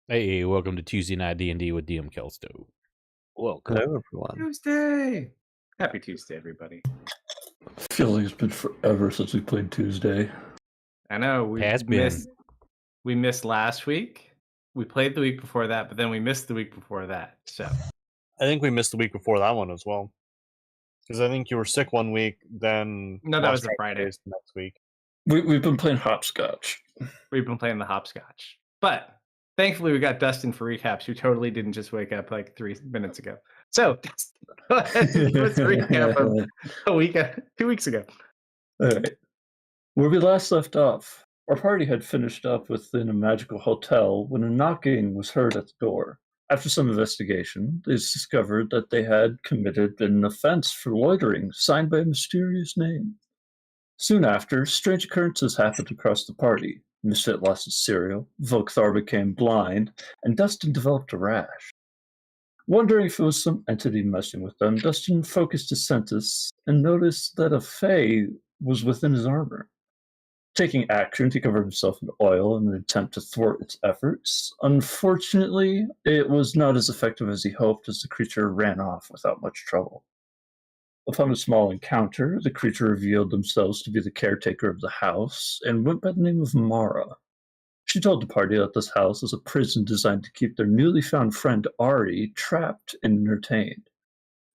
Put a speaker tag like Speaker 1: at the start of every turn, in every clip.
Speaker 1: Hey, welcome to Tuesday Night D&D with DM Kalsto.
Speaker 2: Welcome.
Speaker 3: Hello, everyone.
Speaker 2: Tuesday. Happy Tuesday, everybody.
Speaker 4: Feels like it's been forever since we played Tuesday.
Speaker 2: I know we
Speaker 1: Has been.
Speaker 2: missed last week. We played the week before that, but then we missed the week before that. So
Speaker 3: I think we missed the week before that one as well. Because I think you were sick one week, then
Speaker 2: no, that was
Speaker 3: lost
Speaker 2: a Friday.
Speaker 3: days the next week.
Speaker 4: We've been playing hopscotch.
Speaker 2: We've been playing the hopscotch, but thankfully we got Dustin for recaps, who totally didn't just wake up like 3 minutes ago. So go ahead and give us a recap of 2 weeks ago.
Speaker 4: All right. Where we last left off, our party had finished up within a magical hotel when a knocking was heard at the door. After some investigation, they discovered that they had committed an offense for loitering, signed by a mysterious name. Soon after, strange occurrences happened across the party. Misfit lost his cereal, Volkthar became blind, and Dustin developed a rash. Wondering if it was some entity messing with them, Dustin focused his senses and noticed that a Fae was within his armor. Taking action, he covered himself in oil in an attempt to thwart its efforts. Unfortunately, it was not as effective as he hoped, as the creature ran off without much trouble. Upon a small encounter, the creature revealed themselves to be the caretaker of the house and went by the name of Mara. She told the party that this house was a prison designed to keep their newly found friend Ari trapped and entertained,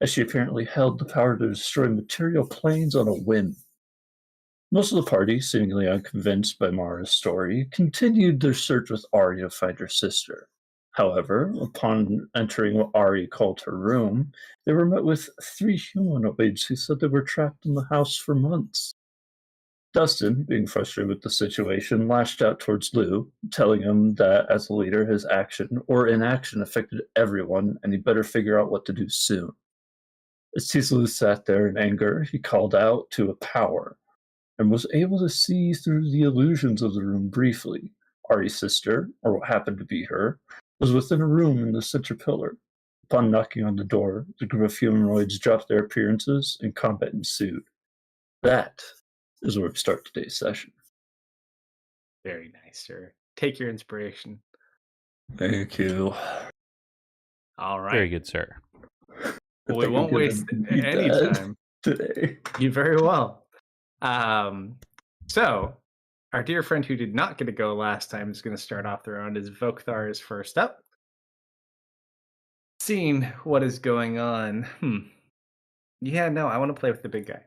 Speaker 4: as she apparently held the power to destroy material planes on a whim. Most of the party, seemingly unconvinced by Mara's story, continued their search with Ari to find her sister. However, upon entering what Ari called her room, they were met with 3 humanoids who said they were trapped in the house for months. Dustin, being frustrated with the situation, lashed out towards Lou, telling him that as a leader, his action or inaction affected everyone, and he better figure out what to do soon. As Lou sat there in anger, he called out to a power, and was able to see through the illusions of the room briefly. Ari's sister, or what happened to be her, was within a room in the center pillar. Upon knocking on the door, the group of humanoids dropped their appearances, and combat ensued. That is where we start today's session.
Speaker 2: Very nice, sir. Take your inspiration.
Speaker 4: Thank you.
Speaker 2: All right.
Speaker 1: Very good, sir.
Speaker 2: Well, we won't waste any time
Speaker 4: today.
Speaker 2: You very well. So our dear friend who did not get to go last time is going to start off the round. As Volkthar is first up. Seeing what is going on. Yeah, no, I want to play with the big guy.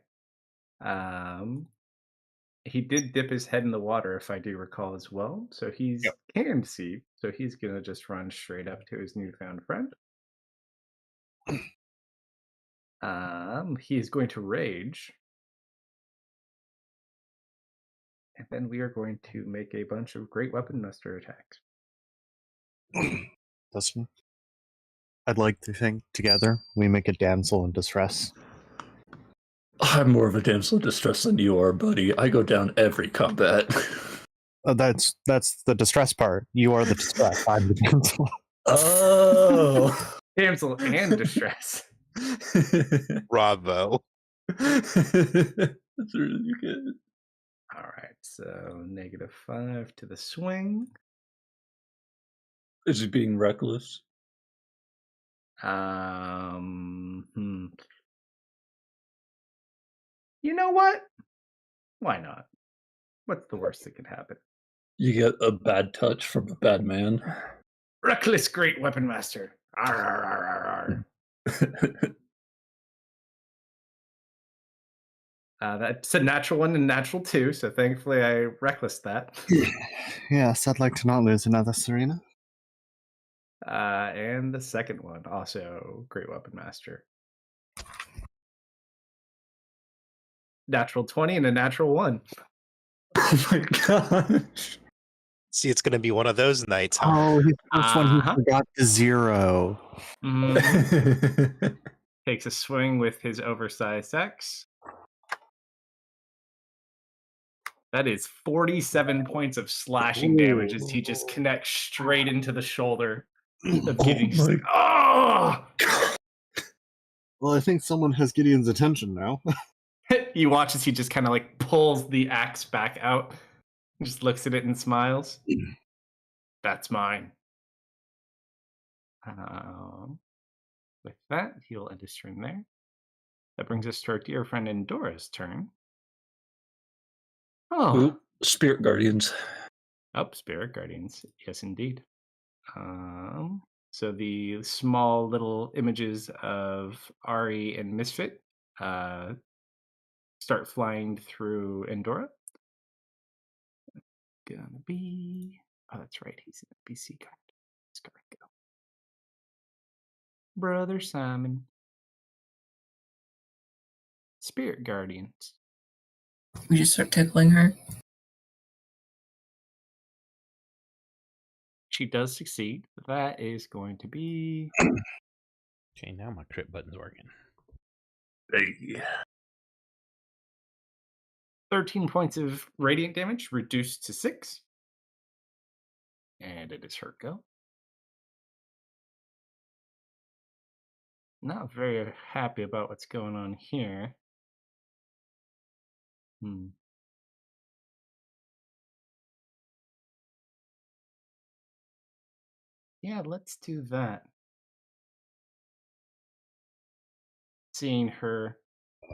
Speaker 2: He did dip his head in the water, if I do recall as well. So he's can see. So he's going to just run straight up to his newfound friend. He is going to rage. And then we are going to make a bunch of great weapon master attacks.
Speaker 3: Dustin, I'd like to think together we make a damsel in distress.
Speaker 4: I'm more of a damsel in distress than you are, buddy. I go down every combat.
Speaker 3: That's the distress part. You are the distress. I'm the damsel.
Speaker 4: Oh.
Speaker 2: Damsel and distress.
Speaker 5: Bravo.
Speaker 4: That's really good.
Speaker 2: All right, so -5 to the swing.
Speaker 4: Is he being reckless?
Speaker 2: You know what? Why not? What's the worst that could happen?
Speaker 4: You get a bad touch from a bad man.
Speaker 2: Reckless great weapon master. Arr, arr, arr, arr, arr. That's a natural 1 and natural 2, so thankfully I reckless that.
Speaker 3: Yes, I'd like to not lose another Serena.
Speaker 2: And the second one, also great weapon master. Natural 20 and a natural 1.
Speaker 4: Oh my gosh.
Speaker 5: See, it's going to be one of those nights. Huh?
Speaker 3: Oh, his first one, he forgot the 0.
Speaker 2: Takes a swing with his oversized axe. That is 47 points of slashing damage as he just connects straight into the shoulder of Gideon's. Oh!
Speaker 3: Well, I think someone has Gideon's attention now.
Speaker 2: You watch as he just kind of like pulls the axe back out, just looks at it and smiles. That's mine. With that, he'll end his turn there. That brings us to our dear friend Endora's turn. Oh,
Speaker 4: Ooh, Spirit Guardians.
Speaker 2: Spirit Guardians. Yes, indeed. So the small little images of Ari and Misfit start flying through Endora. Gonna be... Oh, that's right. He's an NPC card. Let's go. Brother Simon. Spirit Guardians.
Speaker 6: We just start tickling her.
Speaker 2: She does succeed. That is going to be...
Speaker 1: Okay, now my crit button's working.
Speaker 4: Hey.
Speaker 2: 13 points of radiant damage, reduced to 6. And it is her go. Not very happy about what's going on here. Yeah, let's do that. Seeing her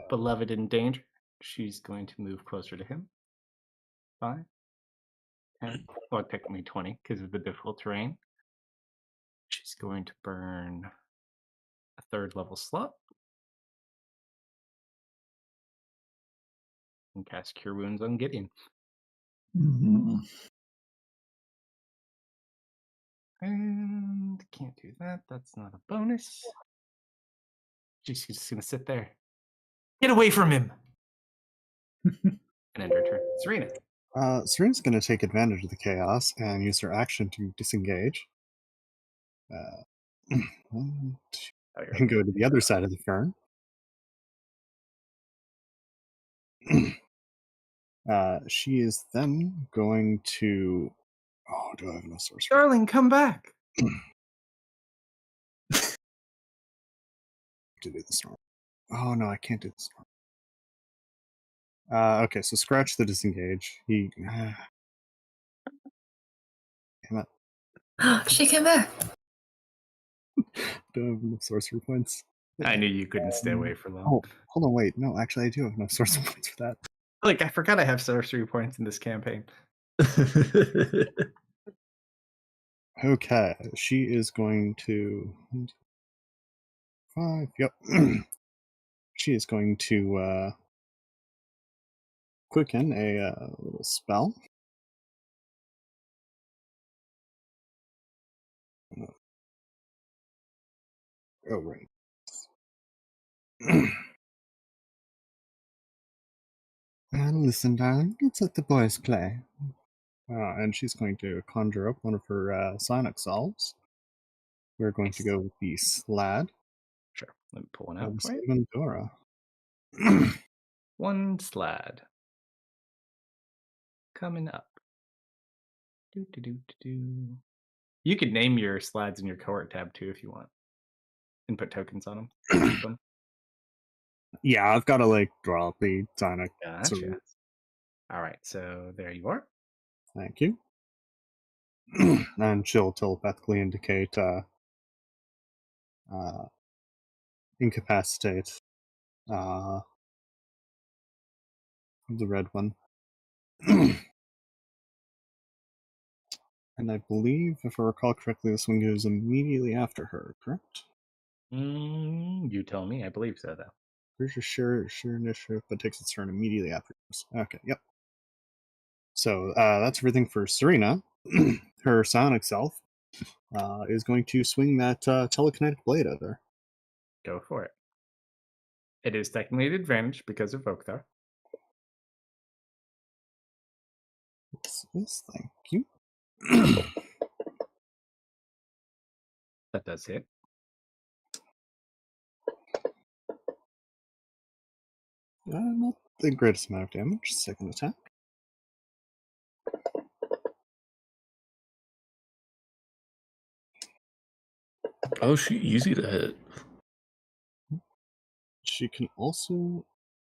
Speaker 2: beloved in danger, she's going to move closer to him. 5, 10, well, technically 20 because of the difficult terrain. She's going to burn a 3rd level slot and cast Cure Wounds on Gideon. And can't do that. That's not a bonus. She's just going to sit there. Get away from him! And end her turn. Serena.
Speaker 3: Serena's going to take advantage of the chaos and use her action to disengage. And go to the other side of the fern. She is then going to... Oh, do I have enough sorcery?
Speaker 2: Darling, come back!
Speaker 3: To do this normal. Oh, no, I can't do this normal. Okay, so scratch the disengage. He... Damn it.
Speaker 6: She came back.
Speaker 3: Don't have enough sorcery points.
Speaker 2: I knew you couldn't stay away for long.
Speaker 3: Oh, hold on, wait. No, actually, I do have enough sorcery points for that.
Speaker 2: Like, I forgot I have sorcery points in this campaign.
Speaker 3: Okay, she is going to... 5, yep. She is going to quicken a little spell. Oh, right. And listen, darling, let's let the boys play. And she's going to conjure up one of her sonic solves. We're going to go with the Slad.
Speaker 2: Sure. Let me pull one out for you.
Speaker 3: Dora.
Speaker 2: One Slad. Coming up. You could name your Slads in your cohort tab too if you want. And put tokens on them.
Speaker 3: Yeah, I've got to like draw the sonic.
Speaker 2: Gotcha. Alright, so there you are.
Speaker 3: Thank you. And she'll telepathically indicate incapacitate the red one. And I believe, if I recall correctly, this one goes immediately after her, correct?
Speaker 2: You tell me. I believe so, though.
Speaker 3: Pretty sure initiative, but takes its turn immediately after. Okay, yep. So that's everything for Serena. Her psionic self is going to swing that telekinetic blade at her.
Speaker 2: Go for it. It is technically an advantage because of Vokthar.
Speaker 3: Yes, thank you.
Speaker 2: That does hit.
Speaker 3: Not the greatest amount of damage. Second attack.
Speaker 4: Oh, she easy to hit.
Speaker 3: She can also...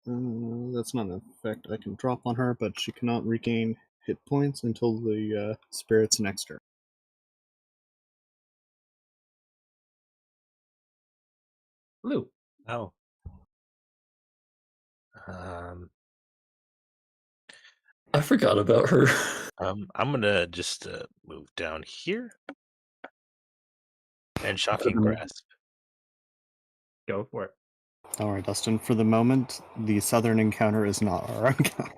Speaker 3: that's not an effect I can drop on her, but she cannot regain hit points until the spirit's next turn.
Speaker 2: Lou.
Speaker 5: Oh. Um,
Speaker 4: I forgot about her.
Speaker 5: I'm gonna just move down here and
Speaker 4: For
Speaker 5: shocking
Speaker 4: the-
Speaker 5: grasp.
Speaker 2: Go for it.
Speaker 3: All right, Dustin. For the moment, the southern encounter is not our encounter.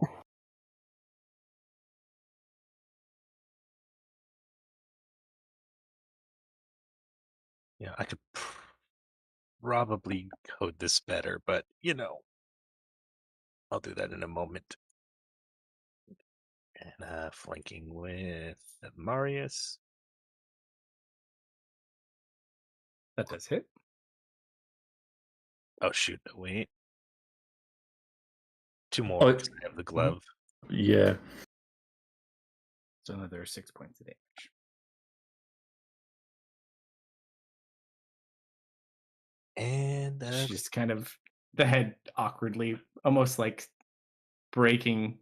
Speaker 5: Yeah, I could probably code this better, but I'll do that in a moment. And flanking with Marius.
Speaker 2: That does hit.
Speaker 5: Oh shoot! Wait, 2 more.
Speaker 4: Oh,
Speaker 5: 'Cause I have the glove.
Speaker 4: yeah.
Speaker 2: So another 6 points of damage.
Speaker 5: And
Speaker 2: She just kind of the head awkwardly, almost like breaking,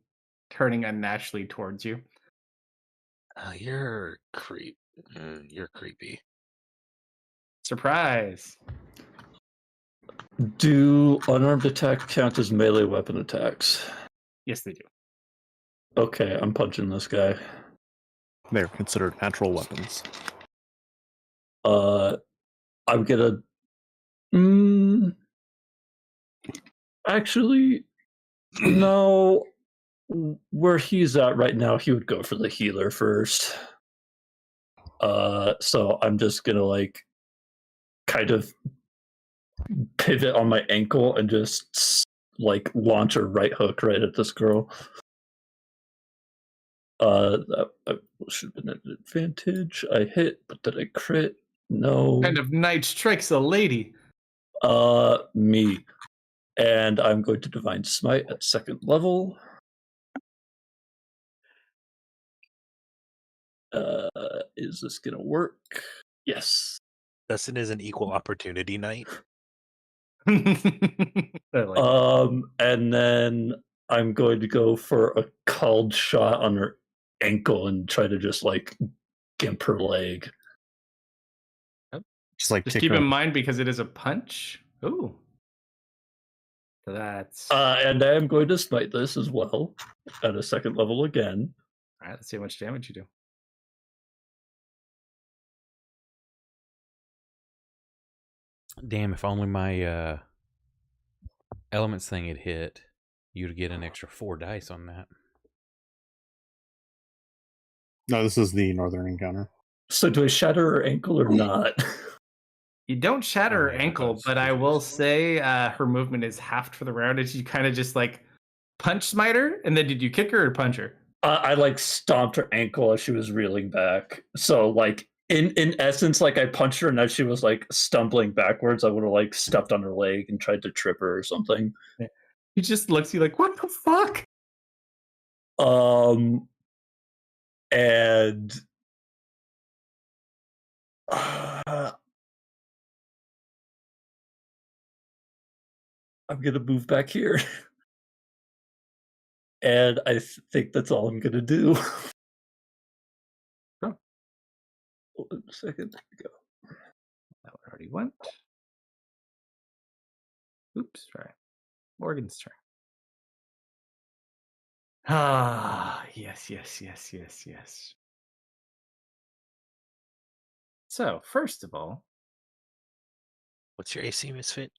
Speaker 2: turning unnaturally towards you.
Speaker 5: you're creep. You're creepy.
Speaker 2: Surprise!
Speaker 4: Do unarmed attacks count as melee weapon attacks?
Speaker 2: Yes, they do.
Speaker 4: Okay, I'm punching this guy.
Speaker 3: They're considered natural weapons.
Speaker 4: I'm gonna. Actually, no. Where he's at right now, he would go for the healer first. So I'm just gonna kind of pivot on my ankle and just launch a right hook right at this girl. That should have been an advantage. I hit, but did I crit? No.
Speaker 2: Kind of knight strikes a lady.
Speaker 4: Me. And I'm going to Divine Smite at 2nd level. Is this gonna work? Yes.
Speaker 5: Dustin is an equal opportunity knight.
Speaker 4: And then I'm going to go for a called shot on her ankle and try to just gimp her leg.
Speaker 3: Just
Speaker 2: keep in mind because it is a punch. Ooh. So that's
Speaker 4: and I am going to smite this as well at a 2nd level again.
Speaker 2: all right. Let's see how much damage you do.
Speaker 1: Damn, if only my elements thing had hit, you'd get an extra 4 dice on that.
Speaker 3: No, this is the northern encounter.
Speaker 4: So do I shatter her ankle or not?
Speaker 2: You don't shatter her
Speaker 1: Oh, yeah, I
Speaker 2: ankle,
Speaker 1: thought
Speaker 2: but I
Speaker 1: it was
Speaker 2: will
Speaker 1: just-
Speaker 2: say her movement is halved for the round. And you kind of just punch smite her, and then did you kick her or punch her?
Speaker 4: I stomped her ankle as she was reeling back. So in essence, I punched her and as she was stumbling backwards, I would have stepped on her leg and tried to trip her or something.
Speaker 2: He just looks at you like, what the fuck?
Speaker 4: And I'm gonna move back here. And I think that's all I'm gonna do.
Speaker 2: Sure.
Speaker 4: 1 second. There we go.
Speaker 2: That one already went. Oops, sorry. Morgan's turn. Ah, yes. So, first of all,
Speaker 5: What's your AC, Misfit?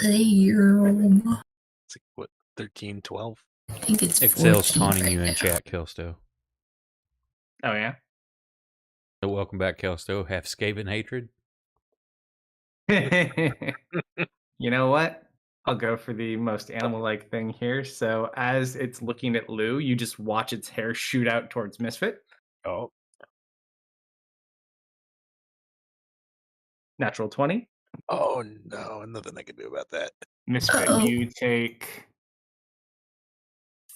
Speaker 5: It's what, 13, 12?
Speaker 6: I think it's
Speaker 1: Excel's
Speaker 6: 14
Speaker 1: taunting
Speaker 6: right
Speaker 1: you in
Speaker 6: now.
Speaker 1: chat, Kelsto.
Speaker 2: oh yeah.
Speaker 1: So welcome back, Kelsto. Have Skaven hatred.
Speaker 2: You know what? I'll go for the most animal-like thing here. So as it's looking at Lou, you just watch its hair shoot out towards Misfit.
Speaker 5: Oh,
Speaker 2: Natural 20.
Speaker 5: oh no, nothing I can do about that.
Speaker 2: Misfit,
Speaker 6: Uh-oh.
Speaker 2: you take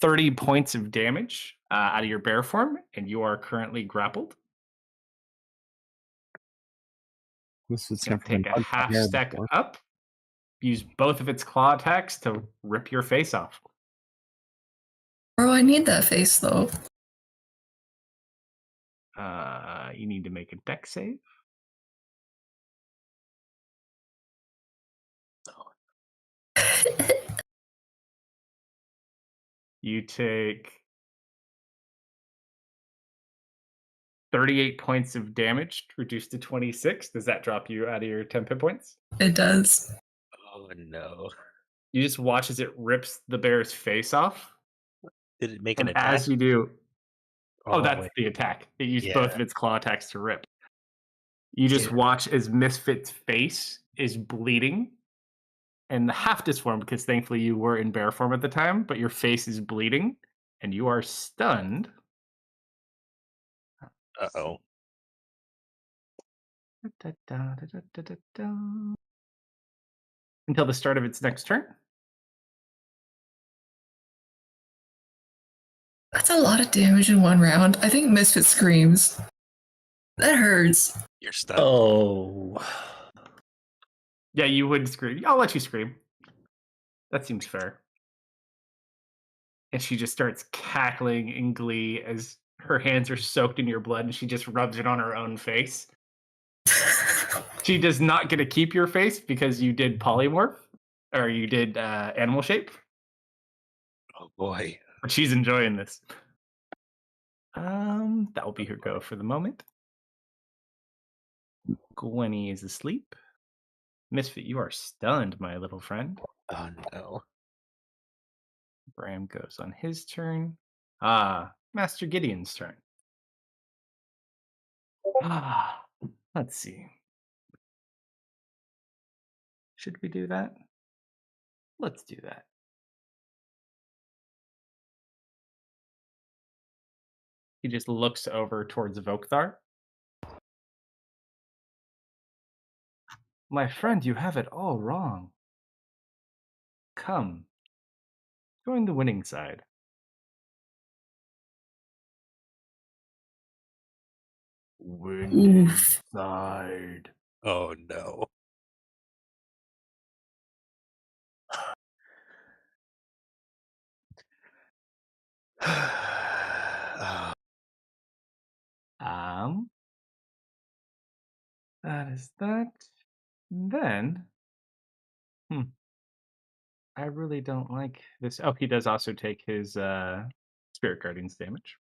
Speaker 2: 30 points of damage out of your bear form, and you are currently grappled.
Speaker 3: This is
Speaker 2: It's going to take a half stack
Speaker 3: before.
Speaker 2: up. Use both of its claw attacks to rip your face off.
Speaker 6: Bro, I need that face though.
Speaker 2: You need to make a deck save. You take 38 points of damage, reduced to 26. Does that drop you out of your 10 hit points?
Speaker 6: It does.
Speaker 5: Oh no!
Speaker 2: You just watch as it rips the bear's face off.
Speaker 5: Did it make an
Speaker 2: And
Speaker 5: attack?
Speaker 2: as you do, oh, that's
Speaker 5: wait.
Speaker 2: the attack. It used both
Speaker 5: Yeah.
Speaker 2: of its claw attacks to rip. You just watch as Misfit's face is bleeding and half disformed because thankfully you were in bear form at the time, but your face is bleeding and you are stunned.
Speaker 5: Uh-oh.
Speaker 2: Until the start of its next turn.
Speaker 6: That's a lot of damage in one round. I think Misfit screams. That hurts.
Speaker 5: You're stunned.
Speaker 4: Oh.
Speaker 2: Yeah, you would scream. I'll let you scream. That seems fair. And she just starts cackling in glee as her hands are soaked in your blood and she just rubs it on her own face. She does not get to keep your face because you did polymorph or you did animal shape.
Speaker 5: Oh boy.
Speaker 2: But she's enjoying this. That will be her go for the moment. Gwenny is asleep. Misfit, you are stunned, my little friend.
Speaker 5: Oh no.
Speaker 2: Bram goes on his turn. Master Gideon's turn. Let's see. Should we do that? Let's do that. He just looks over towards Vokthar. My friend, you have it all wrong. Come. Join the winning side. Winning
Speaker 6: Oof.
Speaker 2: side.
Speaker 5: Oh no. Oh,
Speaker 2: That is that. Then, I really don't like this. Oh, he does also take his Spirit Guardian's damage.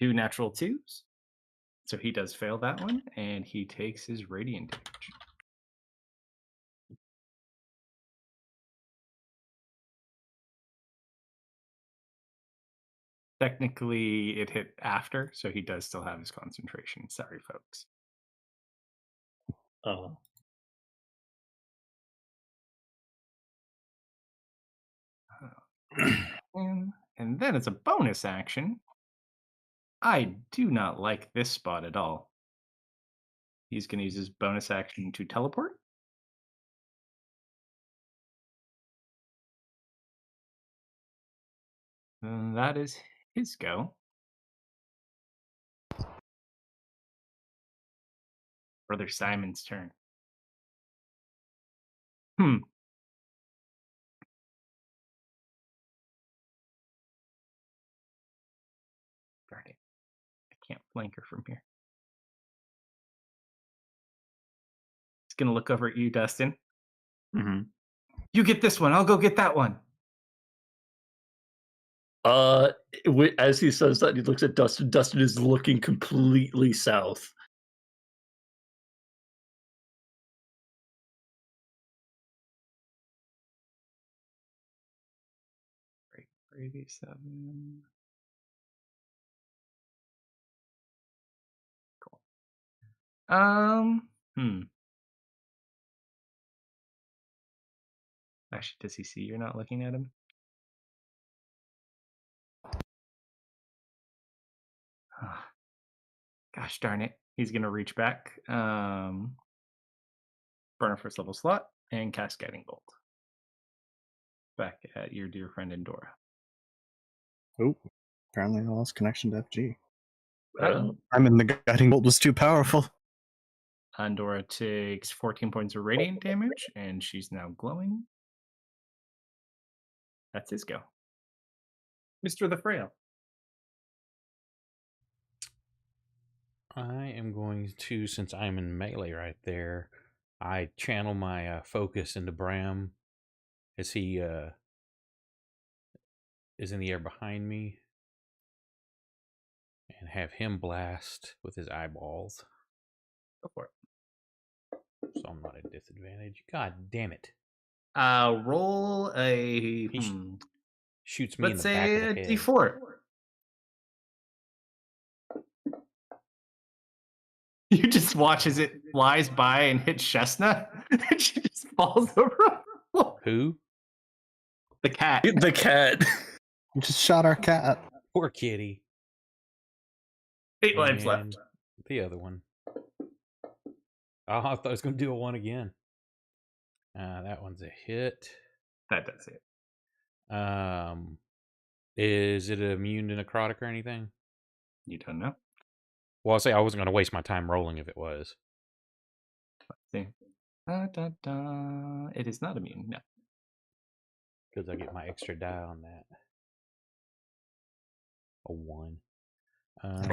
Speaker 2: Two natural twos. So he does fail that one, and he takes his radiant damage. Technically, it hit after, so he does still have his concentration. Sorry, folks.
Speaker 4: Oh.
Speaker 2: And then as a bonus action, I do not like this spot at all. He's going to use his bonus action to teleport. And that is his go. Brother Simon's turn. Darn it. I can't flank her from here. He's going to look over at you, Dustin.
Speaker 4: Mm-hmm.
Speaker 2: You get this one. I'll go get that one.
Speaker 4: As he says that, he looks at Dustin. Dustin is looking completely south.
Speaker 2: Break 87. Cool. Actually, does he see you're not looking at him? Gosh darn it. He's going to reach back. Burn a first level slot and cast Guiding Bolt. Back at your dear friend Endora.
Speaker 3: Oh, apparently I lost connection to FG.
Speaker 4: Oh.
Speaker 3: I mean, the guiding bolt was too powerful.
Speaker 2: Andorra takes 14 points of radiant damage, and she's now glowing. That's his go. Mr. the Frail.
Speaker 1: I am going to, since I'm in melee right there, I channel my focus into Bram as he is in the air behind me, and have him blast with his eyeballs.
Speaker 2: Go for it.
Speaker 1: So I'm not at disadvantage. God damn it.
Speaker 2: Roll a.
Speaker 1: Shoots me in
Speaker 2: Let's
Speaker 1: the back
Speaker 2: say
Speaker 1: of
Speaker 2: a
Speaker 1: the head.
Speaker 2: D4. You just watch as it flies by and hits Chestnut, and she just falls over.
Speaker 1: Who?
Speaker 2: The cat.
Speaker 4: The cat.
Speaker 3: You just shot our cat.
Speaker 1: Poor kitty.
Speaker 2: 8 lives left.
Speaker 1: And the other one. Oh, I thought I was going to do a 1 again. That one's a hit.
Speaker 2: That does it.
Speaker 1: Is it immune to necrotic or anything?
Speaker 2: You don't know.
Speaker 1: Well, I'll say I wasn't going to waste my time rolling if it was.
Speaker 2: Let's see. It is not immune. No.
Speaker 1: Because I get my extra die on that. A 1. But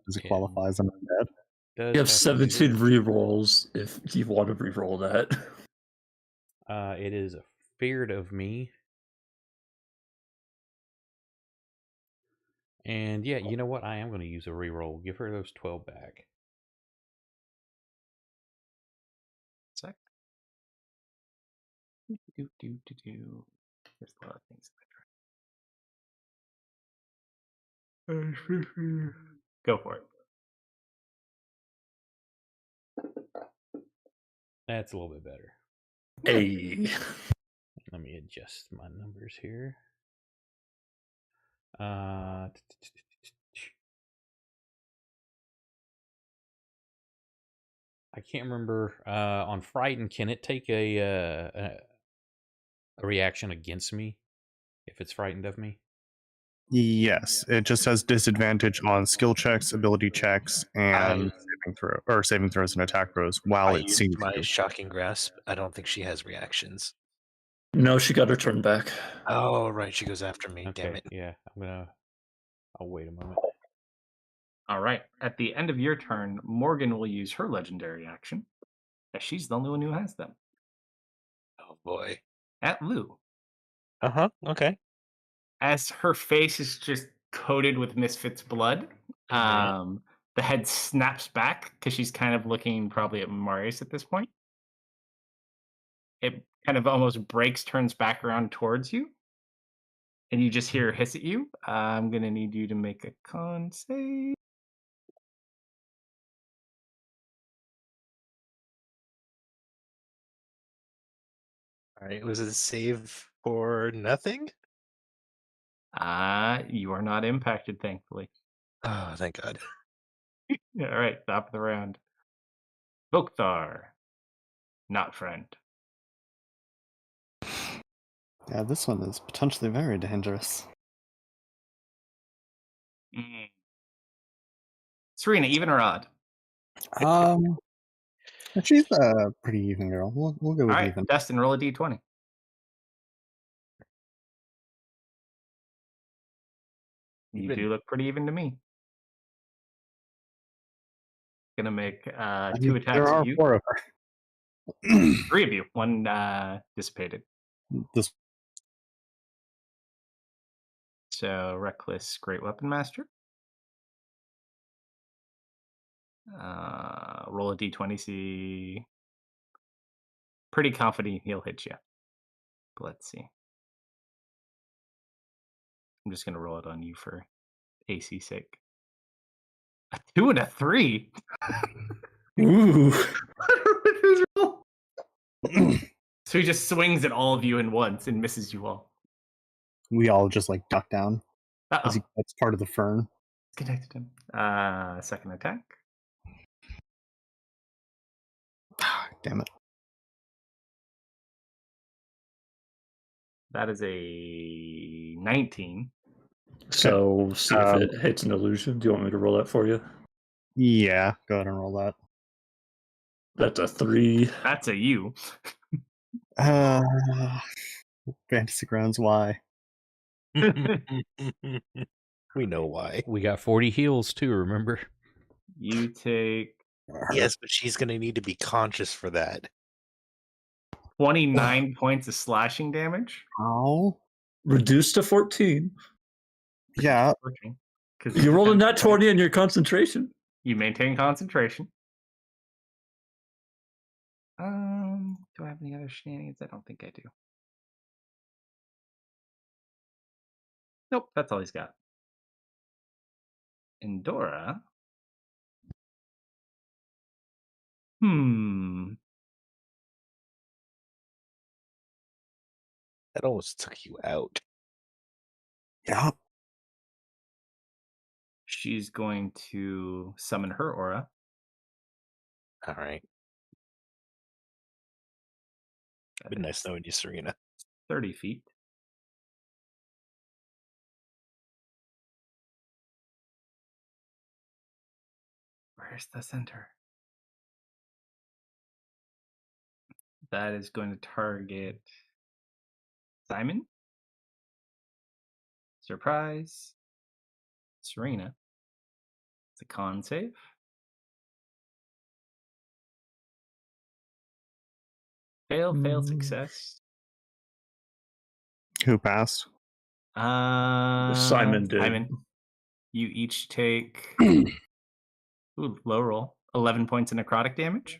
Speaker 3: Does it qualify as an undead?
Speaker 1: does
Speaker 4: You have
Speaker 1: to
Speaker 4: 17
Speaker 1: do-
Speaker 4: rerolls if you want to reroll that.
Speaker 1: It is feared of me. And yeah, you know what? I am going to use a reroll. Give her those 12 back.
Speaker 2: Sec. There's a lot of things in my Go for it.
Speaker 1: That's a little bit better.
Speaker 4: Hey.
Speaker 1: Let me adjust my numbers here. I can't remember. On Frighten, can it take a reaction against me if it's frightened of me?
Speaker 3: Yes, it just has disadvantage on skill checks, ability checks, and saving throws and attack throws while
Speaker 5: I
Speaker 3: it
Speaker 5: used
Speaker 3: sees
Speaker 5: my
Speaker 3: you.
Speaker 5: shocking grasp. I don't think she has reactions.
Speaker 4: No, she got her turn back.
Speaker 5: Oh, right. She goes after me. Damn
Speaker 1: Okay,
Speaker 5: it.
Speaker 1: yeah. I'll wait a moment.
Speaker 2: All right. At the end of your turn, Morgan will use her legendary action, as she's the only one who has them.
Speaker 5: Oh, boy.
Speaker 2: At Lou.
Speaker 5: Uh-huh. Okay.
Speaker 2: As her face is just coated with Misfit's blood,
Speaker 5: Mhm.
Speaker 2: the head snaps back because she's kind of looking probably at Marius at this point. It kind of almost breaks, turns back around towards you, and you just hear her hiss at you. I'm going to need you to make a con save.
Speaker 5: All right. Was it a save for nothing?
Speaker 2: You are not impacted, thankfully.
Speaker 5: Oh, thank God.
Speaker 2: All right, top of the round. Vokthar, not friend.
Speaker 3: Yeah, this one is potentially very dangerous.
Speaker 2: Serena, even or odd?
Speaker 3: She's a pretty even girl. We'll go with
Speaker 2: All right,
Speaker 3: even.
Speaker 2: Dustin, roll a d20. You
Speaker 5: Even.
Speaker 2: do look pretty even to me. Gonna make
Speaker 3: I
Speaker 2: two
Speaker 3: mean,
Speaker 2: attacks
Speaker 3: there
Speaker 2: at
Speaker 3: are
Speaker 2: you.
Speaker 3: 4 of her.
Speaker 2: 3 of you. One dissipated.
Speaker 3: This
Speaker 2: So Reckless, Great Weapon Master. Roll a d20. See, pretty confident he'll hit you. But let's see. I'm just gonna roll it on you for AC sake. A 2 and a 3.
Speaker 4: Ooh.
Speaker 2: So he just swings at all of you in once and misses you all.
Speaker 3: we all just like duck down as
Speaker 2: Uh-oh.
Speaker 3: that's part of the fern.
Speaker 2: Connected him. Second attack.
Speaker 3: Damn it.
Speaker 2: That is a 19.
Speaker 4: So, see if it hits an illusion. Do you want me to roll that for you?
Speaker 3: Yeah, go ahead and roll that.
Speaker 4: That's a 3.
Speaker 2: That's a U.
Speaker 3: Fantasy Grounds, why?
Speaker 5: We know why.
Speaker 1: We got 40 heals too, remember?
Speaker 2: You take
Speaker 5: Yes, but she's going to need to be conscious for that.
Speaker 2: 29 points of slashing damage.
Speaker 3: How?
Speaker 4: Reduced to 14.
Speaker 3: Yeah.
Speaker 2: Because
Speaker 4: You rolled a nat 20 in your concentration.
Speaker 2: You maintain concentration. Do I have any other shenanigans? I don't think I do. Nope, that's all he's got. Endora.
Speaker 5: That almost took you out.
Speaker 3: Yeah.
Speaker 2: She's going to summon her aura.
Speaker 5: All right. Been nice knowing you, Serena.
Speaker 2: 30 feet. Where's the center? That is going to target Simon. Surprise. Serena. It's a con save. Fail, success.
Speaker 3: Who passed?
Speaker 4: Simon did.
Speaker 2: Simon. You each take low roll. 11 points of necrotic damage.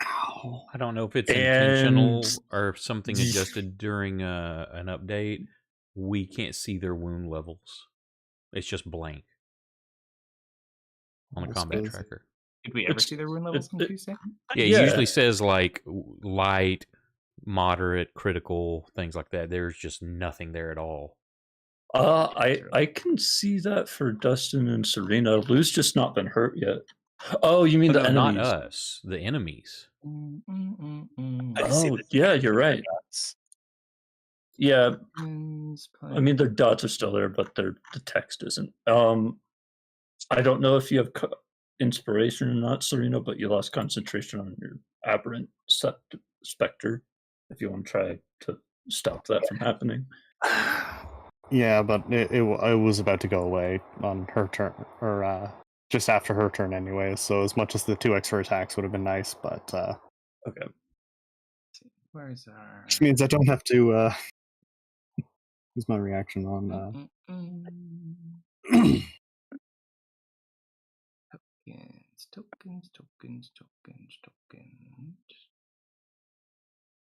Speaker 3: Ow.
Speaker 1: I don't know if it's
Speaker 4: And-
Speaker 1: intentional or if something adjusted during an update. We can't see their wound levels. It's just blank on the
Speaker 3: I
Speaker 1: combat
Speaker 3: suppose.
Speaker 1: tracker.
Speaker 2: Did we ever see their wound levels on Tuesday?
Speaker 1: Yeah, it usually says like light, moderate, critical, things like that. There's just nothing there at all.
Speaker 4: I can see that for Dustin and Serena. Lou's just not been hurt yet. Oh, you mean
Speaker 1: But
Speaker 4: the
Speaker 1: no,
Speaker 4: enemies?
Speaker 1: not us. The enemies.
Speaker 5: I see
Speaker 4: Oh,
Speaker 5: the
Speaker 4: yeah, you're right.
Speaker 5: dots.
Speaker 4: Yeah, I mean their dots are still there, but the text isn't. I don't know if you have inspiration or not, Serena, but you lost concentration on your aberrant specter. If you want to try to stop that from happening.
Speaker 3: Yeah, but it was about to go away on her turn, or just after her turn anyway. So as much as the 2 extra attacks would have been nice, but
Speaker 4: Okay.
Speaker 2: Where's our...
Speaker 3: which means I don't have to use my reaction on.
Speaker 2: Tokens.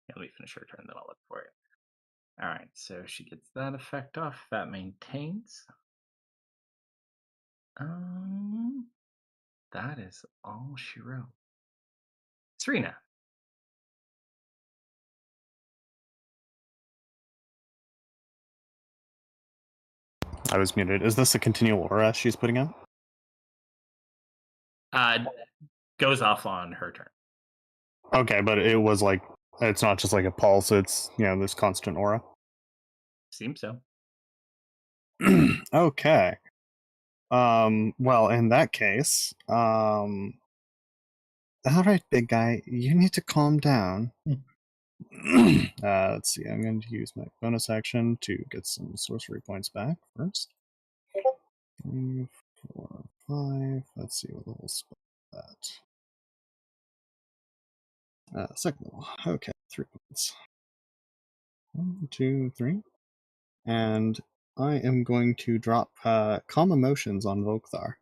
Speaker 2: Yeah, let me finish her turn, then I'll look for it. All right, so she gets that effect off. That maintains. That is all she wrote. Serena.
Speaker 3: I was muted. Is this a continual aura she's putting out?
Speaker 2: Goes off on her turn.
Speaker 3: Okay, but it was like it's not just like a pulse. It's this constant aura.
Speaker 2: Seems so.
Speaker 3: Okay. Well, in that case, all right, big guy, you need to calm down. Let's see. I'm going to use my bonus action to get some sorcery points back first. 3, 4, 5. Let's see what level spell that. Second level. Okay, 3 points. 1, 2, 3. And I am going to drop Calm Emotions on Volkthar.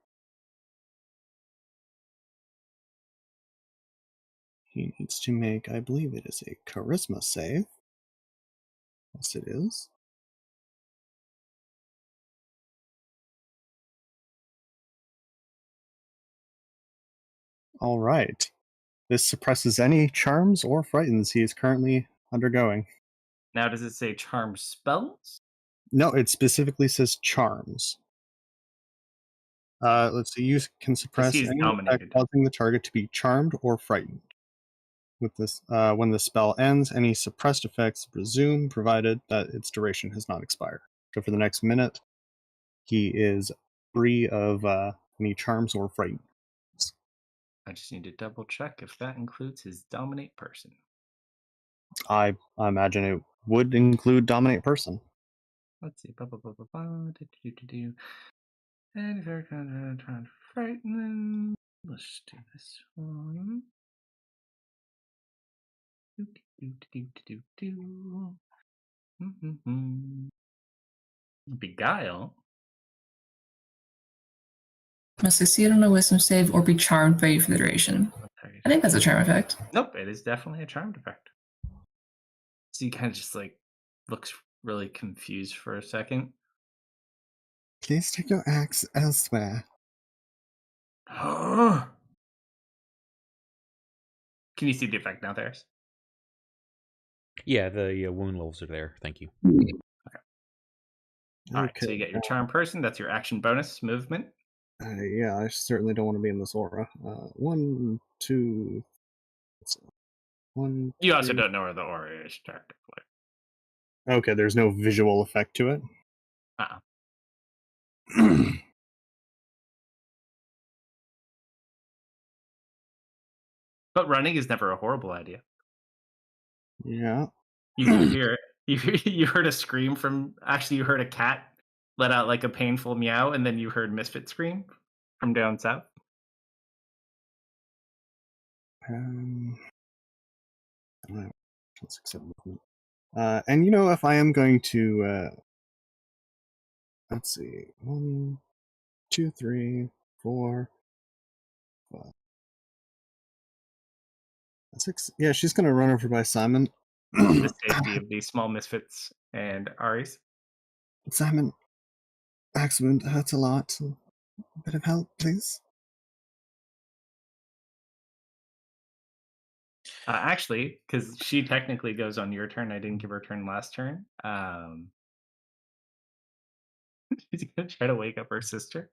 Speaker 3: He needs to make, I believe it is a Charisma save. Yes, it is. All right. This suppresses any charms or frightens he is currently undergoing.
Speaker 2: Now, does it say charm spells?
Speaker 3: No, it specifically says charms. Let's see. You can suppress
Speaker 2: he's
Speaker 3: any
Speaker 2: dominated.
Speaker 3: effect causing the target to be charmed or frightened. With this, when the spell ends, any suppressed effects resume, provided that its duration has not expired. So for the next minute, he is free of any charms or frightened.
Speaker 2: I just need to double check if that includes his dominate person.
Speaker 3: I imagine it would include dominate person.
Speaker 2: Let's see. Do. And if you're kind of trying to frighten, let's do this one. Do. Beguile.
Speaker 6: Must succeed on a wisdom save or be charmed by you for the duration. I think that's a charm effect.
Speaker 2: Nope, it is definitely a charmed effect. So he kind of just like looks really confused for a second.
Speaker 3: Please take your axe elsewhere.
Speaker 2: Can you see the effect now, Theris?
Speaker 1: Yeah, the wound levels are there. Thank you.
Speaker 2: All right, so you get your charm person. That's your action bonus movement.
Speaker 3: Yeah, I certainly don't want to be in this aura. 1, 2. One.
Speaker 2: You also
Speaker 3: 2.
Speaker 2: don't know where the aura is, technically.
Speaker 3: Okay, there's no visual effect to it.
Speaker 2: But running is never a horrible idea.
Speaker 3: Yeah.
Speaker 2: You can hear it. You heard a scream from. Actually, you heard a cat let out like a painful meow, and then you heard Misfit scream from down south.
Speaker 3: Let's accept movement. And if I am going to, let's see, 1, 2, 3, 4, 5, 6. Yeah, she's gonna run over by Simon.
Speaker 2: The safety of these small misfits and Aries.
Speaker 3: Simon, accident hurts a lot. A bit of help, please.
Speaker 2: Actually, because she technically goes on your turn, I didn't give her turn last turn. She's gonna try to wake up her sister.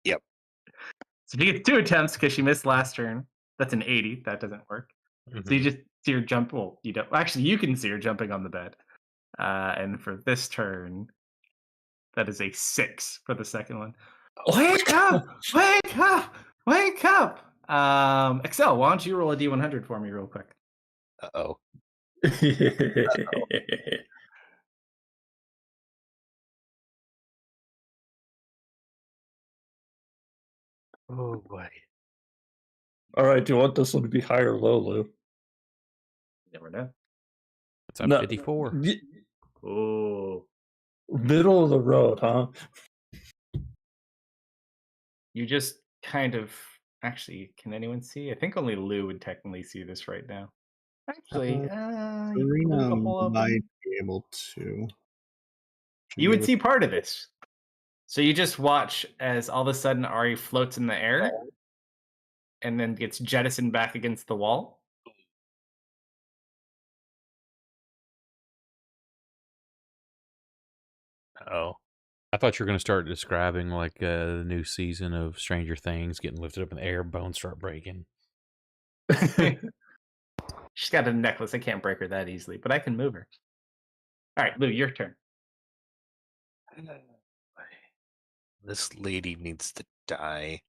Speaker 5: Yep.
Speaker 2: So she gets 2 attempts because she missed last turn. That's an 80. That doesn't work. So you just see her jump. Well, you don't. Actually, you can see her jumping on the bed. And for this turn, that is a 6 for the second one. Wake up! Wake up! Wake up! Excel, why don't you roll a D100 for me real quick?
Speaker 5: Uh-oh. Oh, boy.
Speaker 4: All right, do you want this one to be high or low, Lou?
Speaker 2: Never know.
Speaker 1: It's up 54.
Speaker 2: Oh.
Speaker 4: Middle of the road, huh?
Speaker 2: You just kind of... Actually, can anyone see? I think only Lou would technically see this right now. Actually, you
Speaker 3: Serena might be able to.
Speaker 2: You would see part of this. So you just watch as all of a sudden Ari floats in the air and then gets jettisoned back against the wall.
Speaker 5: Oh.
Speaker 1: I thought you were going to start describing like the new season of Stranger Things, getting lifted up in the air, bones start breaking.
Speaker 2: She's got a necklace. I can't break her that easily, but I can move her. All right, Lou, your turn.
Speaker 5: This lady needs to die.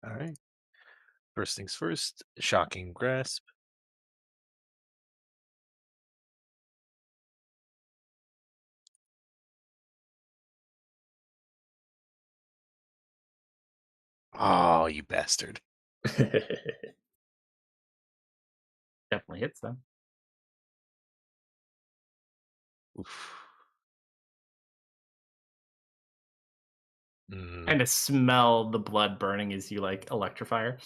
Speaker 5: All right. First things first, shocking grasp. Oh, you bastard.
Speaker 2: Definitely hits them.
Speaker 5: Oof.
Speaker 2: Kind of smell the blood burning as you like electrify her.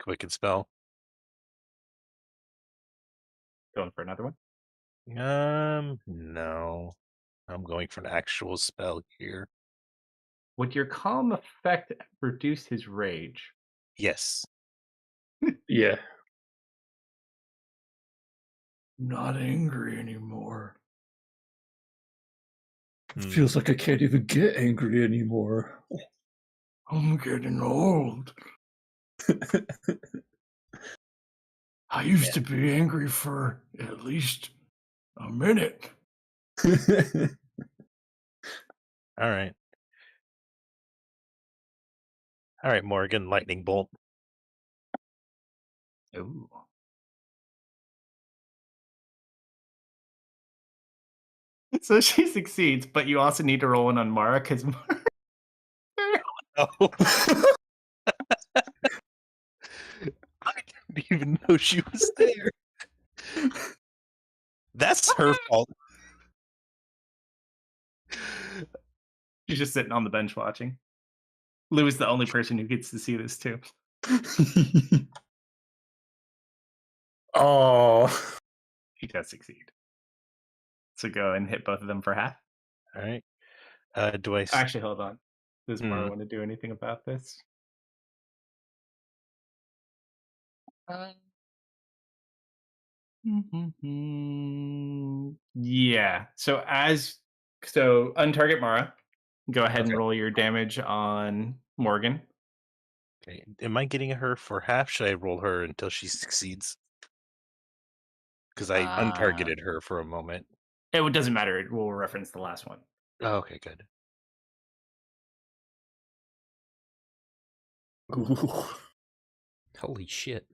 Speaker 5: Quicken spell.
Speaker 2: Going for another one?
Speaker 5: No. I'm going for an actual spell here.
Speaker 2: Would your calm effect reduce his rage?
Speaker 5: Yes.
Speaker 4: Yeah.
Speaker 2: Not angry anymore.
Speaker 4: Feels like I can't even get angry anymore.
Speaker 2: I'm getting old. I used to be angry for at least a minute.
Speaker 5: All right. All right, Morgan, lightning bolt.
Speaker 2: Ooh. So she succeeds, but you also need to roll one on Mara because Mara.
Speaker 5: Oh. I didn't even know she was there. That's her fault.
Speaker 2: She's just sitting on the bench watching. Lou is the only person who gets to see this too.
Speaker 4: Oh.
Speaker 2: She does succeed. So go and hit both of them for half.
Speaker 5: All right. Do I?
Speaker 2: Actually, hold on. Does Mara
Speaker 5: Hmm.
Speaker 2: want to do anything about this? Yeah. So untarget Mara. Go ahead and
Speaker 5: Okay.
Speaker 2: roll your damage on Morgan.
Speaker 5: Okay. Am I getting her for half? Should I roll her until she succeeds? Because I untargeted her for a moment.
Speaker 2: It doesn't matter. It will reference the last one.
Speaker 5: Oh, okay, good.
Speaker 4: Ooh,
Speaker 1: Holy shit.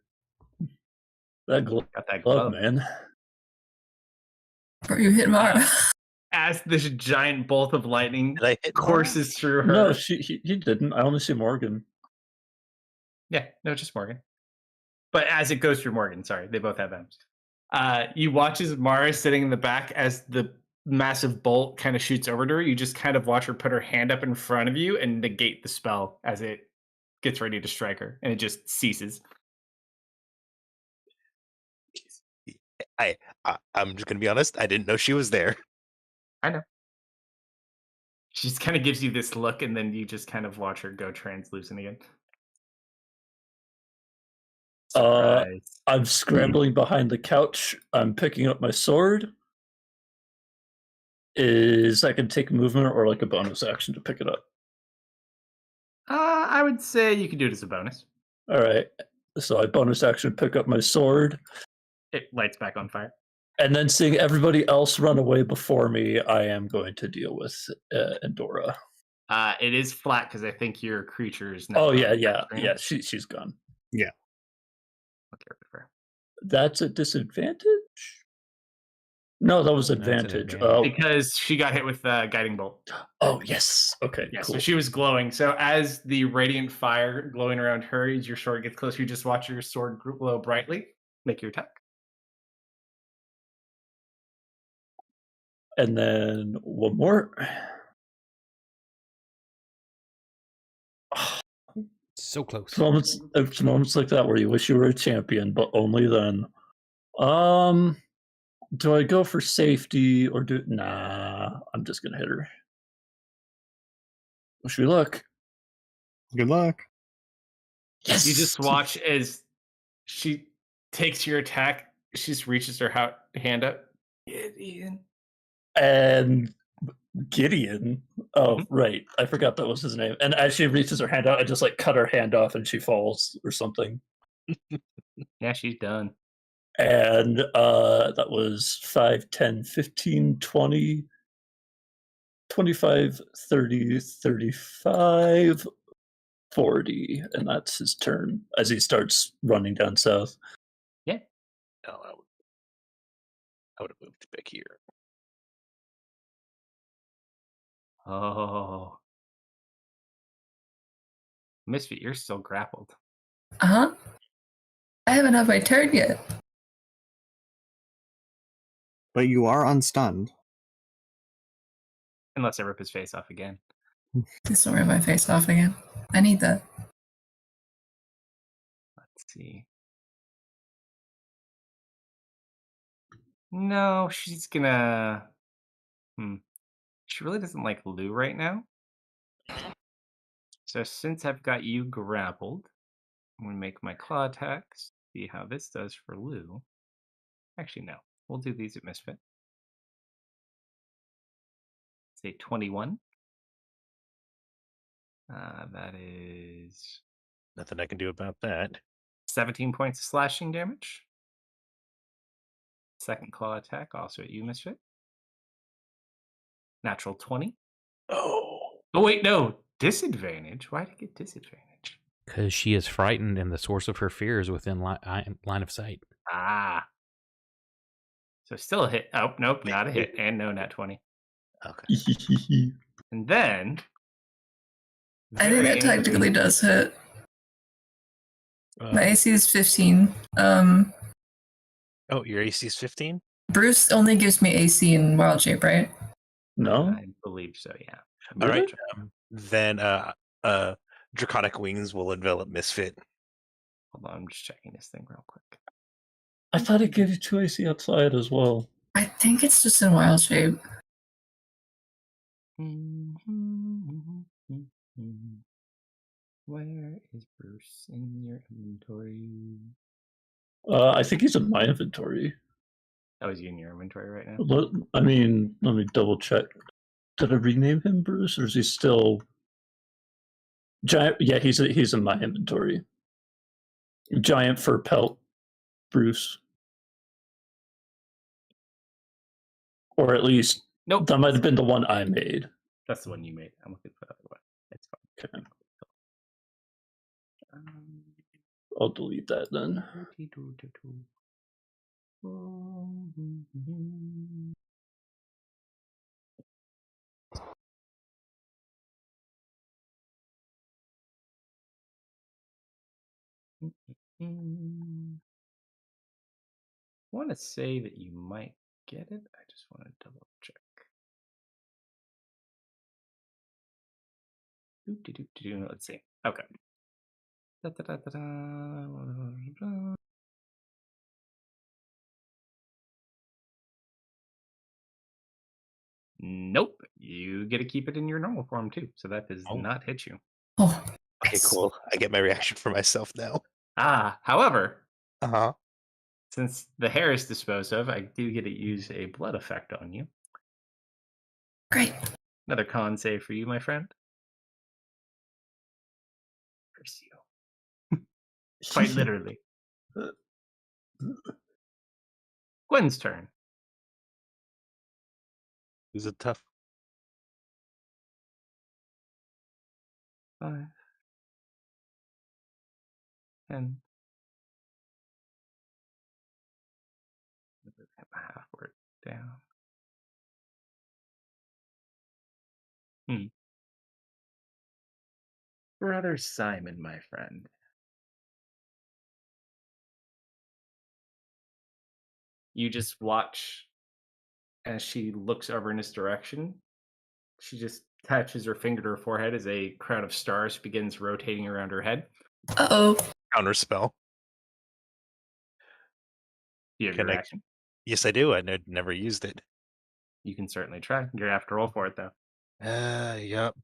Speaker 4: that
Speaker 2: Got that
Speaker 4: glove,
Speaker 2: glove.
Speaker 4: man.
Speaker 6: Or you hit Mara.
Speaker 2: As this giant bolt of lightning
Speaker 5: Did I hit Mara?
Speaker 2: courses through her.
Speaker 4: No, he didn't. I only see Morgan.
Speaker 2: Yeah, no, just Morgan. But as it goes through Morgan, sorry, they both have M's. You watch as Mara sitting in the back as the massive bolt kind of shoots over to her. You just kind of watch her put her hand up in front of you and negate the spell as it gets ready to strike her, and it just ceases.
Speaker 5: I'm just gonna be honest. I didn't know she was there.
Speaker 2: I know. She just kind of gives you this look, and then you just kind of watch her go translucent again. Surprise.
Speaker 4: I'm scrambling behind the couch. I'm picking up my sword. Is I can take movement or like a bonus action to pick it up?
Speaker 2: I would say you can do it as a bonus.
Speaker 4: All right. So I bonus action pick up my sword.
Speaker 2: It lights back on fire.
Speaker 4: And then seeing everybody else run away before me, I am going to deal with Endora.
Speaker 2: It is flat because I think your creature is not.
Speaker 4: Oh yeah. She's gone.
Speaker 3: Yeah.
Speaker 2: Okay, fair.
Speaker 4: That's a disadvantage. No, that was
Speaker 1: That's an
Speaker 4: advantage.
Speaker 1: advantage.
Speaker 2: Because she got hit with the guiding bolt.
Speaker 4: Oh yes. Okay.
Speaker 2: Yeah,
Speaker 4: cool.
Speaker 2: so she was glowing. So as the radiant fire glowing around her, as your sword gets closer, you just watch your sword glow brightly. Make your attack.
Speaker 4: And then one more.
Speaker 1: So close.
Speaker 4: It's moments like that where you wish you were a champion, but only then. Do I go for safety or do? Nah, I'm just gonna hit her. Wish me luck.
Speaker 3: Good luck.
Speaker 4: Yes.
Speaker 2: You just watch as she takes your attack. She just reaches her hand up. Gideon.
Speaker 4: And Gideon. Oh, right. I forgot that was his name. And as she reaches her hand out, I just like cut her hand off and she falls or something.
Speaker 2: Yeah, she's done.
Speaker 4: And that was 5, 10, 15, 20, 25, 30, 35, 40. And that's his turn as he starts running down south.
Speaker 2: Yeah.
Speaker 5: No, I would have moved back here.
Speaker 2: Oh. Misfit, you're still grappled.
Speaker 6: Uh-huh. I haven't had my turn yet.
Speaker 3: But you are unstunned.
Speaker 2: Unless I rip his face off again.
Speaker 6: Please don't rip my face off again. I need that.
Speaker 2: Let's see. No, she's gonna. She really doesn't like Lou right now. So since I've got you grappled, I'm gonna make my claw attacks. See how this does for Lou. Actually, no. We'll do these at Misfit. Say 21. That is
Speaker 5: Nothing I can do about that.
Speaker 2: 17 points of slashing damage. Second claw attack, also at you, Misfit. Natural 20.
Speaker 5: Oh.
Speaker 2: Oh, wait, no. Disadvantage? Why did I get disadvantage?
Speaker 1: Because she is frightened and the source of her fear is within line of sight.
Speaker 2: Ah. So still a hit. Oh, nope, not a hit. And no nat 20.
Speaker 5: Okay.
Speaker 2: And then...
Speaker 6: I think that technically does hit. My AC is 15.
Speaker 5: Oh, your AC is 15?
Speaker 6: Bruce only gives me AC in Wild Shape, right?
Speaker 4: No?
Speaker 2: I believe so, yeah.
Speaker 5: All right.
Speaker 4: Really?
Speaker 5: Then Draconic Wings will envelop Misfit.
Speaker 2: Hold on, I'm just checking this thing real quick.
Speaker 4: I thought it gave you 2 AC outside as well.
Speaker 6: I think it's just in Wild Shape.
Speaker 2: Where is Bruce in your inventory?
Speaker 4: I think he's in my inventory.
Speaker 2: Oh, is he in your inventory right now?
Speaker 4: Let me double check. Did I rename him Bruce, or is he still giant? Yeah, he's in my inventory. Giant fur pelt, Bruce, or at least
Speaker 2: Nope.
Speaker 4: that might have been the one I made.
Speaker 2: That's the one you made. I'm looking for the other one. It's fine.
Speaker 4: Okay. I'll delete that then.
Speaker 2: I want to say that you might get it. I just want to double check. Let's see. Okay. Nope. You get to keep it in your normal form too. So that does not hit you.
Speaker 6: Oh,
Speaker 5: Okay, cool. I get my reaction for myself now.
Speaker 2: However,
Speaker 5: Uh-huh.
Speaker 2: since the hair is disposed of, I do get to use a blood effect on you.
Speaker 6: great.
Speaker 2: Another con save for you, my friend. Curse you. Quite literally. Gwen's turn.
Speaker 5: Is it tough?
Speaker 2: 5, 10. Half word down. Brother Simon, my friend. You just watch as she looks over in this direction. She just touches her finger to her forehead as a crown of stars begins rotating around her head.
Speaker 6: Uh-oh.
Speaker 5: Counterspell.
Speaker 2: Do you have
Speaker 5: Can
Speaker 2: your
Speaker 5: I-
Speaker 2: action?
Speaker 5: Yes, I do. I never used it.
Speaker 2: You can certainly try. You're gonna have to roll for it though.
Speaker 5: Yep.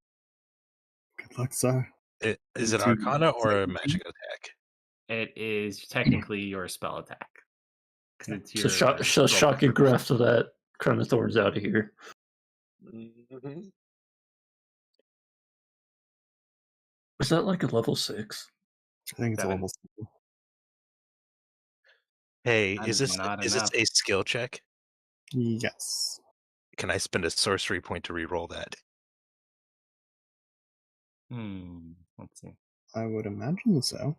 Speaker 3: Good luck, sir.
Speaker 5: Is it
Speaker 3: To-
Speaker 5: Arcana or a magic attack?
Speaker 2: It is technically your spell attack. Because it's your
Speaker 4: So shocking graph to that crown of thorns out of here.
Speaker 5: Mm-hmm.
Speaker 4: Is that like a level 6?
Speaker 3: I think it's a
Speaker 2: 7.
Speaker 3: level 7.
Speaker 5: Hey,
Speaker 2: That
Speaker 5: is
Speaker 2: is
Speaker 5: this
Speaker 2: not
Speaker 5: is
Speaker 2: enough.
Speaker 5: this a skill check?
Speaker 3: Yes.
Speaker 5: Can I spend a sorcery point to re-roll that?
Speaker 2: Let's see.
Speaker 3: I would imagine so.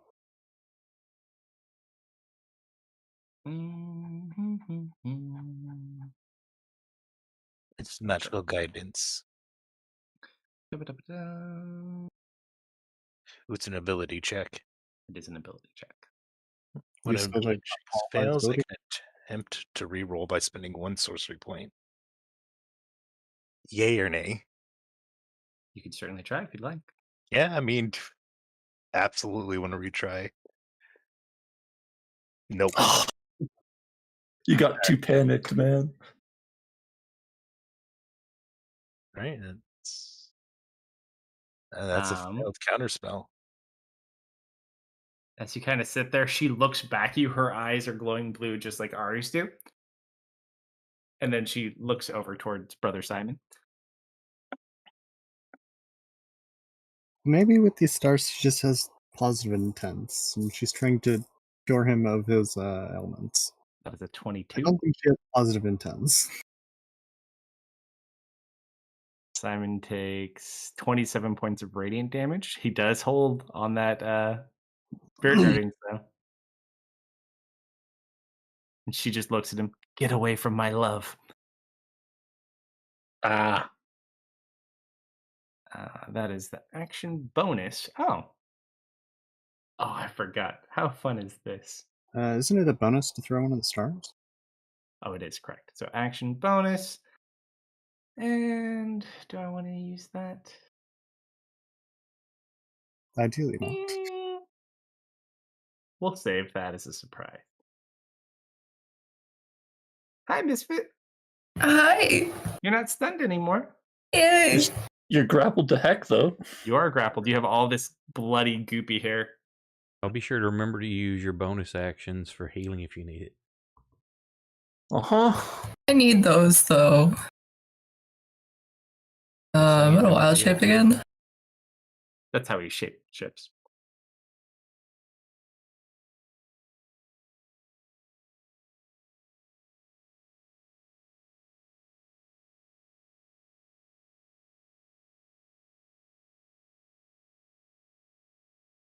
Speaker 5: It's magical guidance.
Speaker 2: It
Speaker 5: Ooh, it's an ability check.
Speaker 2: is an ability check.
Speaker 5: When
Speaker 3: You
Speaker 5: an
Speaker 3: said,
Speaker 5: ability
Speaker 3: like,
Speaker 5: check
Speaker 3: all
Speaker 5: fails, I
Speaker 3: ability?
Speaker 5: can attempt to re-roll by spending 1 sorcery point. Yay or nay?
Speaker 2: You could certainly try if you'd like.
Speaker 5: Yeah, I mean, absolutely want to retry. Nope.
Speaker 4: You got too panicked, man.
Speaker 5: Right? That's a failed counterspell.
Speaker 2: As you kind of sit there, she looks back at you. Her eyes are glowing blue, just like Ari's do. And then she looks over towards Brother Simon.
Speaker 3: Maybe with these stars, she just has positive intents, and she's trying to cure him of his ailments.
Speaker 2: That was a
Speaker 3: I
Speaker 2: 22.
Speaker 3: don't think she has positive intents.
Speaker 2: Simon takes 27 points of radiant damage. He does hold on that spirit guardians though. And she just looks at him. Get away from my love.
Speaker 4: Ah,
Speaker 2: That is the action bonus. Oh, I forgot. How fun is this?
Speaker 3: Isn't it a bonus to throw one of the stars?
Speaker 2: Oh, it is correct. So action bonus. And do I want to use that?
Speaker 3: Ideally not.
Speaker 2: We'll save that as a surprise. Hi, Misfit.
Speaker 6: Hi.
Speaker 2: You're not stunned anymore.
Speaker 6: Yay.
Speaker 4: you're grappled to heck, though.
Speaker 2: You are grappled. You have all this bloody, goopy hair.
Speaker 1: I'll be sure to remember to use your bonus actions for healing if you need it.
Speaker 6: I need those though. What a wild shape again.
Speaker 2: That's how he shaped ships.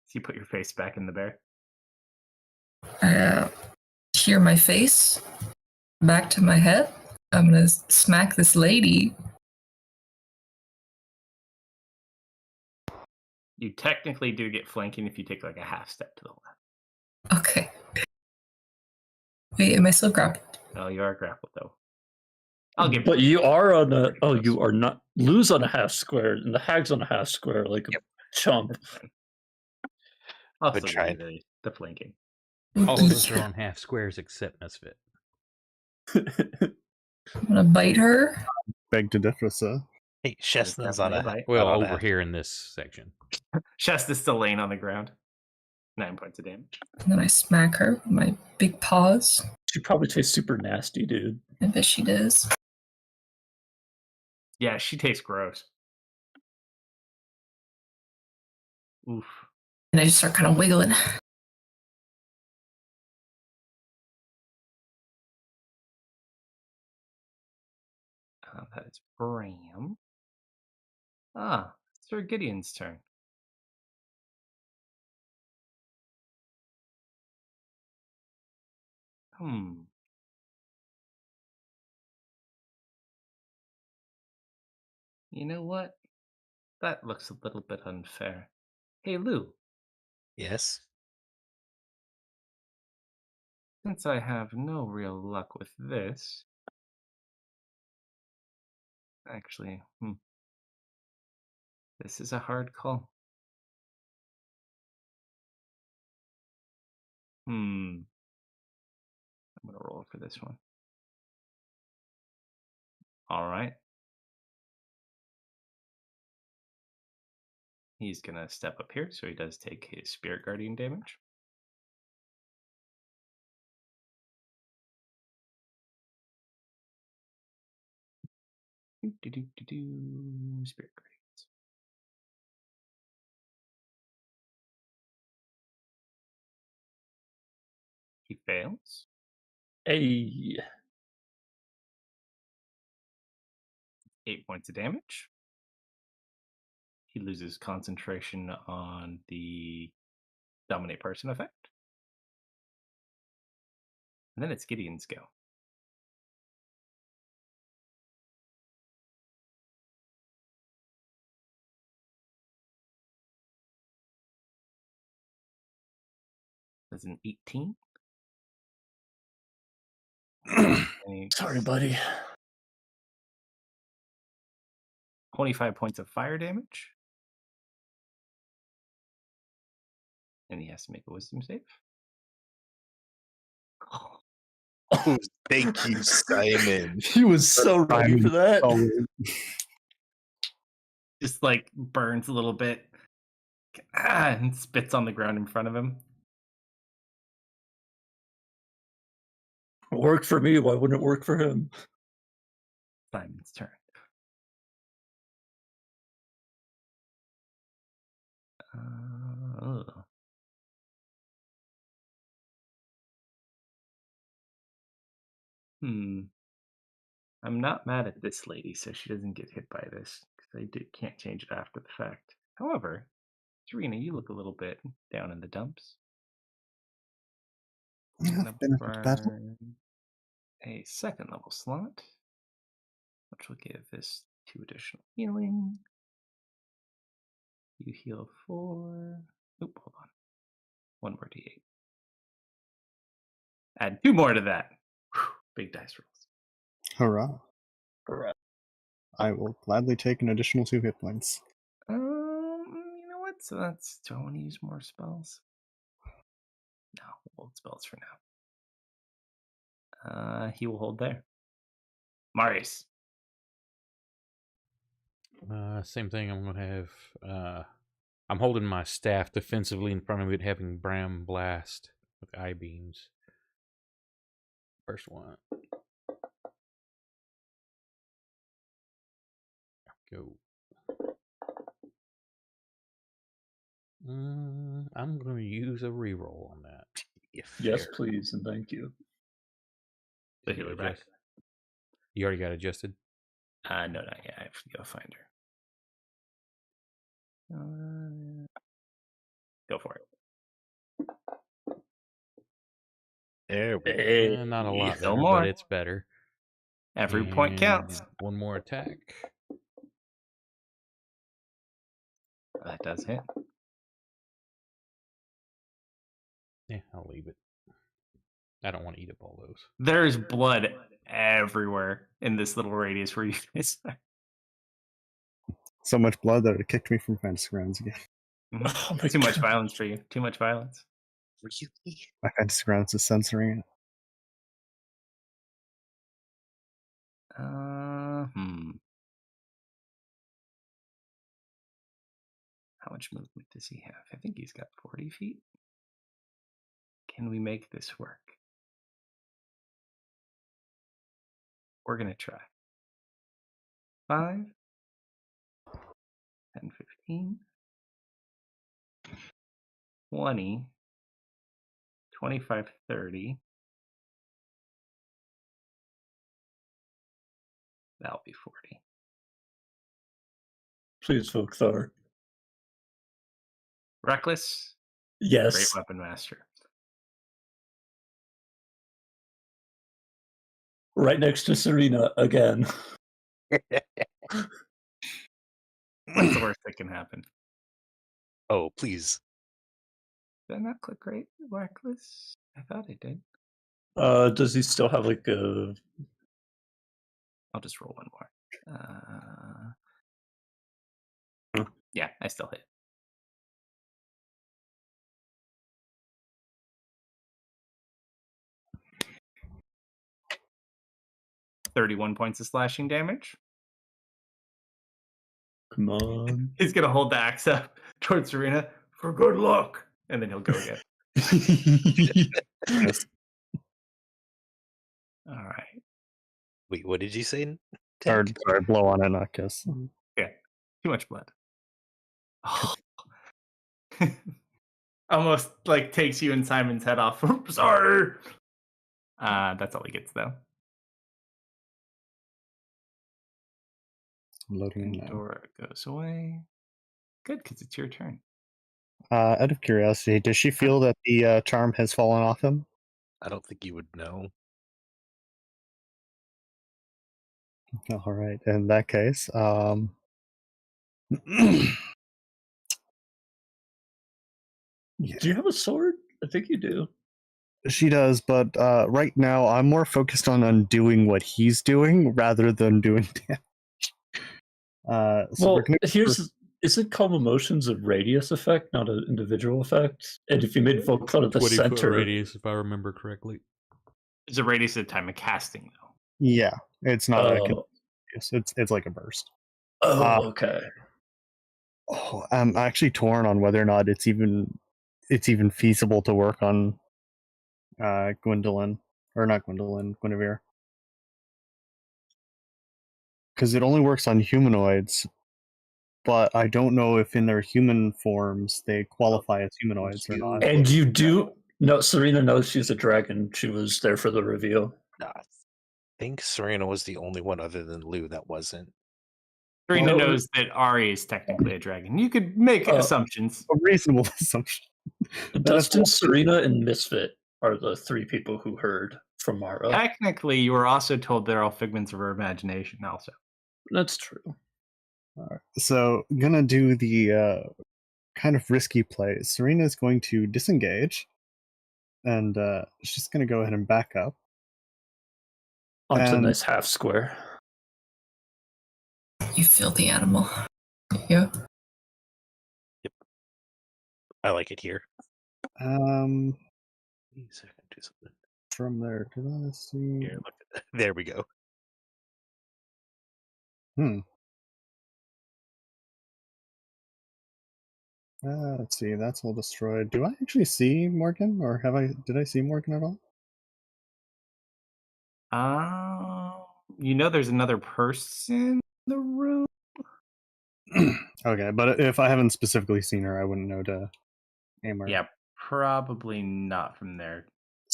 Speaker 2: So you put your face back in the bear.
Speaker 6: Hear my face back to my head. I'm gonna smack this lady.
Speaker 2: You technically do get flanking if you take like a half step to the left.
Speaker 6: Okay. Wait, am I still grappled?
Speaker 2: Oh, you are grappled though. I'll give
Speaker 4: But you are on a.
Speaker 2: Pretty
Speaker 4: Oh,
Speaker 2: close.
Speaker 4: you are not. Lose on a half square, and the hag's on a half square, like a chump.
Speaker 2: That's fine. I'll
Speaker 5: Good
Speaker 2: still give you the flanking.
Speaker 1: All of us are on half squares except Misfit.
Speaker 6: I'm gonna bite her.
Speaker 3: Beg to differ, sir.
Speaker 5: Hey, Shesna's on a
Speaker 2: Bite.
Speaker 1: Well,
Speaker 5: not on a
Speaker 1: over
Speaker 5: half.
Speaker 1: here in this section.
Speaker 2: Shesta's still laying on the ground. 9 points of damage.
Speaker 6: And then I smack her with my big paws.
Speaker 4: She probably tastes super nasty, dude.
Speaker 6: I bet she does.
Speaker 2: Yeah, she tastes gross. Oof.
Speaker 6: And I just start kind of wiggling.
Speaker 2: That is Bram. It's Sir Gideon's turn. You know what? That looks a little bit unfair. Hey, Lou,
Speaker 5: Yes.
Speaker 2: since I have no real luck with this. Actually, this is a hard call. I'm gonna roll for this one. All right. He's gonna step up here, so he does take his Spirit Guardian damage. Spirit Guardians. He fails.
Speaker 4: Hey.
Speaker 2: 8 points of damage. He loses concentration on the Dominate Person effect. And then it's Gideon's go. That's an 18.
Speaker 4: Sorry, buddy.
Speaker 2: 25 points of fire damage. And he has to make a wisdom save.
Speaker 5: Oh, thank you, Simon.
Speaker 4: He was so ready for that.
Speaker 2: Just like burns a little bit. And spits on the ground in front of him.
Speaker 4: Worked for me. Why wouldn't it work for him?
Speaker 2: Simon's turn. I'm not mad at this lady, so she doesn't get hit by this, because can't change it after the fact. However, Serena, you look a little bit down in the dumps. I'm
Speaker 3: Yeah,
Speaker 2: gonna
Speaker 3: benefit of battle.
Speaker 2: burn a second level slot, which will give this 2 additional healing. You heal 4. Oop, hold on. 1 more d8. Add 2 more to that. Whew, big dice rolls.
Speaker 3: Hurrah.
Speaker 4: Correct.
Speaker 3: I will gladly take an additional 2 hit points.
Speaker 2: You know what? So that's. Do I want to use more spells? No, we'll hold spells for now. He will hold there. Marius.
Speaker 1: Same thing. I'm gonna have. I'm holding my staff defensively in front of it, having Bram blast with eye beams. First one. Go. I'm going to use a reroll on that.
Speaker 4: Yes, please, and thank you.
Speaker 2: The healer back.
Speaker 1: You already got adjusted?
Speaker 2: No, not yet. I have to go find her. Go for it.
Speaker 5: There we go.
Speaker 4: Hey,
Speaker 1: Not a lot
Speaker 2: Still
Speaker 1: better,
Speaker 2: more.
Speaker 1: but it's better.
Speaker 2: Every point counts.
Speaker 1: One more attack.
Speaker 2: That does hit.
Speaker 1: Yeah, I'll leave it. I don't want to eat up all those.
Speaker 2: There's blood everywhere in this little radius where you guys are.
Speaker 3: So much blood that it kicked me from fantasy grounds again.
Speaker 4: Oh my
Speaker 2: Too much
Speaker 4: God.
Speaker 2: violence for you. Too much violence.
Speaker 5: Really?
Speaker 3: My fantasy grounds is censoring it.
Speaker 2: How much movement does he have? I think he's got 40 feet. Can we make this work? We're going to try. 5, 10, 15, 20, 25, 30. That'll be 40.
Speaker 4: Please, Folkthar.
Speaker 2: Reckless.
Speaker 4: Yes.
Speaker 2: Great weapon master.
Speaker 4: Right next to Serena again.
Speaker 2: What's the worst that can happen?
Speaker 5: Oh, please.
Speaker 2: Did I not click right? Reckless? I thought I did.
Speaker 4: Does he still have like a...
Speaker 2: I'll just roll one more. Yeah, I still hit. $31 points of slashing damage.
Speaker 4: Come on.
Speaker 2: He's gonna hold the axe up towards Serena for good luck, and then he'll go again.
Speaker 3: Yes.
Speaker 2: All right.
Speaker 5: Wait, what did you say?
Speaker 3: Sorry, blow on it, not kiss.
Speaker 2: Yeah, too much blood. Oh. Almost like takes you and Simon's head off. Sorry. That's all he gets though.
Speaker 3: I'm loading in now.
Speaker 2: Dora goes away. Good, because it's your turn.
Speaker 3: Out of curiosity, does she feel that the charm has fallen off him?
Speaker 5: I don't think you would know.
Speaker 3: All right. In that case, yeah.
Speaker 4: Do you have a sword? I think you do.
Speaker 3: She does, but right now I'm more focused on undoing what he's doing rather than doing damage. So
Speaker 4: Well,
Speaker 3: we're gonna
Speaker 4: is it calm emotions a radius effect, not an individual effect? And if you made Volkthar the
Speaker 1: 20-foot
Speaker 4: center...
Speaker 1: radius, if I remember correctly.
Speaker 2: It's a radius at the time of casting, though.
Speaker 3: Yeah, it's not
Speaker 4: Oh.
Speaker 3: it's like a burst.
Speaker 4: Oh, okay.
Speaker 3: Oh, I'm actually torn on whether or not it's even feasible to work on Gwendolyn, or not Gwendolyn, Guinevere, because it only works on humanoids. But I don't know if in their human forms they qualify as humanoids or not.
Speaker 4: And you do... No, Serena knows she's a dragon. She was there for the reveal.
Speaker 5: think Serena was the only one other than Lou that wasn't.
Speaker 2: Serena
Speaker 4: Well,
Speaker 2: knows that Ari is technically a dragon. You could make assumptions.
Speaker 3: A reasonable assumption.
Speaker 4: Dustin, Serena, and Misfit are the 3 people who heard from Mara.
Speaker 2: Technically, you were also told they're all figments of her imagination also.
Speaker 4: That's true.
Speaker 3: Alright, so gonna do the kind of risky play. Serena's going to disengage, and she's gonna go ahead and back up.
Speaker 4: Onto the
Speaker 3: And-
Speaker 4: nice half square.
Speaker 6: You filthy animal. Yeah.
Speaker 5: I like it here.
Speaker 3: Um,
Speaker 5: Please, I can do something.
Speaker 3: from there, did I see?
Speaker 5: Here, look at that. There we go.
Speaker 3: Let's see, that's all destroyed. Do I actually see Morgan, or did I see Morgan at all?
Speaker 2: You know there's another person in the room?
Speaker 3: Okay, but if I haven't specifically seen her, I wouldn't know to aim her.
Speaker 2: Yeah, probably not from there.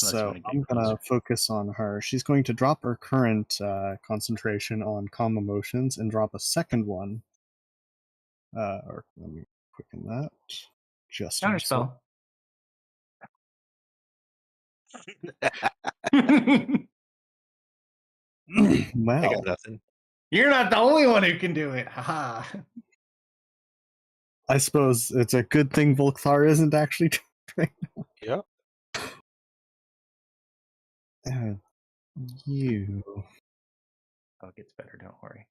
Speaker 2: Unless you
Speaker 3: So
Speaker 2: wanna get
Speaker 3: I'm gonna
Speaker 2: closer.
Speaker 3: focus on her. She's going to drop her current concentration on calm emotions and drop a second one. Or let me quicken that. Just
Speaker 2: Counterspell.
Speaker 5: I
Speaker 3: Well,
Speaker 5: got nothing.
Speaker 2: You're not the only one who can do it. Haha.
Speaker 3: I suppose it's a good thing Volkthar isn't actually trained.
Speaker 5: Yep.
Speaker 3: You.
Speaker 2: Oh, it gets better, don't worry.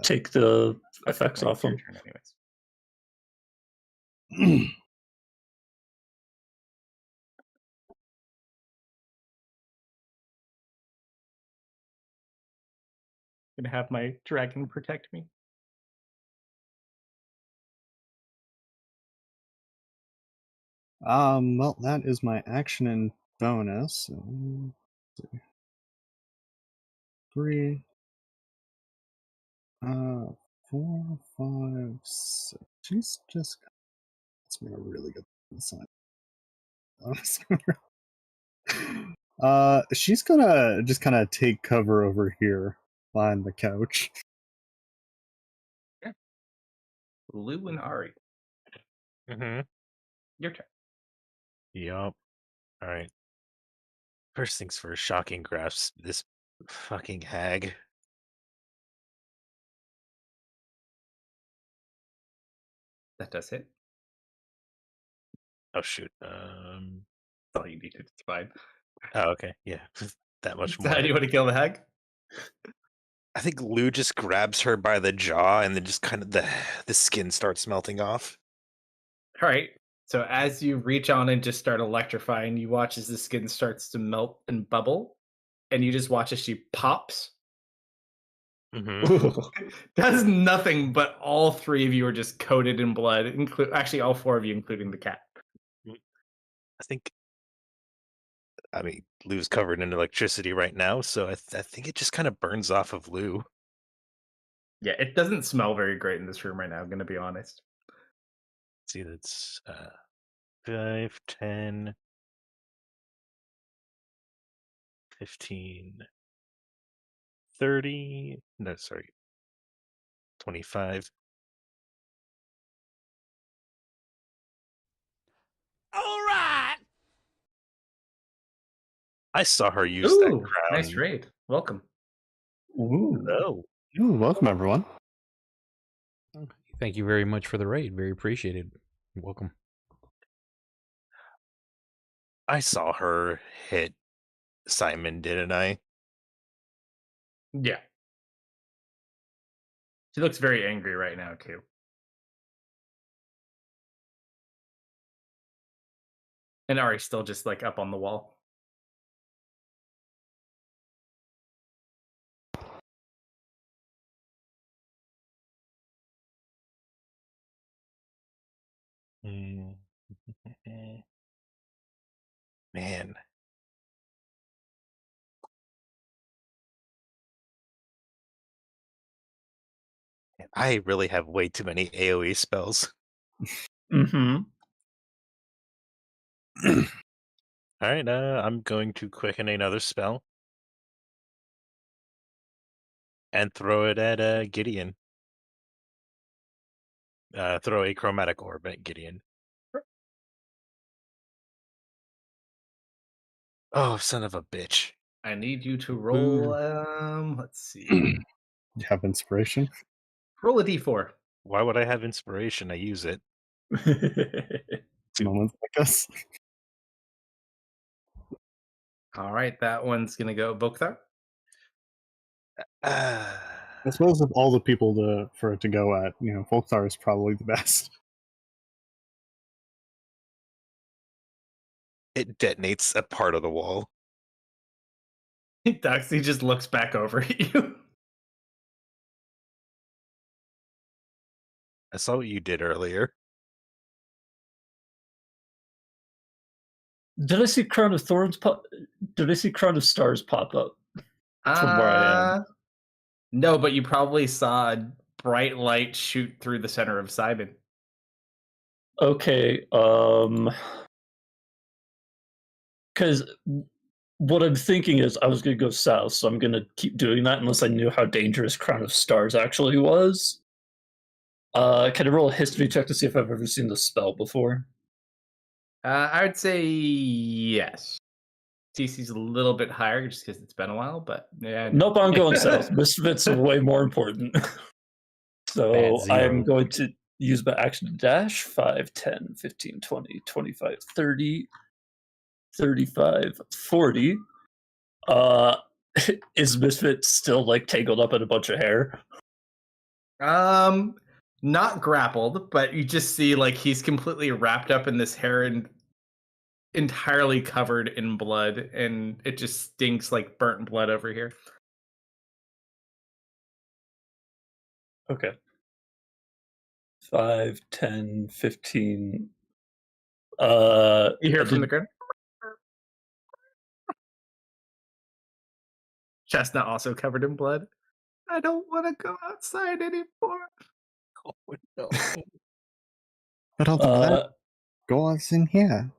Speaker 4: Take the
Speaker 2: Okay,
Speaker 4: effects
Speaker 2: wait,
Speaker 4: off
Speaker 2: it's your
Speaker 4: them.
Speaker 2: turn anyways. Gonna have my dragon protect me.
Speaker 3: Well, that is my action and bonus. Let's see. 3, 4, 5, 6. She's just. That's me a really good sign. She's gonna just kind of take cover over here behind the couch.
Speaker 2: Lou and Ari,
Speaker 5: Mm-hmm.
Speaker 2: your turn.
Speaker 5: Yup. All right. First things first, shocking grasp. This fucking hag.
Speaker 2: That does hit.
Speaker 5: Oh shoot.
Speaker 2: That's all you needed. It's fine.
Speaker 5: Oh, okay. Yeah. That much
Speaker 2: So
Speaker 5: more.
Speaker 2: how do you want to kill the hag?
Speaker 5: I think Lou just grabs her by the jaw and then just kind of the skin starts melting off.
Speaker 2: All right. So as you reach on and just start electrifying, you watch as the skin starts to melt and bubble, and you just watch as she pops.
Speaker 5: Mm-hmm.
Speaker 2: Does nothing, but all 3 of you are just coated in blood. Actually, all 4 of you, including the cat.
Speaker 5: I mean, Lou's covered in electricity right now, so I think it just kind of burns off of Lou.
Speaker 2: Yeah, it doesn't smell very great in this room right now, I'm gonna be honest.
Speaker 5: See, that's 5, 10, 15, 30. No, sorry. 25.
Speaker 7: All right.
Speaker 5: I saw her use that
Speaker 2: Ooh,
Speaker 5: crown.
Speaker 2: nice raid. Welcome.
Speaker 4: Ooh.
Speaker 5: Oh,
Speaker 3: Ooh, welcome everyone.
Speaker 1: Thank you very much for the raid. Very appreciated. Welcome.
Speaker 5: I saw her hit Simon, didn't I?
Speaker 2: Yeah. She looks very angry right now, too. And Ari's still just, like, up on the wall.
Speaker 5: Mm. Man. I really have way too many AoE spells.
Speaker 4: Mm-hmm.
Speaker 5: All right, I'm going to quicken another spell. And throw it at Gideon. Throw a chromatic orb at Gideon. Oh, son of a bitch.
Speaker 2: I need you to roll. Let's see.
Speaker 3: You have inspiration.
Speaker 2: Roll a d4.
Speaker 5: Why would I have inspiration? I use it.
Speaker 3: Moments like us.
Speaker 2: All right, that one's gonna go Bokthar.
Speaker 3: I suppose of all the people for it to go at, Folkthar is probably the best.
Speaker 5: It detonates a part of the wall.
Speaker 2: Doxy just looks back over at you.
Speaker 5: I saw what you did earlier.
Speaker 4: Did I see Crown of Thorns pop? Did I see Crown of Stars pop up from where I am?
Speaker 2: No, but you probably saw a bright light shoot through the center of Simon.
Speaker 4: Okay, because what I'm thinking is I was going to go south, so I'm going to keep doing that unless I knew how dangerous Crown of Stars actually was. Can I roll a history check to see if I've ever seen the spell before?
Speaker 2: I would say yes. TC's a little bit higher just because it's been a while, but yeah.
Speaker 4: Nope, I'm going south. Misfits are way more important. So I'm going to use my action to dash 5, 10, 15, 20, 25, 30, 35, 40. Is Misfit still like tangled up in a bunch of hair?
Speaker 2: Not grappled, but you just see like he's completely wrapped up in this hair and entirely covered in blood, and it just stinks like burnt blood over here.
Speaker 4: Okay. 5, 10, 15.
Speaker 2: You hear from the ground? Chestnut also covered in blood. I don't want to go outside anymore.
Speaker 5: Oh no.
Speaker 3: But all the blood goes in here.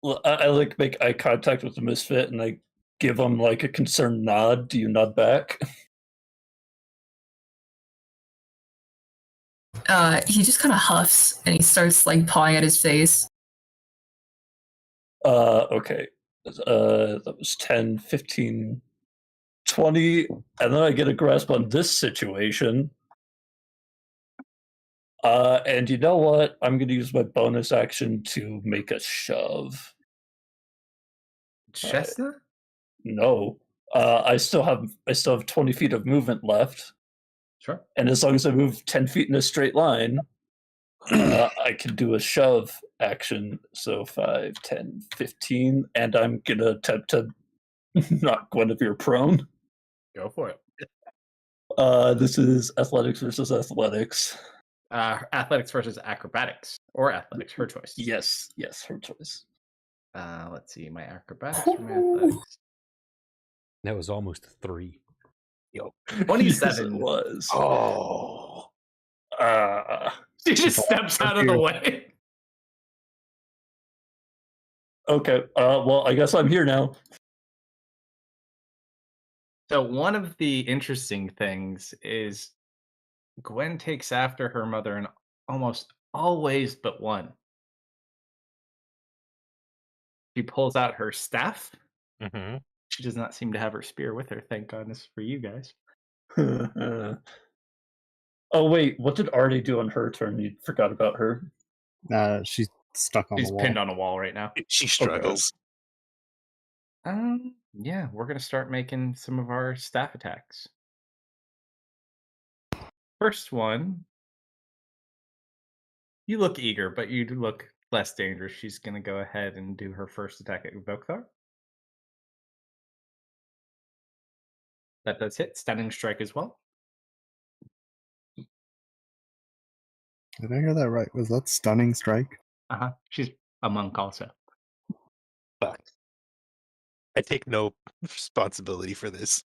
Speaker 4: Well, I like make eye contact with the Misfit and I give him like a concerned nod. Do you nod back?
Speaker 6: He just kind of huffs and he starts like pawing at his face.
Speaker 4: Okay. That was 10, 15, 20. And then I get a grasp on this situation. And you know what? I'm going to use my bonus action to make a shove.
Speaker 2: Chestnut?
Speaker 4: No. I still have 20 feet of movement left.
Speaker 2: Sure.
Speaker 4: And as long as I move 10 feet in a straight line, I can do a shove action. So 5, 10, 15. And I'm going to attempt to knock Guinevere prone.
Speaker 2: Go for it.
Speaker 4: This is athletics versus athletics.
Speaker 2: Athletics versus acrobatics. Or athletics, her choice.
Speaker 4: Yes, her choice.
Speaker 2: Let's see, my acrobatics or my athletics.
Speaker 1: That was almost a 3.
Speaker 5: Yo.
Speaker 2: 27
Speaker 4: Yes, it was.
Speaker 5: Oh.
Speaker 2: She just steps out of the way.
Speaker 4: Okay, well, I guess I'm here now.
Speaker 2: So one of the interesting things is Gwen takes after her mother in almost all ways but one. She pulls out her staff.
Speaker 5: Mm-hmm.
Speaker 2: She does not seem to have her spear with her, thank goodness for you guys.
Speaker 4: Oh, wait, what did Artie do on her turn? You forgot about her.
Speaker 3: She's stuck on
Speaker 2: She's
Speaker 3: the wall.
Speaker 2: pinned on a wall right now.
Speaker 5: She struggles.
Speaker 2: Yeah, we're going to start making some of our staff attacks. First one, you look eager, but you do look less dangerous. She's going to go ahead and do her first attack at Vokthar. That does hit. Stunning strike as well.
Speaker 3: Did I hear that right? Was that stunning strike?
Speaker 2: She's a monk also.
Speaker 5: Fuck. I take no responsibility for this.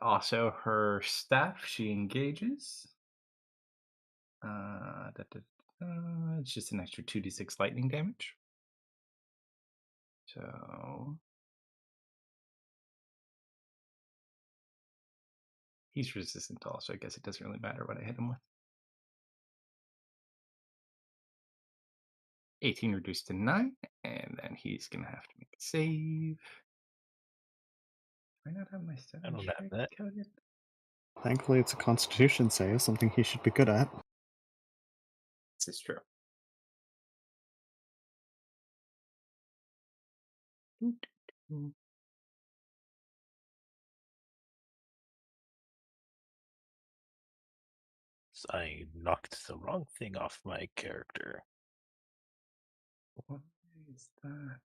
Speaker 2: Also, her staff, she engages. It's just an extra 2d6 lightning damage. So He's resistant to all, so I guess it doesn't really matter what I hit him with. 18 reduced to 9, and then he's gonna have to make a save. Do I not have my 7
Speaker 5: I don't have
Speaker 2: strike
Speaker 5: that.
Speaker 2: code yet?
Speaker 3: Thankfully, it's a Constitution save, something he should be good at.
Speaker 2: This is true.
Speaker 5: I knocked the wrong thing off my character.
Speaker 2: What is that?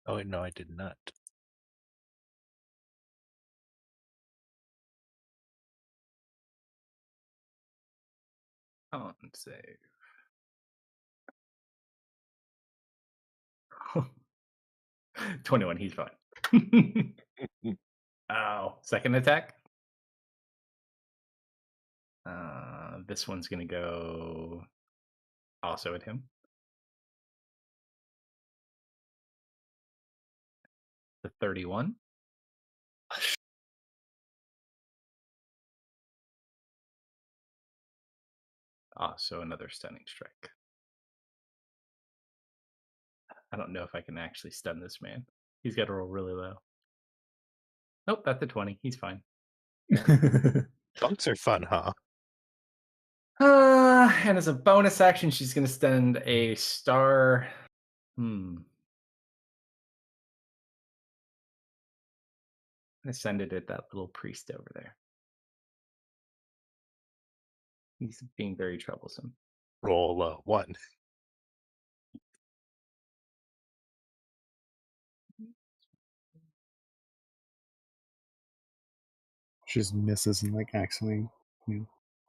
Speaker 5: Oh, wait, no, I did not.
Speaker 2: On save. $21, he's fine. Oh, second attack? This one's gonna go also at him. The 31. Also another stunning strike. I don't know if I can actually stun this man. He's got to roll really low. Nope, that's a 20. He's fine.
Speaker 5: Bunks are fun, huh?
Speaker 2: And as a bonus action, she's going to spend a star. I'm going to send it at that little priest over there. He's being very troublesome.
Speaker 5: Roll 1.
Speaker 3: She just misses and like accidentally,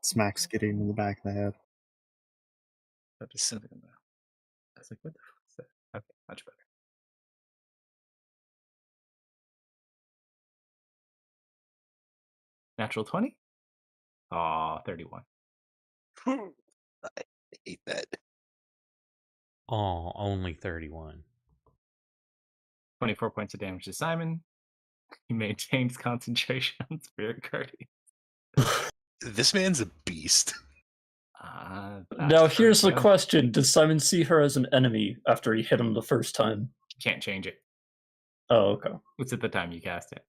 Speaker 3: smacks Gideon in the back of the head.
Speaker 2: That just sent it in there. I was like, what the fuck is that? Okay, much better. Natural 20? Aw, 31.
Speaker 5: I hate that.
Speaker 1: Oh, only 31.
Speaker 2: 24 points of damage to Simon. He maintains concentration on Spirit Guardian.
Speaker 5: This man's a beast.
Speaker 4: Now, here's the question. Does Simon see her as an enemy after he hit him the first time?
Speaker 2: Can't change it.
Speaker 4: Oh, okay.
Speaker 2: It's at the time you cast it.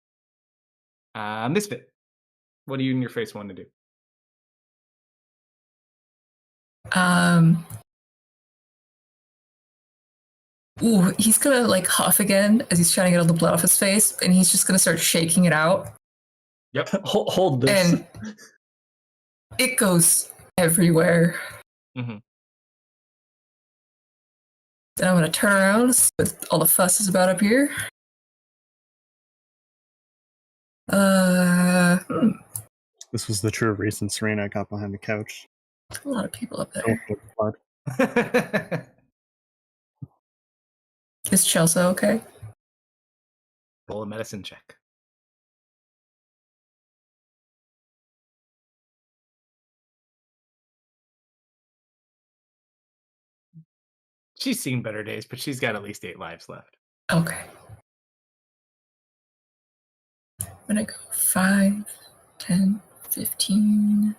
Speaker 2: Misfit. What do you and your face want to do?
Speaker 6: Ooh, he's gonna like huff again as he's trying to get all the blood off his face, and he's just gonna start shaking it out.
Speaker 2: Yep.
Speaker 4: Hold this.
Speaker 6: And it goes everywhere.
Speaker 2: Mm-hmm.
Speaker 6: Then I'm gonna turn around with all the fuss is about up here.
Speaker 3: This was the true reason Serena got behind the couch.
Speaker 6: A lot of people up there. Is Chelsea okay?
Speaker 2: Roll a medicine check. She's seen better days, but she's got at least 8 lives left.
Speaker 6: Okay. I'm gonna go 5, 10, 15,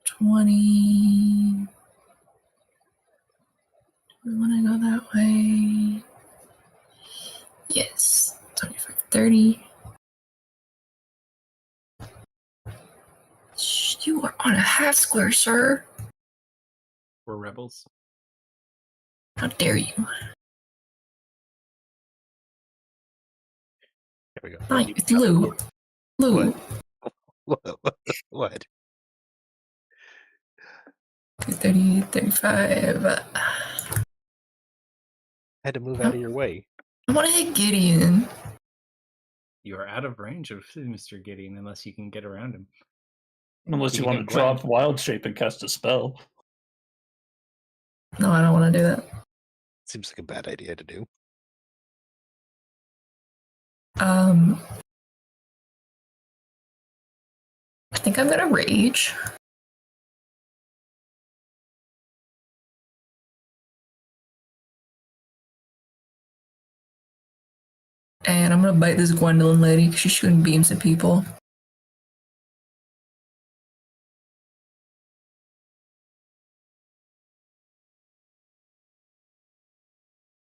Speaker 6: 20. Do we want to go that way? Yes. 25, 30. You are on a half square, sir.
Speaker 2: We're rebels.
Speaker 6: How dare you?
Speaker 5: There we go.
Speaker 6: Hi, it's Lou. Lou.
Speaker 5: What?
Speaker 6: 30, 35.
Speaker 5: Had to move out of your way.
Speaker 6: I want to hit Gideon.
Speaker 2: You are out of range of Mr. Gideon unless you can get around him.
Speaker 4: Unless you
Speaker 2: can
Speaker 4: want to
Speaker 2: hit Gwen.
Speaker 4: drop Wild Shape and cast a spell.
Speaker 6: No, I don't want to do that.
Speaker 5: Seems like a bad idea to do.
Speaker 6: I think I'm gonna rage. And I'm gonna bite this Gwendolyn lady because she's shooting beams at people.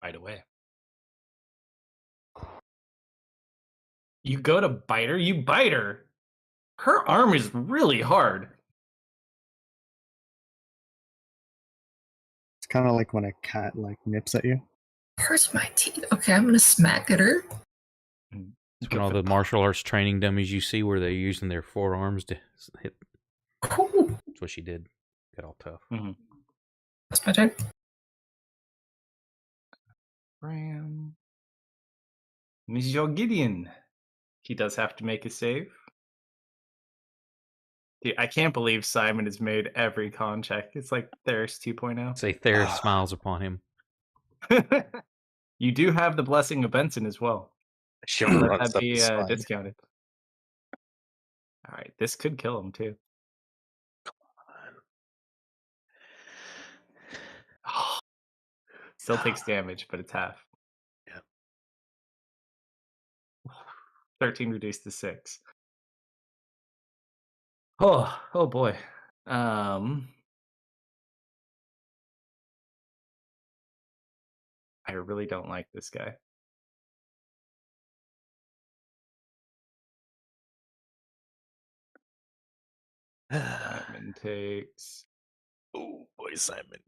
Speaker 2: Right away. You go to bite her, you bite her. Her arm is really hard.
Speaker 3: It's kind of like when a cat like nips at you.
Speaker 6: Hurts my teeth. Okay, I'm gonna smack at her.
Speaker 1: It's one of the martial arts training dummies you see where they're using their forearms to hit.
Speaker 6: Cool.
Speaker 1: That's what she did. Got all tough.
Speaker 6: That's my turn.
Speaker 2: Ram. Monsieur Gideon. He does have to make a save. Dude, I can't believe Simon has made every con check. It's like Theris 2.0.
Speaker 1: Say Theris smiles upon him.
Speaker 2: You do have the blessing of Benson as well.
Speaker 5: She'll
Speaker 2: Let
Speaker 5: run
Speaker 2: that
Speaker 5: up
Speaker 2: be
Speaker 5: his spine.
Speaker 2: discounted. All right, this could kill him too. Still takes damage, but it's half.
Speaker 5: Yeah.
Speaker 2: 13 reduced to 6. Oh boy. I really don't like this guy. Simon takes
Speaker 5: Oh boy, Simon.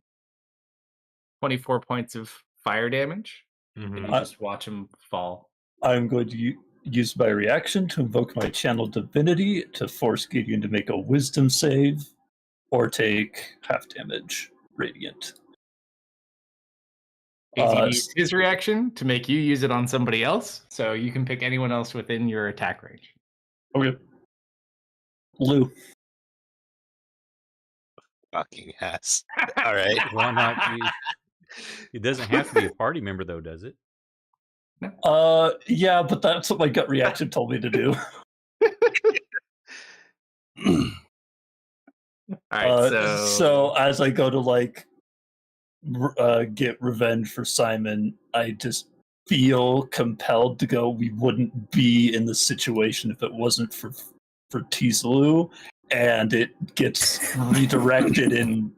Speaker 2: 24 points of fire damage.
Speaker 5: Mhm.
Speaker 2: And you just watch him fall.
Speaker 4: I'm going to use my reaction to invoke my channel divinity to force Gideon to make a wisdom save or take half damage radiant.
Speaker 2: He's used his reaction to make you use it on somebody else, so you can pick anyone else within your attack range.
Speaker 4: Okay. Lou.
Speaker 5: Fucking ass. All right.
Speaker 1: Why not? It doesn't have to be a party member, though, does it?
Speaker 4: Yeah, but that's what my gut reaction told me to do.
Speaker 2: All right,
Speaker 4: so as I go to like get revenge for Simon, I just feel compelled to go. We wouldn't be in this situation if it wasn't for Tisalu, and it gets redirected in.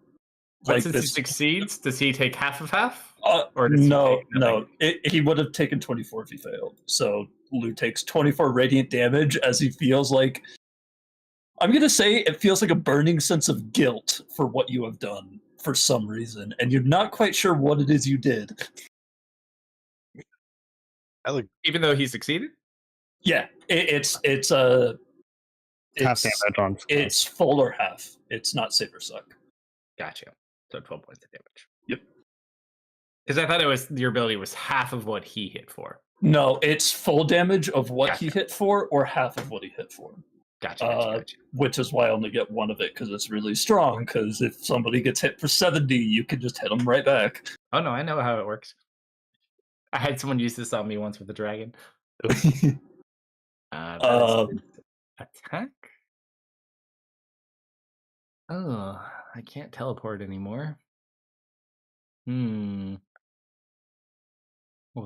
Speaker 2: But
Speaker 4: Like
Speaker 2: since
Speaker 4: this,
Speaker 2: he succeeds, does he take half of half?
Speaker 4: or
Speaker 2: does he
Speaker 4: no,
Speaker 2: take nothing?
Speaker 4: he would have taken 24 if he failed. So Lou takes 24 radiant damage as he feels like. I'm gonna say it feels like a burning sense of guilt for what you have done for some reason, and you're not quite sure what it is you did.
Speaker 2: Even though he succeeded?
Speaker 4: Yeah, it's
Speaker 3: half damage on.
Speaker 4: It's full or half. It's not save or suck.
Speaker 2: Gotcha. So 12 points of damage.
Speaker 4: Yep.
Speaker 2: Because I thought it was your ability was half of what he hit for.
Speaker 4: No, it's full damage of what he hit for, or half of what he hit for.
Speaker 2: Gotcha.
Speaker 4: Which is why I only get one of it, because it's really strong. Because if somebody gets hit for 70, you can just hit them right back.
Speaker 2: Oh no, I know how it works. I had someone use this on me once with a dragon. Attack? Oh, I can't teleport anymore. Well,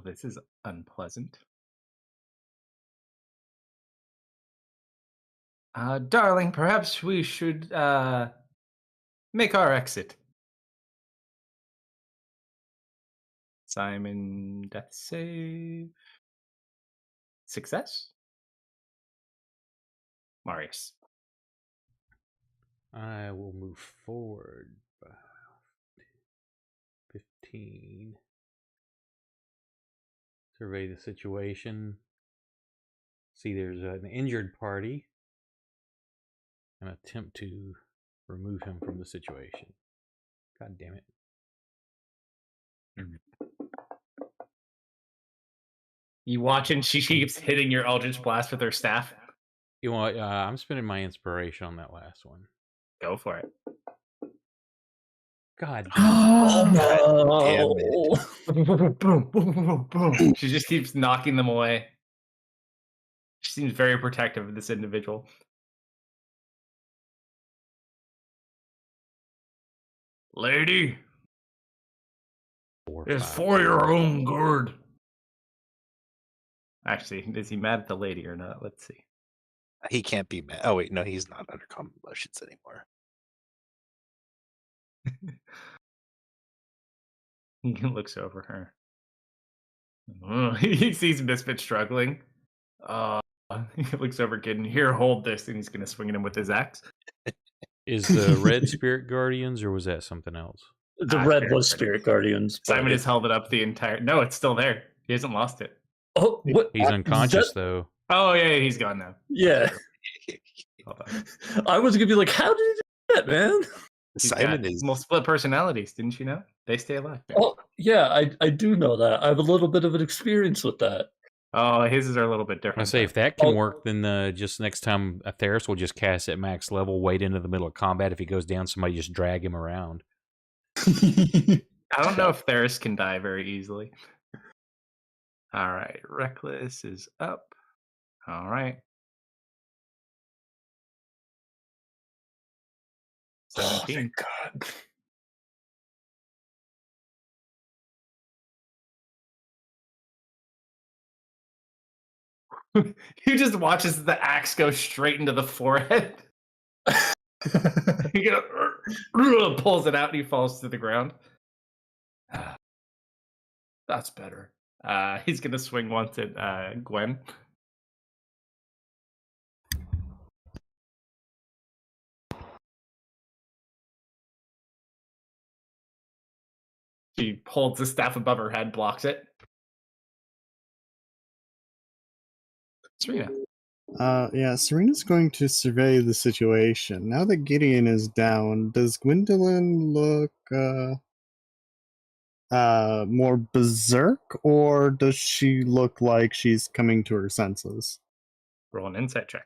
Speaker 2: this is unpleasant. Darling, perhaps we should make our exit. Simon, death save. Success? Marius.
Speaker 1: I will move forward by 15. Survey the situation. See there's an injured party. And attempt to remove him from the situation. God damn it.
Speaker 2: You watching? She keeps hitting your Eldritch Blast with her staff.
Speaker 1: You know what? I'm spending my inspiration on that last one.
Speaker 2: Go for it.
Speaker 1: God
Speaker 2: damn it. She just keeps knocking them away. She seems very protective of this individual. Lady, it's for your own good. Actually, is he mad at the lady or not? Let's see.
Speaker 5: He can't be mad. Oh wait, no, he's not under common emotions anymore.
Speaker 2: He looks over her. He sees Misfit struggling. He looks over Kid and here, hold this, and he's gonna swing at him with his axe.
Speaker 1: Is the red Spirit Guardians, or was that something else?
Speaker 4: The red was Spirit Guardians.
Speaker 2: Simon has held it up the entire. No, it's still there. He hasn't lost it.
Speaker 4: Oh, what?
Speaker 1: He's unconscious though.
Speaker 2: Oh yeah, he's gone now.
Speaker 4: Yeah.
Speaker 2: Hold on.
Speaker 4: I was gonna be like, how did he do that, man?
Speaker 2: He's
Speaker 5: Simon
Speaker 2: got
Speaker 5: is
Speaker 2: split personalities. Didn't you know? They stay alive.
Speaker 4: Oh, yeah, I do know that. I have a little bit of an experience with that.
Speaker 2: Oh, his are a little bit
Speaker 1: I
Speaker 2: different.
Speaker 1: say if that can work, then just next time Theris will just cast at max level, wait into the middle of combat. If he goes down, somebody just drag him around.
Speaker 2: I don't know if Theris can die very easily. All right, Reckless is up. All right. 17.
Speaker 4: Oh, God.
Speaker 2: He just watches the axe go straight into the forehead. He pulls it out and he falls to the ground. That's better. He's gonna swing once at Gwen. She holds the staff above her head, blocks it. Serena.
Speaker 3: Yeah, Serena's going to survey the situation. Now that Gideon is down, does Gwendolyn look more berserk, or does she look like she's coming to her senses?
Speaker 2: Roll an insight check.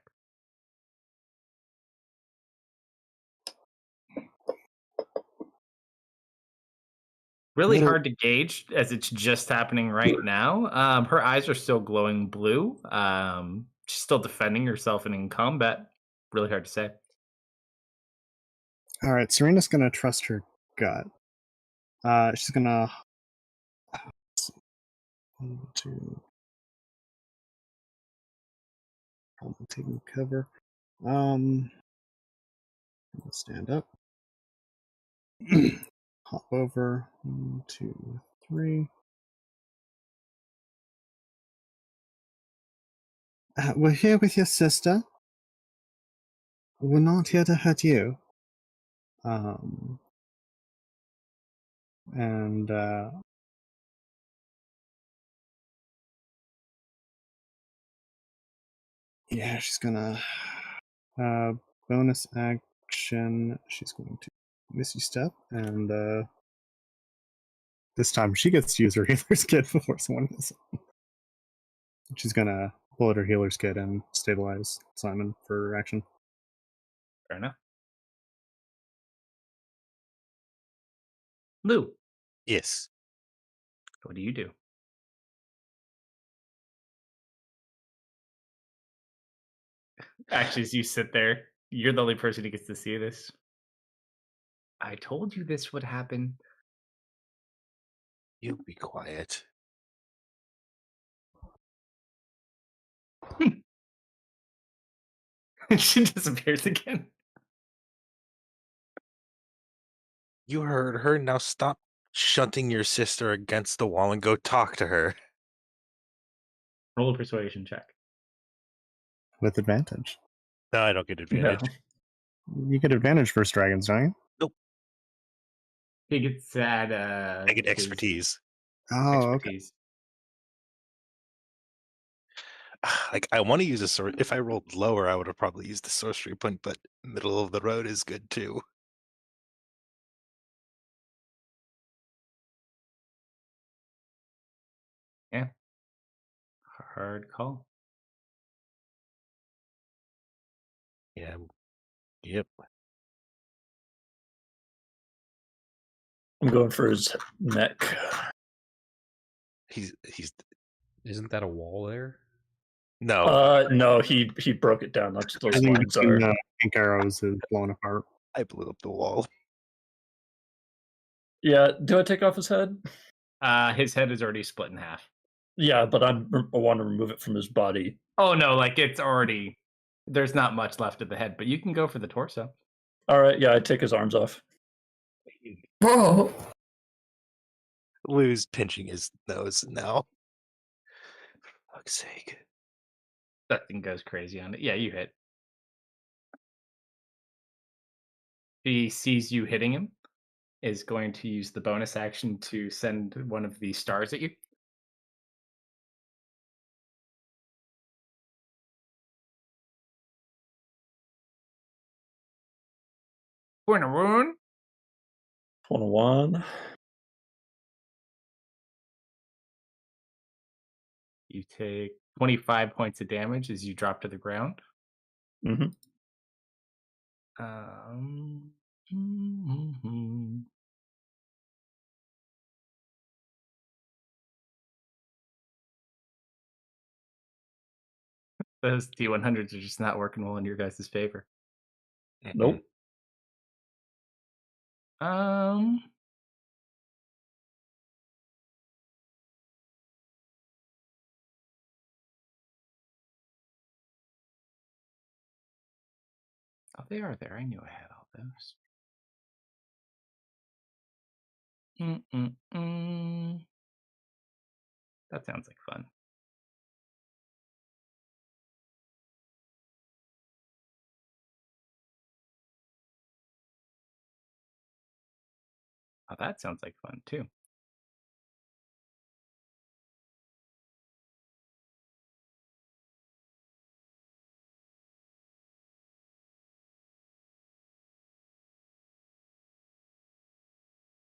Speaker 2: Really hard to gauge as it's just happening right now. Her eyes are still glowing blue. She's still defending herself and in combat. Really hard to say.
Speaker 3: All right, Serena's going to trust her gut. She's going to... 1, 2... I'm taking cover. Stand up. Hop over. 1, 2, 3. We're here with your sister. We're not here to hurt you. Yeah, she's gonna bonus action. She's going to Misty Step, and this time she gets to use her healer's kit before someone else. She's gonna pull out her healer's kit and stabilize Simon for action.
Speaker 2: Fair enough. Lou.
Speaker 5: yes.
Speaker 2: What do you do? Actually, as you sit there, you're the only person who gets to see this. I told you this would happen.
Speaker 5: You be quiet.
Speaker 2: She disappears again.
Speaker 5: You heard her. Now stop shunting your sister against the wall and go talk to her.
Speaker 2: Roll a persuasion check.
Speaker 3: With advantage.
Speaker 5: No, I don't get advantage.
Speaker 3: You get advantage versus dragons, don't you?
Speaker 2: He gets that.
Speaker 5: I get expertise.
Speaker 3: Oh,
Speaker 2: expertise.
Speaker 5: Like I want to use a sword. If I rolled lower, I would have probably used the sorcery point, but middle of the road is good too.
Speaker 2: Yeah. Hard call.
Speaker 5: Yeah. Yep.
Speaker 4: I'm going for his neck.
Speaker 5: He's
Speaker 1: Isn't that a wall there?
Speaker 5: no.
Speaker 4: No, he broke it down. That's those
Speaker 3: I think
Speaker 4: lines
Speaker 3: between
Speaker 4: are.
Speaker 3: the pink arrows is blown apart.
Speaker 5: I blew up the wall.
Speaker 4: Yeah, do I take off his head?
Speaker 2: His head is already split in half.
Speaker 4: Yeah, but I want to remove it from his body.
Speaker 2: Oh no, like it's already. There's not much left of the head, but you can go for the torso.
Speaker 4: All right, yeah, I take his arms off.
Speaker 6: Whoa.
Speaker 5: Lou's pinching his nose now. For fuck's sake.
Speaker 2: That thing goes crazy on it. Yeah, you hit. He sees you hitting him, is going to use the bonus action to send one of the stars at you. Point a wound.
Speaker 4: 21.
Speaker 2: You take 25 points of damage as you drop to the ground.
Speaker 4: Mm-hmm.
Speaker 2: Mhm. Those D100s are just not working well in your guys' favor.
Speaker 4: Nope.
Speaker 2: Oh, they are there. I knew I had all those. That sounds like fun. Oh, that sounds like fun too.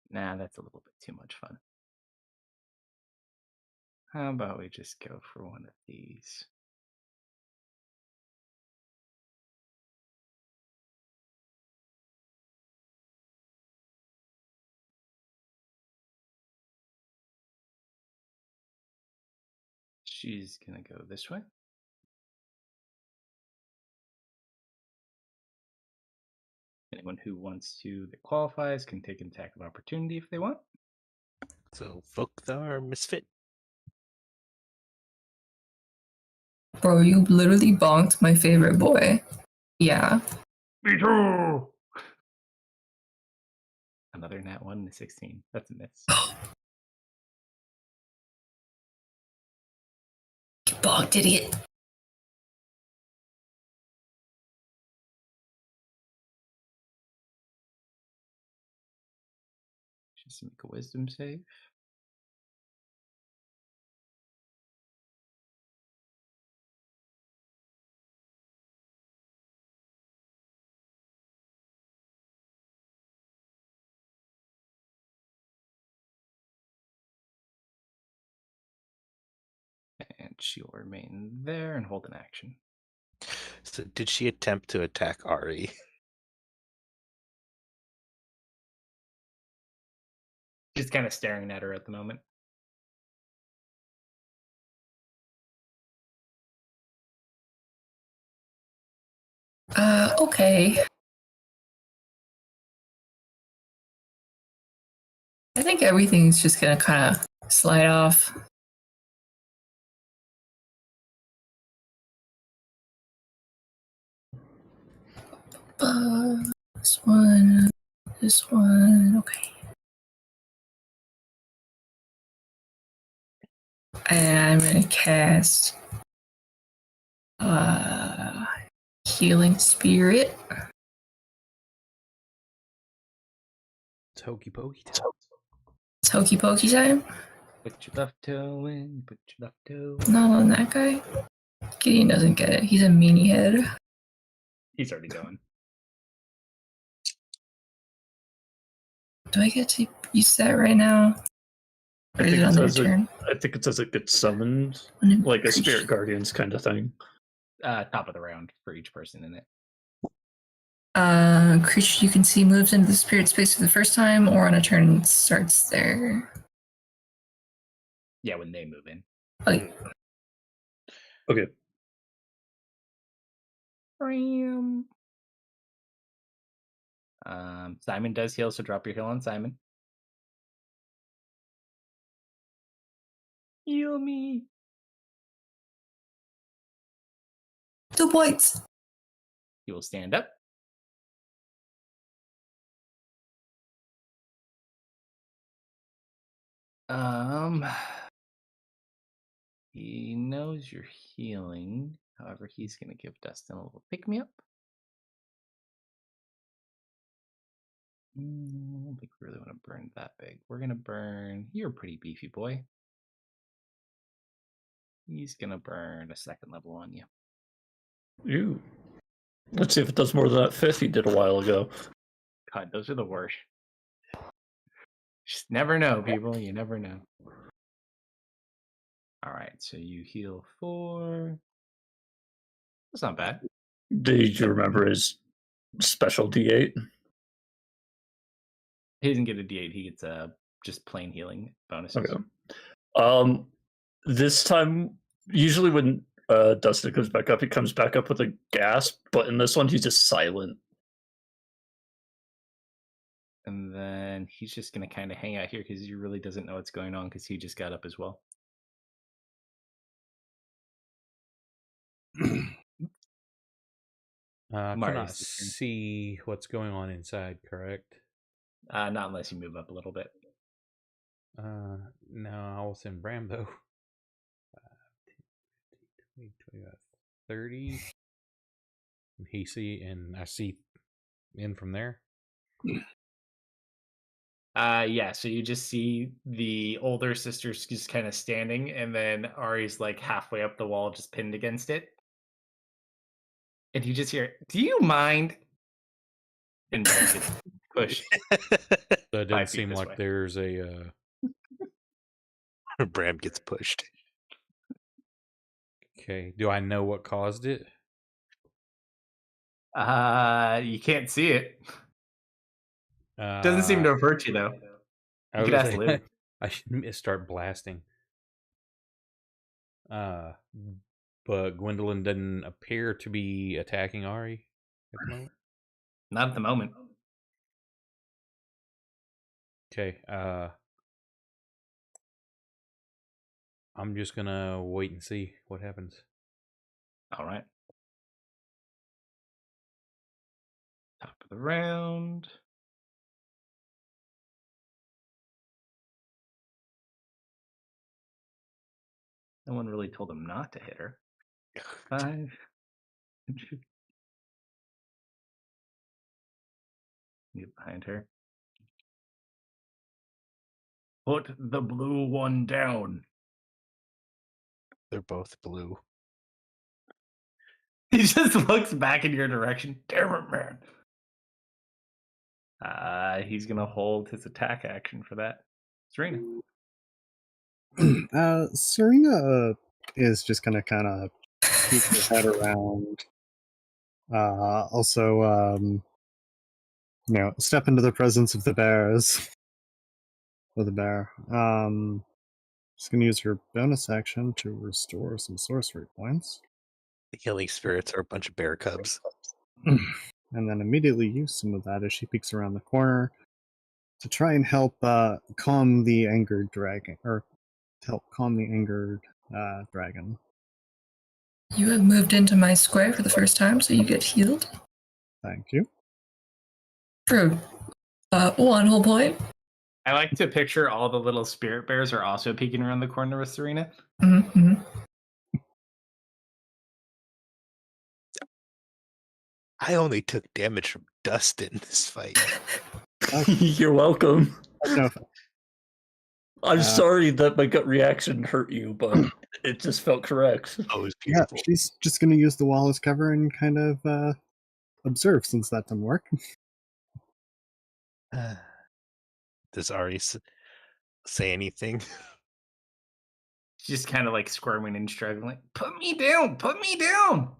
Speaker 2: Nah, that's a little bit too much fun. How about we just go for one of these? She's gonna go this way. Anyone who wants to that qualifies can take an attack of opportunity if they want.
Speaker 5: So Folkthar Misfit.
Speaker 6: Bro, you literally bonked my favorite boy. Yeah.
Speaker 2: Me too. Another nat 1 and a 16. That's a miss.
Speaker 6: You bonked, idiot.
Speaker 2: Just make a wisdom save. And she'll remain there and hold an action.
Speaker 5: So did she attempt to attack Ari?
Speaker 2: Just kind of staring at her at the moment.
Speaker 6: Okay. I think everything's just gonna kind of slide off. This one, okay. And I'm gonna cast Healing Spirit.
Speaker 1: It's hokey pokey time.
Speaker 6: It's hokey pokey time.
Speaker 2: Put your left toe in, put your left toe in.
Speaker 6: Not on that guy. Gideon doesn't get it. He's a meanie head.
Speaker 2: He's already going.
Speaker 6: Do I get to use that right now? Or is it on their turn?
Speaker 4: I think it says it gets summoned, like a Spirit Guardians kind of thing.
Speaker 2: Top of the round for each person in it.
Speaker 6: Creature you can see moves into the spirit space for the first time, or on a turn starts there.
Speaker 2: Yeah, when they move in.
Speaker 6: Okay.
Speaker 4: Okay.
Speaker 2: Simon does heal, so drop your heal on Simon. Heal me.
Speaker 6: The whites.
Speaker 2: He will stand up. He knows you're healing. However, he's going to give Dustin a little pick-me-up. I don't think we really want to burn that big. We're going to burn... You're a pretty beefy boy. He's going to burn a second level on you.
Speaker 4: Ew. Let's see if it does more than that fifth he did a while ago.
Speaker 2: God, those are the worst. Just never know, people. You never know. All right, so you heal 4. That's not bad.
Speaker 4: Did you remember his special D8?
Speaker 2: He doesn't get a D8. He gets just plain healing bonuses.
Speaker 4: Okay. This time, usually when Dustin comes back up, he comes back up with a gasp, but in this one, he's just silent.
Speaker 2: And then he's just going to kind of hang out here because he really doesn't know what's going on because he just got up as well.
Speaker 1: Cannot see what's going on inside, correct?
Speaker 2: Not unless you move up a little bit.
Speaker 1: No, I will send Bram though. 20, 25, 30. And I see in from there.
Speaker 2: Yeah, so you just see the older sisters just kind of standing, and then Ari's like halfway up the wall, just pinned against it. And you just hear, "Do you mind?" And Bram gets pushed.
Speaker 1: So it doesn't seem like there's a...
Speaker 5: Bram gets pushed.
Speaker 1: Okay, do I know what caused it?
Speaker 2: You can't see it. Doesn't seem to have hurt you, though. You could ask Lou.
Speaker 1: I should start blasting. But Gwendolyn doesn't appear to be attacking Ari at the moment.
Speaker 2: Not at the moment.
Speaker 1: Okay, I'm just gonna wait and see what happens.
Speaker 2: All right. Top of the round. No one really told him not to hit her. 5. Get behind her. Put the blue one down.
Speaker 5: They're both blue.
Speaker 2: He just looks back in your direction. Damn it, man. He's gonna hold his attack action for that. Serena.
Speaker 3: Serena is just gonna kind of keep her head around. Also, step into the presence of the bears. Or the bear. Just gonna use her bonus action to restore some sorcery points.
Speaker 5: The healing spirits are a bunch of bear cubs.
Speaker 3: And then immediately use some of that as she peeks around the corner to try and help calm the angered dragon, or to help calm the angered dragon.
Speaker 6: You have moved into my square for the first time, so you get healed.
Speaker 3: Thank you.
Speaker 6: For 1 whole point.
Speaker 2: I like to picture all the little spirit bears are also peeking around the corner with Serena.
Speaker 6: Mm-hmm.
Speaker 5: I only took damage from dust in this fight.
Speaker 4: You're welcome.
Speaker 3: No,
Speaker 4: I'm sorry that my gut reaction hurt you, but it just felt correct.
Speaker 5: Oh, it was beautiful.
Speaker 3: Yeah, she's just going to use the wall as cover and kind of observe, since that didn't work.
Speaker 5: Does Ari say anything?
Speaker 2: She's just kind of like squirming and struggling. Put me down! Put me down!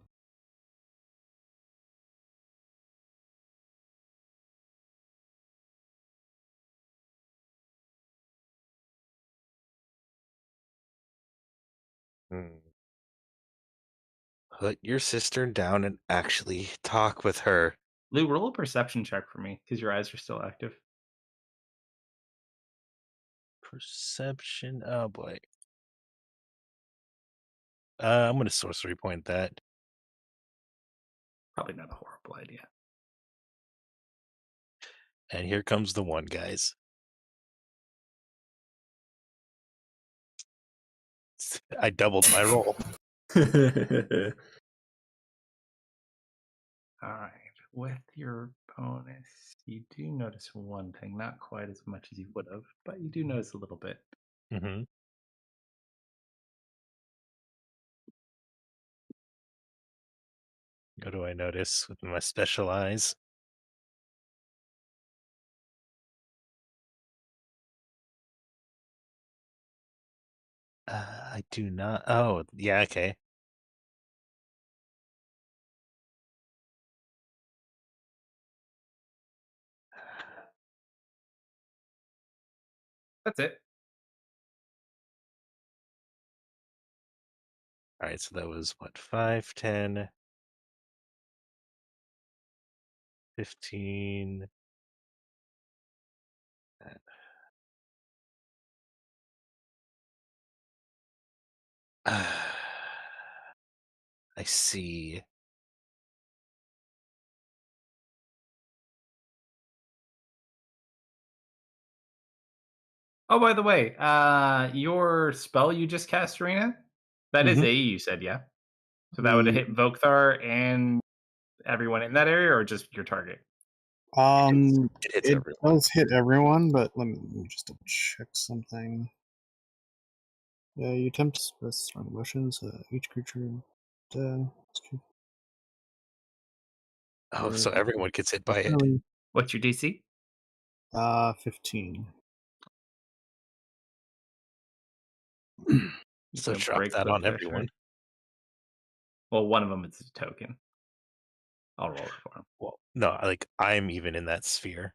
Speaker 5: Put your sister down and actually talk with her.
Speaker 2: Lou, roll a perception check for me, because your eyes are still active.
Speaker 5: Perception. Oh boy. I'm going to sorcery point that.
Speaker 2: Probably not a horrible idea.
Speaker 5: And here comes the one, guys. I doubled my roll.
Speaker 2: All right. With your bonus, you do notice one thing, not quite as much as you would have, but you do notice a little bit.
Speaker 5: Mm-hmm. What do I notice with my special eyes? I do not. Oh, yeah, okay.
Speaker 2: That's it.
Speaker 5: All right, so that was what, 5, 10, 15. I see.
Speaker 2: Oh, by the way, your spell you just cast, Serena, that is
Speaker 3: Mhm.
Speaker 2: AE, you said, yeah? So that would have hit Vokthar and everyone in that area, or just your target?
Speaker 3: It
Speaker 5: hits everyone.
Speaker 3: does hit everyone, but let me just double check something. Yeah, you attempt to suppress strong emotions. Each creature.
Speaker 5: Oh, so everyone gets hit by it.
Speaker 2: What's your DC?
Speaker 3: 15.
Speaker 5: So
Speaker 2: Gonna
Speaker 5: drop
Speaker 2: break
Speaker 5: that on
Speaker 2: Vokthar
Speaker 5: everyone.
Speaker 2: through. Well, one of them is a token. I'll roll it for him.
Speaker 5: Well, no, like I'm even in that sphere.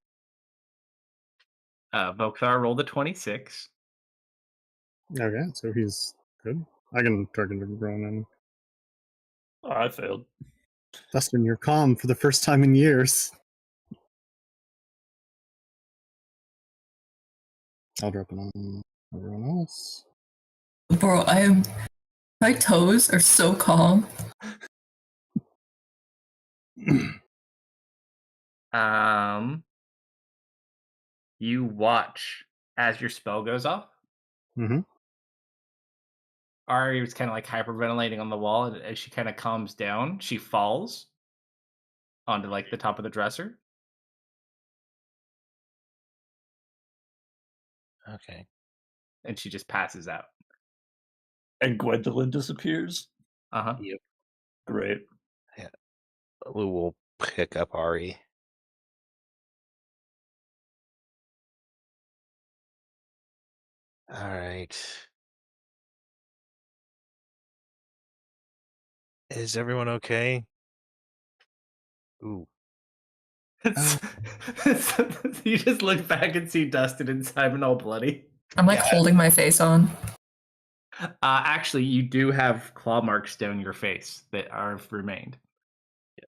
Speaker 2: Vokthar rolled a 26.
Speaker 3: Okay, so he's good. I can target everyone. And
Speaker 4: Oh, I failed.
Speaker 3: Dustin, you're calm for the first time in years. I'll drop it on everyone else.
Speaker 6: Bro, my toes are so calm.
Speaker 2: You watch as your spell goes off.
Speaker 3: Mm-hmm.
Speaker 2: Ari was kind of like hyperventilating on the wall, and as she kind of calms down, she falls onto like the top of the dresser.
Speaker 5: Okay.
Speaker 2: And she just passes out.
Speaker 4: And Gwendolyn disappears?
Speaker 2: Uh-huh.
Speaker 5: Yep.
Speaker 4: Great.
Speaker 5: Yeah. Lou will pick up Ari. All right. Is everyone okay? Ooh.
Speaker 2: You just look back and see Dustin and Simon all bloody.
Speaker 6: I'm like
Speaker 5: Yeah.
Speaker 6: holding my face on.
Speaker 2: Actually, you do have claw marks down your face that are remained.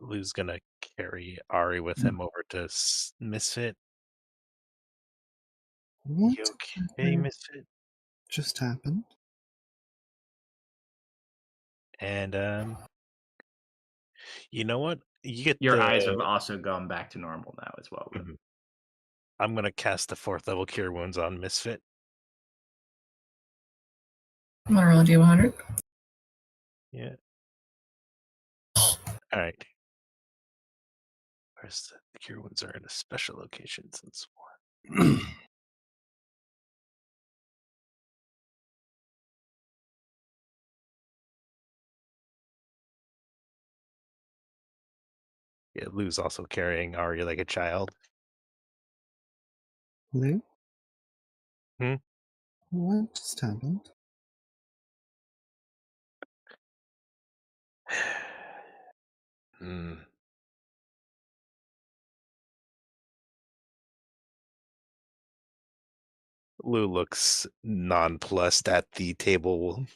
Speaker 5: Lou's gonna carry Ari with him over to Misfit.
Speaker 3: What
Speaker 5: You okay, Misfit?
Speaker 3: just happened?
Speaker 5: And you know what? You get
Speaker 2: Your
Speaker 5: the.
Speaker 2: eyes have also gone back to normal now as well.
Speaker 5: Mhm. I'm gonna cast the 4th level Cure Wounds on Misfit.
Speaker 6: I'm gonna roll a D100.
Speaker 5: Yeah. All right. Where's the Cure Wounds are in a special location since more. Yeah, Lou's also carrying Ari like a child.
Speaker 3: Lou?
Speaker 5: Hmm?
Speaker 3: What just happened?
Speaker 5: Hmm. Lou looks nonplussed at the table.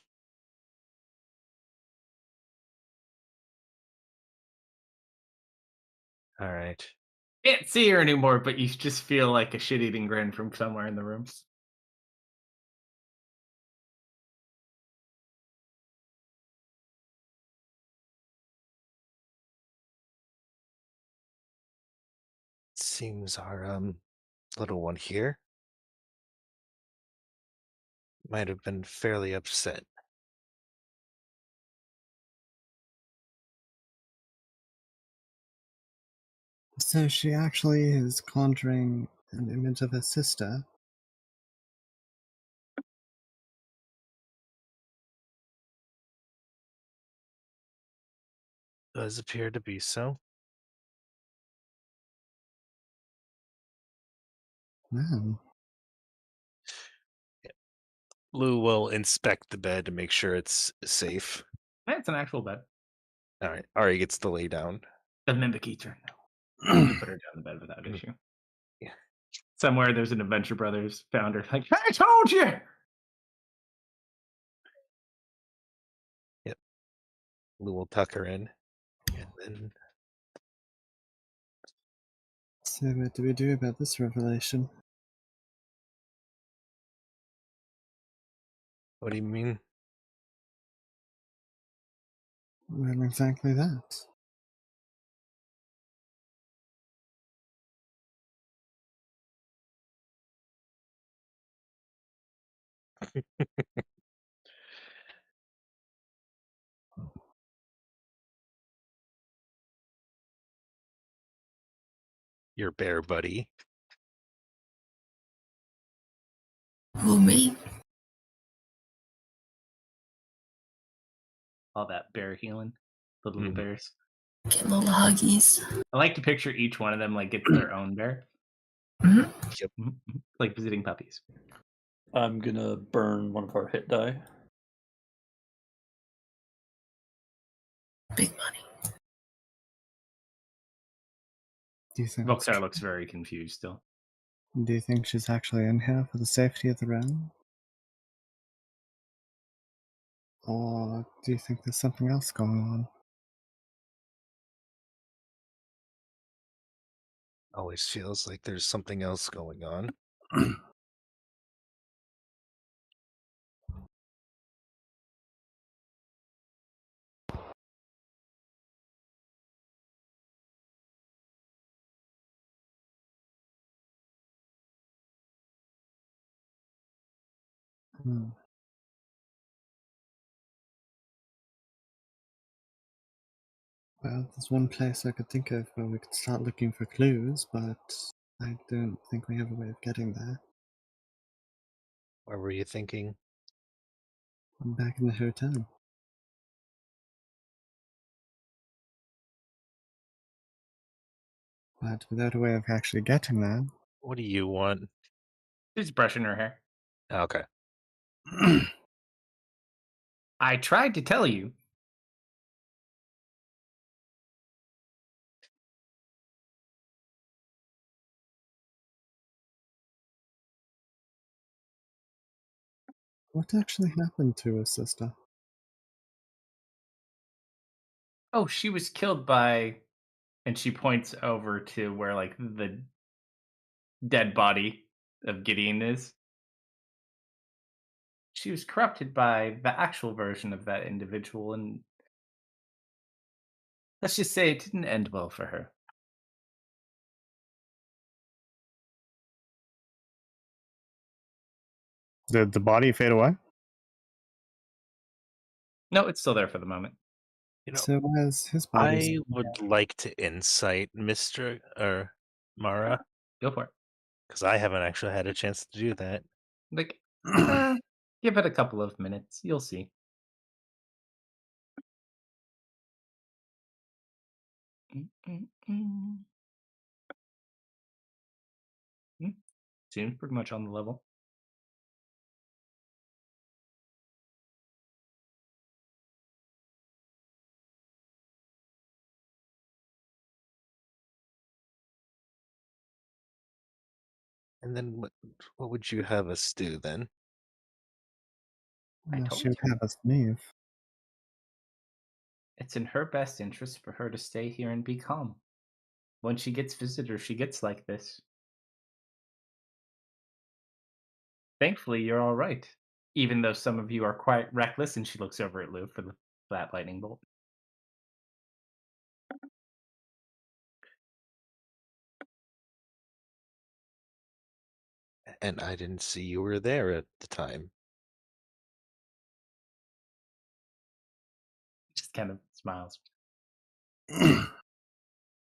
Speaker 5: All right.
Speaker 2: Can't see her anymore, but you just feel like a shit-eating grin from somewhere in the room.
Speaker 5: seems our little one here might have been fairly upset.
Speaker 3: So she actually is conjuring an image of her sister.
Speaker 5: Does appear to be so.
Speaker 3: Wow.
Speaker 5: Lou will inspect the bed to make sure it's safe.
Speaker 2: It's an actual bed.
Speaker 5: All right. Ari gets to lay down.
Speaker 2: The mimic eater. No. You can put her down in the bed without issue.
Speaker 5: Yeah.
Speaker 2: Somewhere there's an Adventure Brothers founder like, I told you!
Speaker 5: Yep. Lou will tuck her in. And then
Speaker 3: So what do we do about this revelation?
Speaker 5: what do you mean?
Speaker 3: Well, exactly that.
Speaker 5: Your bear buddy.
Speaker 6: Who, me?
Speaker 2: All that bear healing. The little
Speaker 5: Mhm.
Speaker 2: bears.
Speaker 6: Get little huggies.
Speaker 2: I like to picture each one of them like gets their own bear.
Speaker 6: Mhm.
Speaker 2: Like visiting puppies.
Speaker 4: I'm gonna burn one of our hit die.
Speaker 6: Big money.
Speaker 3: Do you think?
Speaker 2: Volksar looks very confused still.
Speaker 3: Do you think she's actually in here for the safety of the realm? Or do you think there's something else going on?
Speaker 5: Always feels like there's something else going on.
Speaker 3: Hmm. Well, there's one place I could think of where we could start looking for clues, but I don't think we have a way of getting there.
Speaker 5: Where were you thinking?
Speaker 3: I'm back in the hotel. But without a way of actually getting there.
Speaker 5: What do you want?
Speaker 2: She's brushing her hair.
Speaker 5: Okay.
Speaker 2: I tried to tell you.
Speaker 3: What actually happened to her sister?
Speaker 2: Oh, she was killed by, and she points over to where like the dead body of Gideon is. She was corrupted by the actual version of that individual, and let's just say it didn't end well for her.
Speaker 3: Did the body fade away?
Speaker 2: No, it's still there for the moment.
Speaker 5: You know,
Speaker 3: So where's his body?
Speaker 5: I would like to insight Mr. or Mara,
Speaker 2: Go for it.
Speaker 5: because I haven't actually had a chance to do that.
Speaker 2: Like, give it a couple of minutes. You'll see. Seems pretty much on the level.
Speaker 5: And then what would you have us do then?
Speaker 2: I
Speaker 3: Well,
Speaker 2: told
Speaker 3: she would
Speaker 2: you.
Speaker 3: have us leave.
Speaker 2: It's in her best interest for her to stay here and be calm. When she gets visitors, she gets like this. Thankfully, you're all right. Even though some of you are quite reckless, and she looks over at Lou for the flat lightning bolt.
Speaker 5: And I didn't see you were there at the time.
Speaker 2: Just kind of smiles.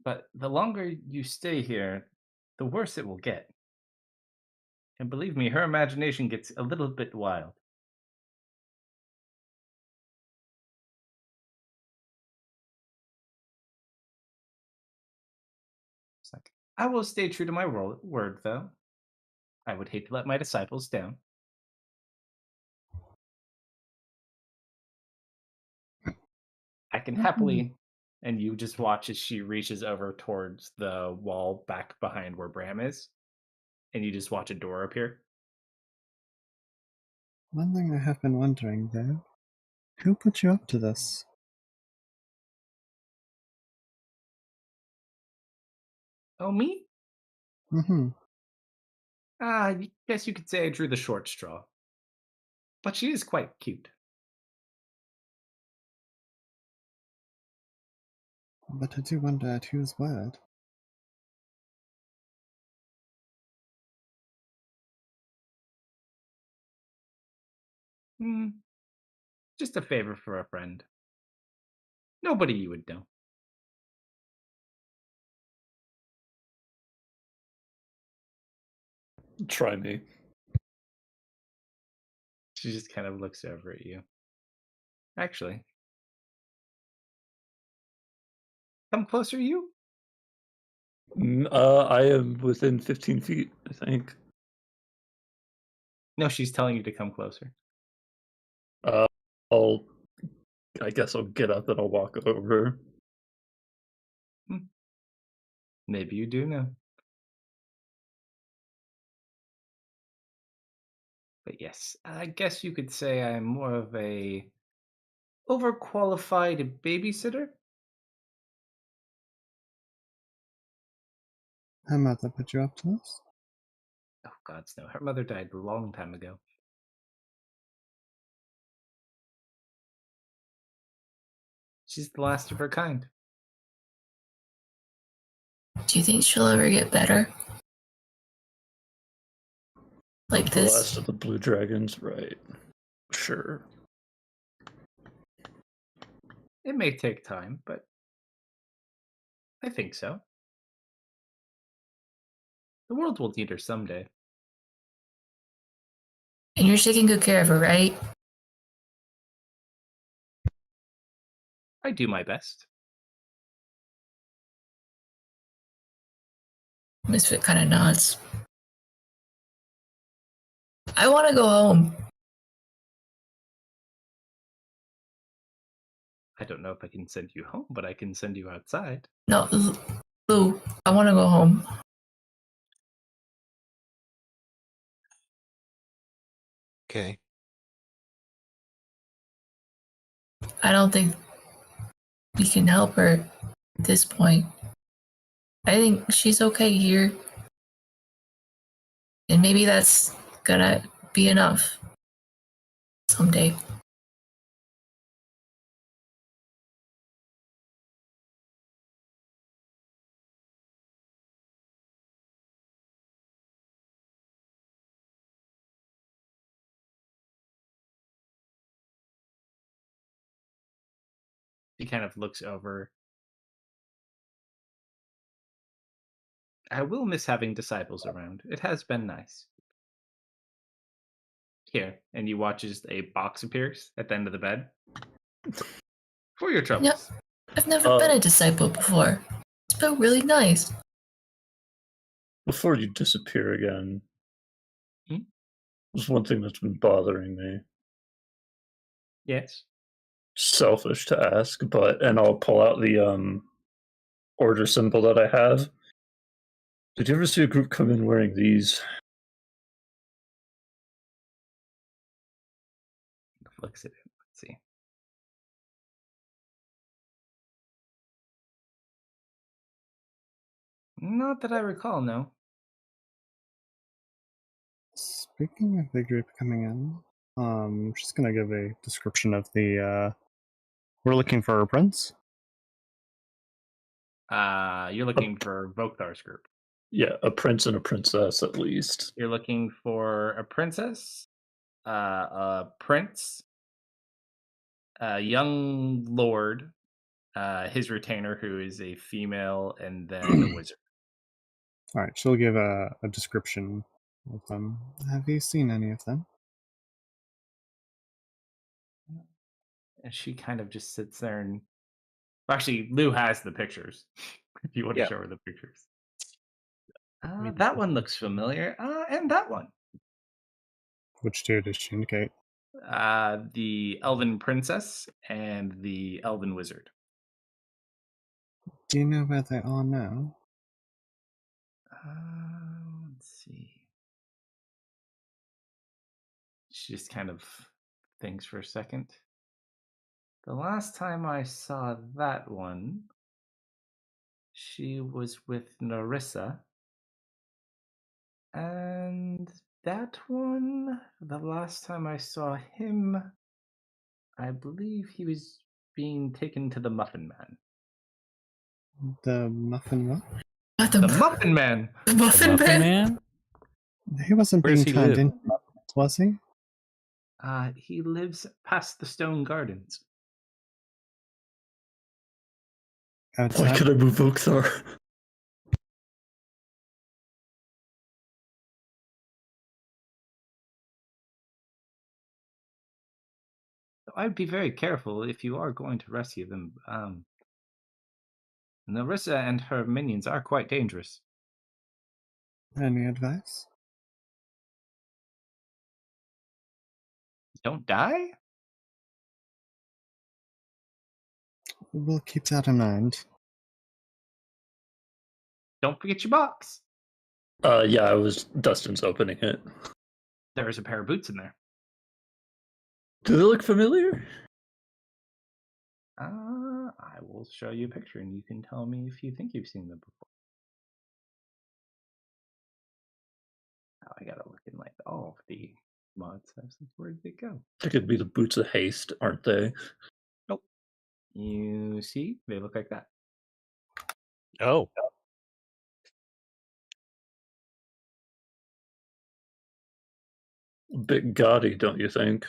Speaker 2: But the longer you stay here, the worse it will get. And believe me, her imagination gets a little bit wild. It's like, I will stay true to my word, though. I would hate to let my disciples down. I can happily, and you just watch as she reaches over towards the wall back behind where Bram is, and you just watch a door appear.
Speaker 3: One thing I have been wondering, though, who put you up to this?
Speaker 2: Oh, me?
Speaker 3: Mm-hmm.
Speaker 2: I guess you could say I drew the short straw. But she is quite cute.
Speaker 3: But I do wonder at whose word.
Speaker 2: Hmm. Just a favor for a friend. Nobody you would know.
Speaker 4: Try me.
Speaker 2: She just kind of looks over at you. Actually, come closer, you?
Speaker 4: I am within 15 feet, I think.
Speaker 2: No, she's telling you to come closer.
Speaker 4: I guess I'll get up and I'll walk over.
Speaker 2: Maybe you do know. But yes, I guess you could say I'm more of a overqualified babysitter.
Speaker 3: Her mother put you up to this?
Speaker 2: Oh, gods no. Her mother died a long time ago. She's the last of her kind.
Speaker 6: Do you think she'll ever get better? Like
Speaker 4: The
Speaker 6: this?
Speaker 4: last of the blue dragons, right? Sure.
Speaker 2: It may take time, but I think so. The world will need her someday.
Speaker 6: And you're taking good care of her, right?
Speaker 2: I do my best.
Speaker 6: Misfit kind of nods. I want to go home.
Speaker 2: I don't know if I can send you home, but I can send you outside.
Speaker 6: No, Lou, I want to go home.
Speaker 5: Okay.
Speaker 6: I don't think we can help her at this point. I think she's okay here. And maybe that's gonna be enough someday.
Speaker 2: She kind of looks over. I will miss having disciples around. It has been nice. Here, and you watch as a box appears at the end of the bed. For your troubles.
Speaker 6: I've never been a disciple before. It's been really nice.
Speaker 4: Before you disappear again,
Speaker 2: Hmm?
Speaker 4: there's one thing that's been bothering me.
Speaker 2: Yes.
Speaker 4: Selfish to ask, and I'll pull out the order symbol that I have. Did you ever see a group come in wearing these?
Speaker 2: Looks at it. Let's see. Not that I recall, no.
Speaker 3: Speaking of the group coming in, I'm just gonna give a description of the. We're looking for a prince.
Speaker 2: You're looking for Vokthar's group.
Speaker 4: Yeah, a prince and a princess at least.
Speaker 2: You're looking for a princess, a prince, a young lord, his retainer, who is a female, and then a wizard.
Speaker 3: All right, she'll give a description of them. Have you seen any of them?
Speaker 2: And she kind of just sits there and actually, Lou has the pictures. If you want to
Speaker 5: Yeah.
Speaker 2: show her the pictures.
Speaker 1: mean,
Speaker 2: That one looks familiar. And that one.
Speaker 3: Which two does she indicate?
Speaker 2: The elven princess and the elven wizard.
Speaker 3: Do you know where they are now?
Speaker 2: Let's see. She just kind of thinks for a second. The last time I saw that one, she was with Narissa. And that one, the last time I saw him, I believe he was being taken to the Muffin Man.
Speaker 3: The Muffin what?
Speaker 6: What
Speaker 2: The Muffin Man!
Speaker 6: The
Speaker 1: the
Speaker 6: Muffin
Speaker 1: Muffin
Speaker 6: Man?
Speaker 1: Man?
Speaker 3: He wasn't
Speaker 1: Where does
Speaker 3: being
Speaker 1: he
Speaker 3: turned
Speaker 1: live?
Speaker 3: into muffins, was he?
Speaker 2: He lives past the Stone Gardens.
Speaker 4: Why
Speaker 3: Outside?
Speaker 4: could I move Oakthar?
Speaker 2: I'd be very careful if you are going to rescue them. Narissa and her minions are quite dangerous.
Speaker 3: Any advice?
Speaker 2: Don't die?
Speaker 3: We'll keep that in mind.
Speaker 2: Don't forget your box.
Speaker 4: Yeah, Dustin's opening it.
Speaker 2: There's a pair of boots in there.
Speaker 4: Do they look familiar?
Speaker 2: I will show you a picture and you can tell me if you think you've seen them before. Oh, I gotta look in like all of the mods. I was like, where did they go?
Speaker 4: They could be the boots of haste, aren't they?
Speaker 2: Nope. You see, they look like that.
Speaker 5: Oh,
Speaker 4: A bit gaudy, don't you think?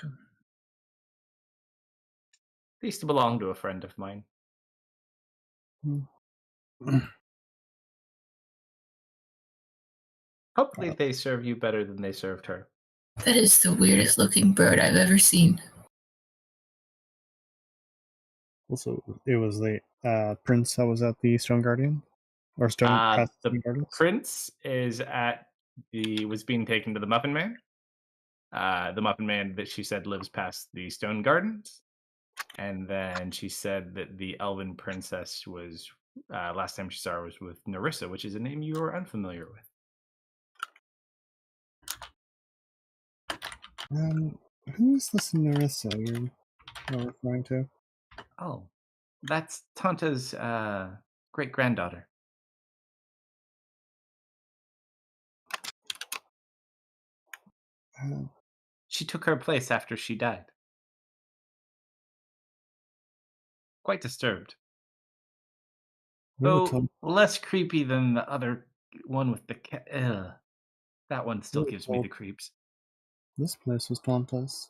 Speaker 2: They used to belong to a friend of mine. Hopefully, they serve you better than they served her.
Speaker 6: That is the weirdest looking bird I've ever seen.
Speaker 3: Also, it was the prince that was at the Stone Guardian? Or Stone past
Speaker 2: The
Speaker 3: Stone Gardens?
Speaker 2: prince is was being taken to the Muffin Man. The Muffin Man that she said lives past the Stone Gardens. And then she said that the Elven Princess was, last time she saw her was with Narissa, which is a name you are unfamiliar with.
Speaker 3: Who is this Narissa you're referring to?
Speaker 2: Oh, that's Tanta's great granddaughter.
Speaker 3: Uh,
Speaker 2: She took her place after she died. Quite disturbed.
Speaker 3: we were
Speaker 2: Though
Speaker 3: told,
Speaker 2: less creepy than the other one with the cat. That one still
Speaker 3: we were
Speaker 2: gives me
Speaker 3: told
Speaker 2: the creeps.
Speaker 3: this place was Tanta's.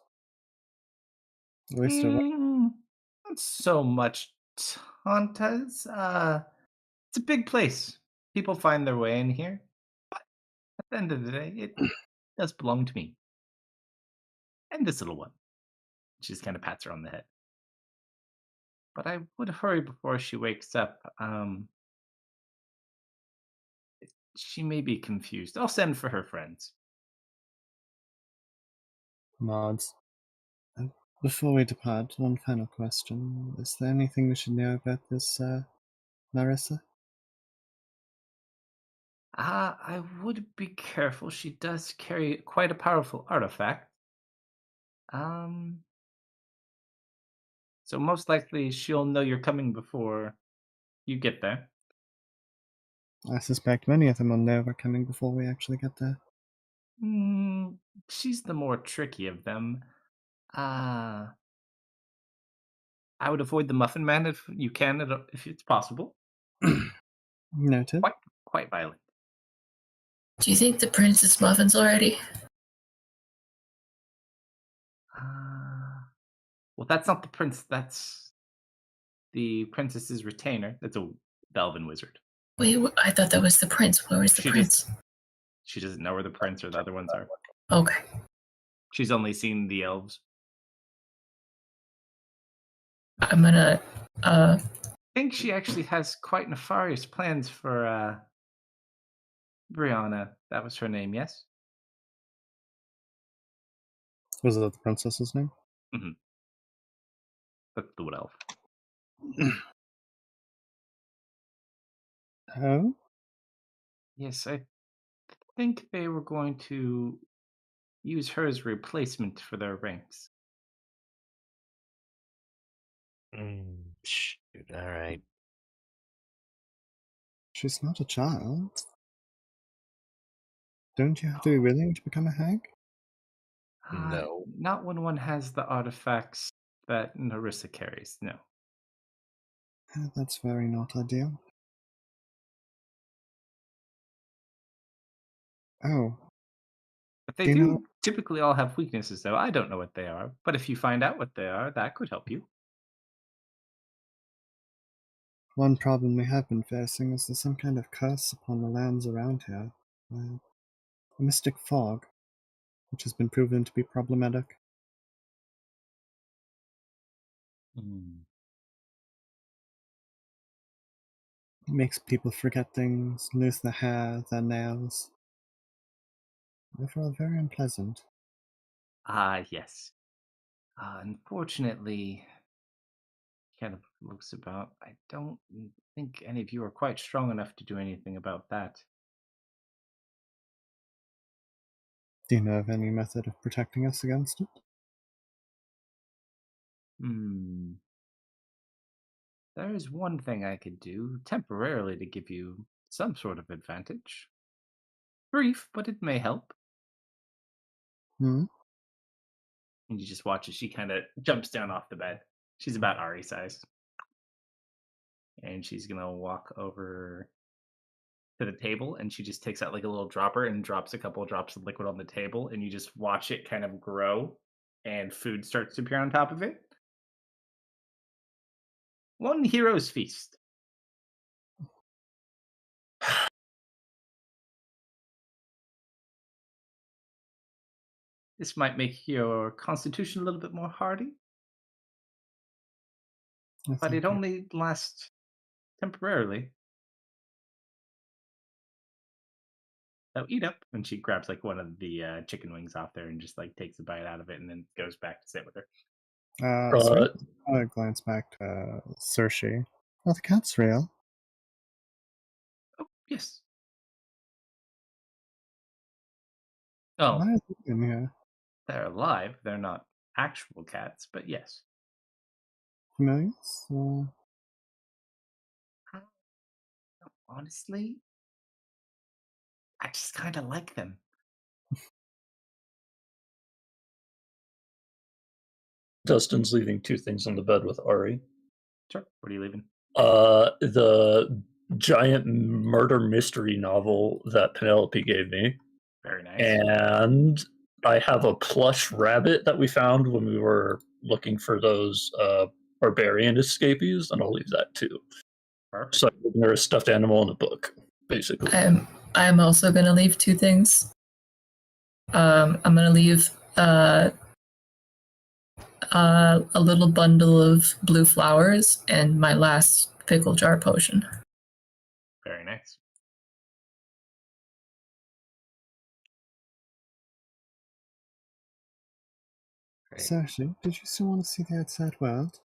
Speaker 3: At least it was.
Speaker 2: Not so much Tanta's. It's a big place. People find their way in here. But at the end of the day, it does belong to me. And this little one. She just kind of pats her on the head. But I would hurry before she wakes up. She may be confused. I'll send for her friends.
Speaker 3: Mods. Before we depart, one final question. Is there anything we should know about this Narissa?
Speaker 2: I would be careful. She does carry quite a powerful artifact. So most likely she'll know you're coming before you get there.
Speaker 3: I suspect many of them will know we're coming before we actually get there.
Speaker 2: She's the more tricky of them. I would avoid the Muffin Man if you can, if it's possible.
Speaker 3: Noted.
Speaker 2: Quite violent.
Speaker 6: Do you think the prince is muffins already?
Speaker 2: Well, that's not the prince. That's the princess's retainer. That's a Belvin wizard.
Speaker 6: Wait, I thought that was the prince. Where was the prince?
Speaker 2: She doesn't know where the prince or the other ones are.
Speaker 6: Okay.
Speaker 2: She's only seen the elves.
Speaker 6: I'm gonna.
Speaker 2: I think she actually has quite nefarious plans for Brianna. That was her name, yes?
Speaker 3: Was that the princess's name?
Speaker 2: Mm-hmm. That's the wood elf.
Speaker 3: Oh?
Speaker 2: Yes, I think they were going to use her as a replacement for their ranks.
Speaker 5: Shoot, all right.
Speaker 3: She's not a child. Don't you have to be willing to become a hag?
Speaker 5: No.
Speaker 2: Not when one has the artifacts that Narissa carries, no.
Speaker 3: That's very not ideal. Oh.
Speaker 2: But they do typically all have weaknesses, though. I don't know what they are, but if you find out what they are, that could help you.
Speaker 3: One problem we have been facing is there's some kind of curse upon the lands around here. A mystic fog, which has been proven to be problematic. It makes people forget things, lose their hair, their nails. Therefore, very unpleasant.
Speaker 2: Yes. Unfortunately, kind of looks about. I don't think any of you are quite strong enough to do anything about that.
Speaker 3: Do you know of any method of protecting us against it?
Speaker 2: There is one thing I could do temporarily to give you some sort of advantage. Brief, but it may help. And you just watch as she kind of jumps down off the bed. She's about Ari size. And she's going to walk over to the table, and she just takes out like a little dropper and drops a couple of drops of liquid on the table, and you just watch it kind of grow, and food starts to appear on top of it. One hero's feast. This might make your constitution a little bit more hardy, but it only lasts temporarily. So eat up. And she grabs like one of the chicken wings off there and just like takes a bite out of it and then goes back to sit with her.
Speaker 3: So I glance back to Cersei. Oh, the cat's real.
Speaker 2: Oh, yes. Oh,
Speaker 3: why is it in here?
Speaker 2: They're alive. They're not actual cats, but yes.
Speaker 3: Familiars?
Speaker 2: Honestly, I just kind of like them.
Speaker 4: Dustin's leaving two things on the bed with Ari.
Speaker 2: Sure. What are you leaving?
Speaker 4: The giant murder mystery novel that Penelope gave me.
Speaker 2: Very nice.
Speaker 4: And I have a plush rabbit that we found when we were looking for those barbarian escapees, and I'll leave that too.
Speaker 2: Perfect.
Speaker 4: So there's a stuffed animal in a book, basically.
Speaker 6: I'm also gonna leave two things. I'm gonna leave a little bundle of blue flowers and my last pickle jar potion.
Speaker 2: Very nice.
Speaker 3: Cersei, did you still want to see the outside world?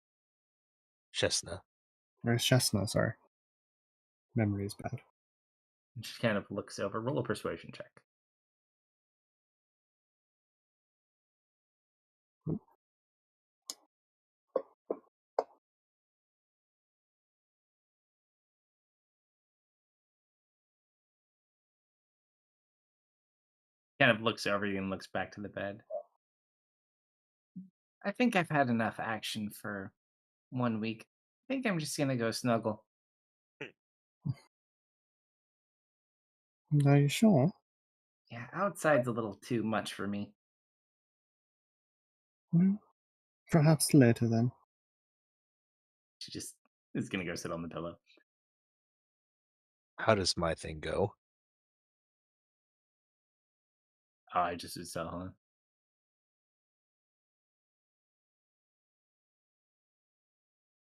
Speaker 5: Chestnut.
Speaker 3: Or Chestnut, sorry. Memory is bad.
Speaker 2: And she kind of looks over. Roll a persuasion check. Kind of looks over you and looks back to the bed. I think I've had enough action for 1 week. I think I'm just gonna go snuggle.
Speaker 3: Are you sure?
Speaker 2: Yeah, outside's a little too much for me.
Speaker 3: Perhaps later then.
Speaker 2: She just is gonna go sit on the pillow.
Speaker 5: How does my thing go?
Speaker 2: Oh, I just did so, huh?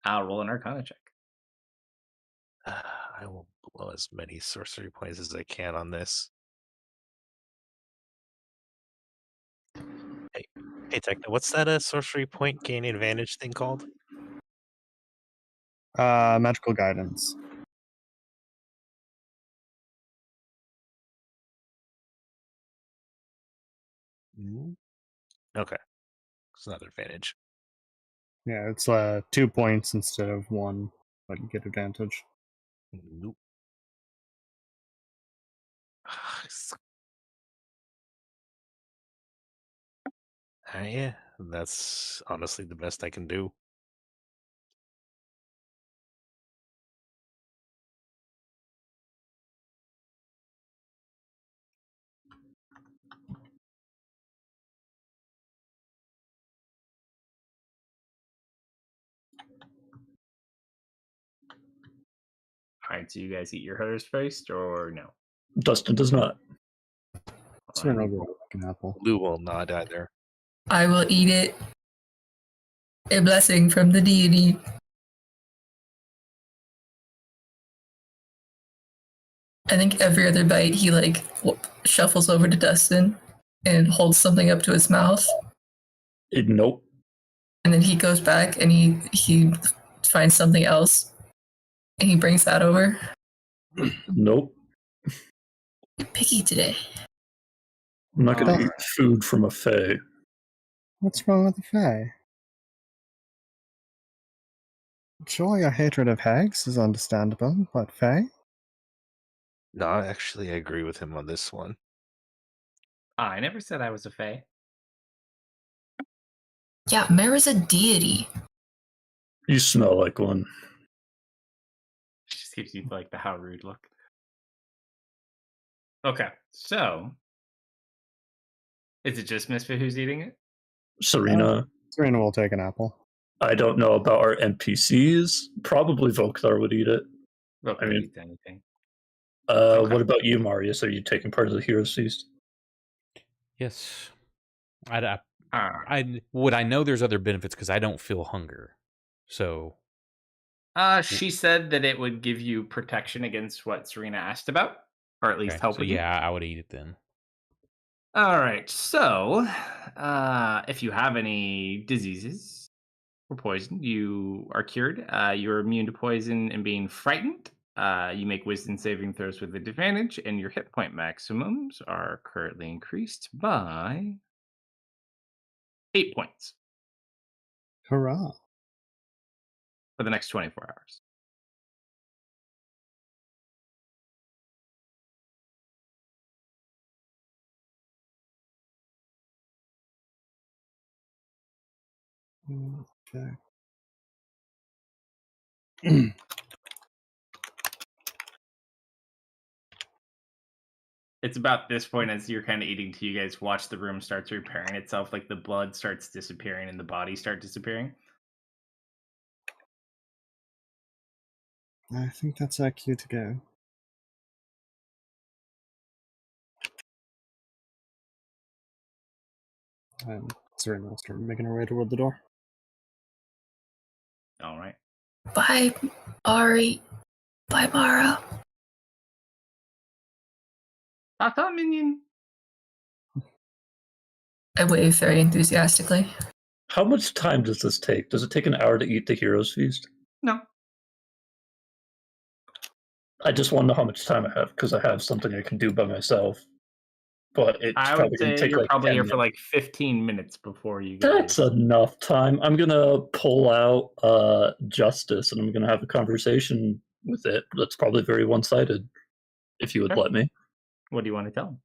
Speaker 2: I'll roll an Arcana check.
Speaker 5: I will blow as many sorcery points as I can on this. Hey, Techno, what's that sorcery point gain advantage thing called?
Speaker 3: Magical guidance.
Speaker 5: Okay. It's another advantage.
Speaker 3: Yeah, it's 2 points instead of 1, but you get advantage.
Speaker 5: Nope. Yeah, that's honestly the best I can do.
Speaker 2: All right, so you guys eat your hunters first, or no?
Speaker 4: Dustin does not.
Speaker 3: Serena will go like an apple.
Speaker 5: Lou will not either.
Speaker 6: I will eat it. A blessing from the deity. I think every other bite he like shuffles over to Dustin and holds something up to his mouth,
Speaker 4: Nope.
Speaker 6: and then he goes back and he finds something else, and he brings that over.
Speaker 4: Nope.
Speaker 6: Picky today.
Speaker 4: I'm not going to eat food from a fae.
Speaker 3: What's wrong with the Fae? Sure, your hatred of hags is understandable, but Fae?
Speaker 5: No, actually, I agree with him on this one.
Speaker 2: I never said I was a fae.
Speaker 6: Yeah, Mara's a deity.
Speaker 4: You smell like one.
Speaker 2: She just gives you like the how rude look. Okay, so is it just Misfit who's eating it?
Speaker 4: Serena.
Speaker 3: Serena will take an apple.
Speaker 4: I don't know about our NPCs. Probably Volkthar would eat it.
Speaker 2: Look,
Speaker 4: I mean-
Speaker 2: eat anything.
Speaker 4: What about you, Marius? Are you taking part of the Hero's Feast?
Speaker 1: Yes. I know there's other benefits because I don't feel hunger. So
Speaker 2: She said that it would give you protection against what Serena asked about, or at least
Speaker 1: okay,
Speaker 2: help
Speaker 1: so
Speaker 2: with you.
Speaker 1: yeah, I would eat it then.
Speaker 2: All right. So, if you have any diseases or poison, you are cured. You're immune to poison and being frightened. You make wisdom saving throws with advantage, and your hit point maximums are currently increased by 8 points
Speaker 3: Hurrah.
Speaker 2: for the next 24 hours.
Speaker 3: Okay.
Speaker 2: It's about this point as you're kind of eating to you guys watch the room starts repairing itself, like the blood starts disappearing and the bodies start disappearing.
Speaker 3: I think that's our cue to go. And Serena will start making her way toward the door.
Speaker 2: All right.
Speaker 6: Bye, Ari. Bye, Mara.
Speaker 2: Tata minion.
Speaker 6: I wave very enthusiastically.
Speaker 4: How much time does this take? Does it take an hour to eat the Hero's Feast?
Speaker 2: No.
Speaker 4: I just want to know how much time I have, because I have something I can do by myself. But it's
Speaker 2: I
Speaker 4: probably
Speaker 2: would
Speaker 4: going to
Speaker 2: say
Speaker 4: take
Speaker 2: you're
Speaker 4: like
Speaker 2: probably
Speaker 4: 10
Speaker 2: here for
Speaker 4: minutes.
Speaker 2: like 15 minutes before you guys.
Speaker 4: That's enough time. I'm going to pull out Justice, and I'm going to have a conversation with it. That's probably very one-sided, if you would
Speaker 2: Sure.
Speaker 4: let me.
Speaker 2: What do you want to tell him?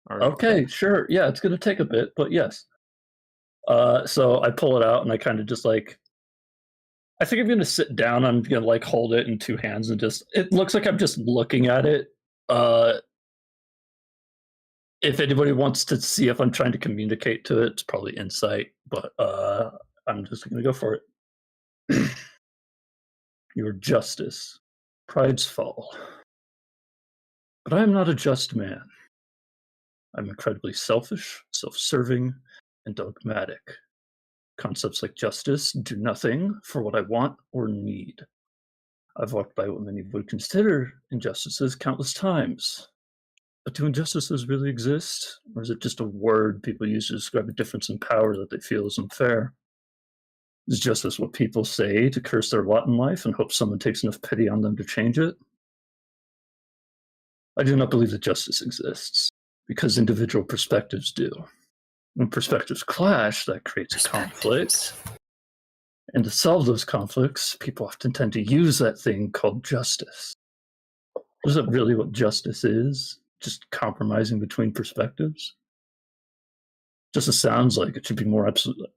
Speaker 2: Or
Speaker 4: Okay, sure. Yeah, it's going to take a bit, but yes. So I pull it out, and I kind of just like, I think I'm going to sit down. I'm going to like hold it in two hands and just, it looks like I'm just looking at it. If anybody wants to see if I'm trying to communicate to it, it's probably insight, but I'm just going to go for it. Your justice, pride's fall. But I am not a just man. I'm incredibly selfish, self-serving, and dogmatic. Concepts like justice do nothing for what I want or need. I've walked by what many would consider injustices countless times. But do injustices really exist? Or is it just a word people use to describe a difference in power that they feel is unfair? Is justice what people say to curse their lot in life and hope someone takes enough pity on them to change it? I do not believe that justice exists, because individual perspectives do. When perspectives clash, that creates conflict. And to solve those conflicts, people often tend to use that thing called justice. Is that really what justice is? Just compromising between perspectives? Justice sounds like it should be more absolute,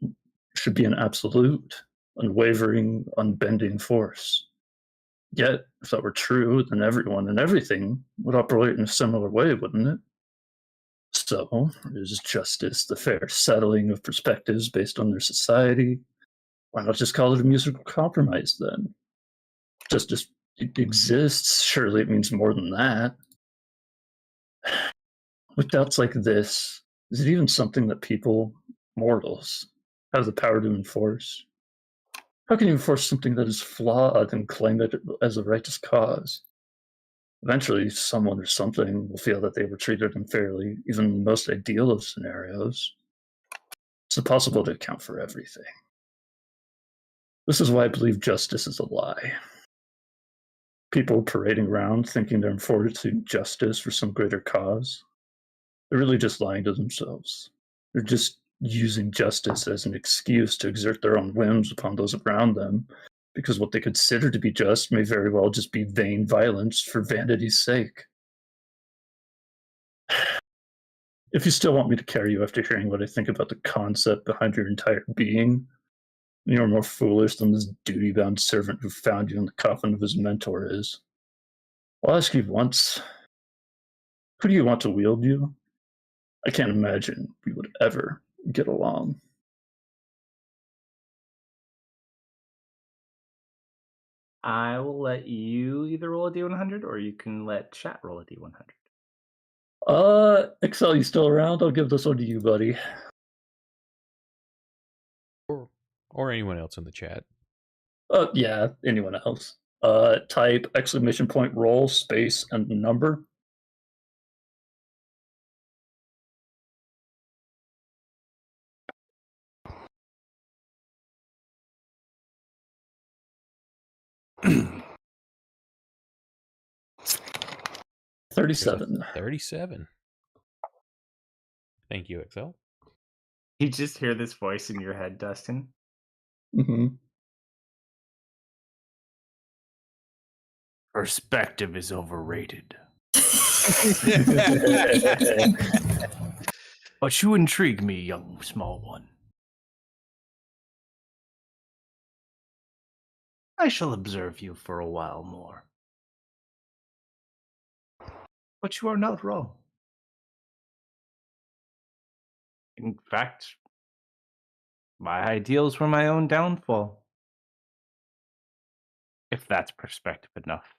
Speaker 4: should be an absolute, unwavering, unbending force. Yet, if that were true, then everyone and everything would operate in a similar way, wouldn't it? So, is justice the fair settling of perspectives based on their society? Why not just call it a musical compromise then? Justice exists, surely it means more than that. With doubts like this, is it even something that people, mortals, have the power to enforce? How can you enforce something that is flawed and claim it as a righteous cause? Eventually, someone or something will feel that they were treated unfairly, even in the most ideal of scenarios. It's impossible to account for everything. This is why I believe justice is a lie. People parading around thinking they're enforcing justice for some greater cause, they're really just lying to themselves. They're just using justice as an excuse to exert their own whims upon those around them, because what they consider to be just may very well just be vain violence for vanity's sake. If you still want me to carry you after hearing what I think about the concept behind your entire being, you're more foolish than this duty-bound servant who found you in the coffin of his mentor is. I'll ask you once, who do you want to wield you? I can't imagine we would ever get along.
Speaker 2: I will let you either roll a d100 or you can let chat roll a d100.
Speaker 4: Excel, you still around? I'll give this one to you, buddy.
Speaker 1: Or anyone else in the chat.
Speaker 4: Yeah, anyone else. Type exclamation point roll space and number.
Speaker 1: There's a
Speaker 4: 37.
Speaker 1: 37. Thank you, Excel.
Speaker 2: You just hear this voice in your head, Dustin.
Speaker 4: Mm-hmm.
Speaker 2: Perspective is overrated. But you intrigue me, young small one. I shall observe you for a while more. But you are not wrong. In fact, my ideals were my own downfall. If that's perspective enough.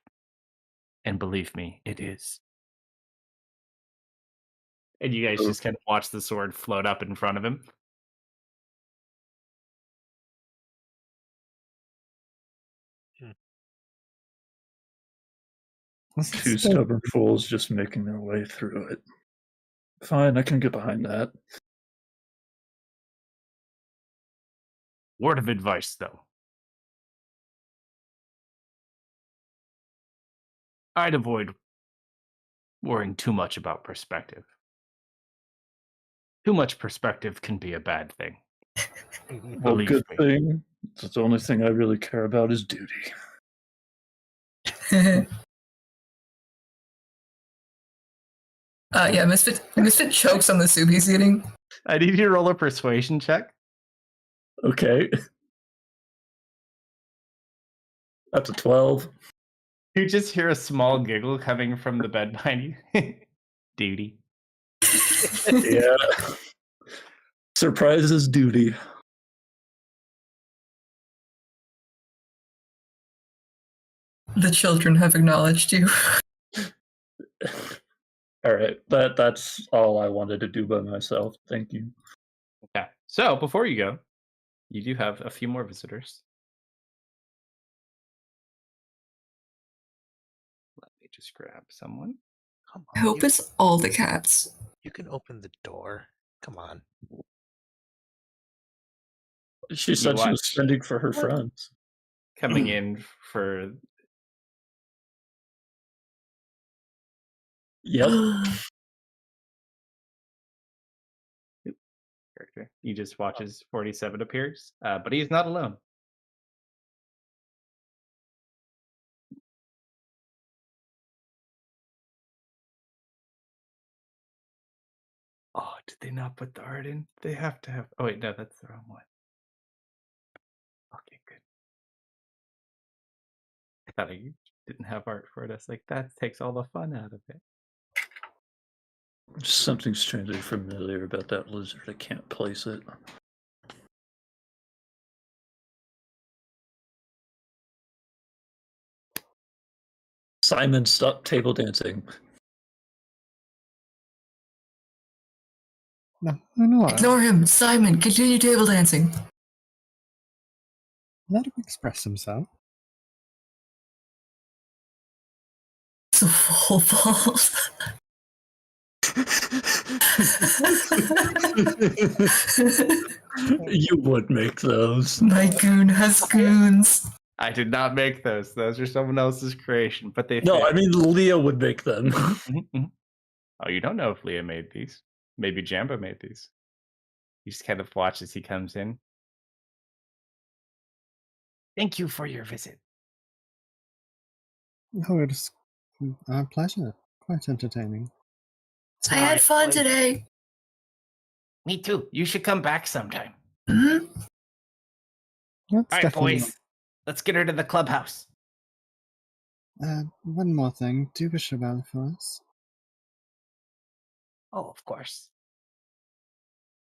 Speaker 2: And believe me, it is. And you guys just kind of watch the sword float up in front of him.
Speaker 4: Two stubborn fools just making their way through it. Fine, I can get behind that.
Speaker 2: Word of advice, though. I'd avoid worrying too much about perspective. Too much perspective can be a bad thing.
Speaker 4: Well,
Speaker 2: Believe
Speaker 4: good
Speaker 2: me.
Speaker 4: thing. That's the only thing I really care about is duty.
Speaker 6: Yeah, Misfit chokes on the soup he's eating.
Speaker 2: I need you to roll a persuasion check.
Speaker 4: Okay. That's a 12.
Speaker 2: You just hear a small giggle coming from the bed behind you. Duty.
Speaker 4: Yeah. Surprise is duty.
Speaker 6: The children have acknowledged you.
Speaker 4: All right, that's all I wanted to do by myself. Thank you.
Speaker 2: Okay. So before you go, you do have a few more visitors. Let me just grab someone.
Speaker 5: Come
Speaker 6: I
Speaker 5: on.
Speaker 6: hope it's all the cats.
Speaker 5: You can open the door. Come on.
Speaker 4: She said she was
Speaker 2: watch-
Speaker 4: spending for her friends.
Speaker 2: Coming in for
Speaker 4: Yep.
Speaker 2: character. He just watches 47 appears, but he's not alone. Oh, did they not put the art in? They have to have. Oh wait, no, that's the wrong one. Okay, good. I thought I didn't have art for it. I was like, that takes all the fun out of it.
Speaker 4: Something strangely familiar about that lizard. I can't place it. Simon, stop table dancing.
Speaker 3: No, no,
Speaker 6: Ignore him. Simon, continue table dancing.
Speaker 3: let him express himself.
Speaker 6: It's a full ball.
Speaker 4: You would make those.
Speaker 6: My goon has goons.
Speaker 2: I did not make those. Those are someone else's creation, but they
Speaker 4: No,
Speaker 2: fit.
Speaker 4: I mean Leah would make them.
Speaker 2: Mhm, mhm. Oh, you don't know if Leah made these. Maybe Jamba made these. You just kind of watch as he comes in. Thank you for your visit.
Speaker 3: Oh, it's our pleasure. Quite entertaining.
Speaker 6: I had fun today.
Speaker 2: Me too. You should come back sometime.
Speaker 6: Mhm.
Speaker 3: That's
Speaker 2: All right,
Speaker 3: definitely.
Speaker 2: boys. Let's get her to the clubhouse.
Speaker 3: One more thing. Do wish her well for us.
Speaker 2: Oh, of course.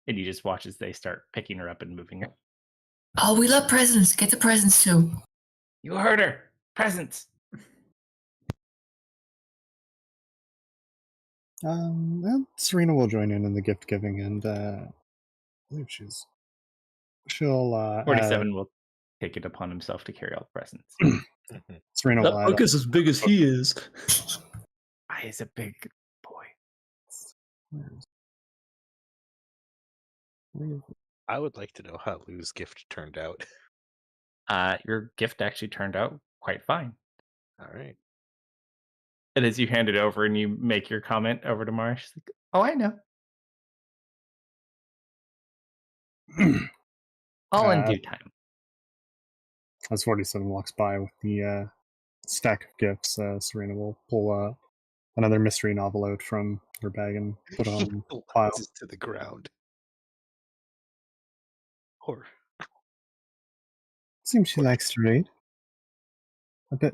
Speaker 2: And you just watch as they start picking her up and moving her.
Speaker 6: Oh, we love presents. Get the presents too.
Speaker 2: You heard her. Presents.
Speaker 3: Well, Serena will join in the gift giving, and I believe she'll
Speaker 2: 47 will take it upon himself to carry all the presents.
Speaker 3: Serena will
Speaker 4: That
Speaker 3: add
Speaker 4: book is as big as he is.
Speaker 2: I is a big boy.
Speaker 5: I would like to know how Lou's gift turned out.
Speaker 2: Your gift actually turned out quite fine.
Speaker 5: All right.
Speaker 2: And as you hand it over and you make your comment over to Mara, she's like, oh, I know. All in due time.
Speaker 3: As 47 walks by with the stack of gifts, Serena will pull another mystery novel out from her bag and put it on file.
Speaker 5: Collapses to the ground. Or
Speaker 3: Seems she likes to read. A bit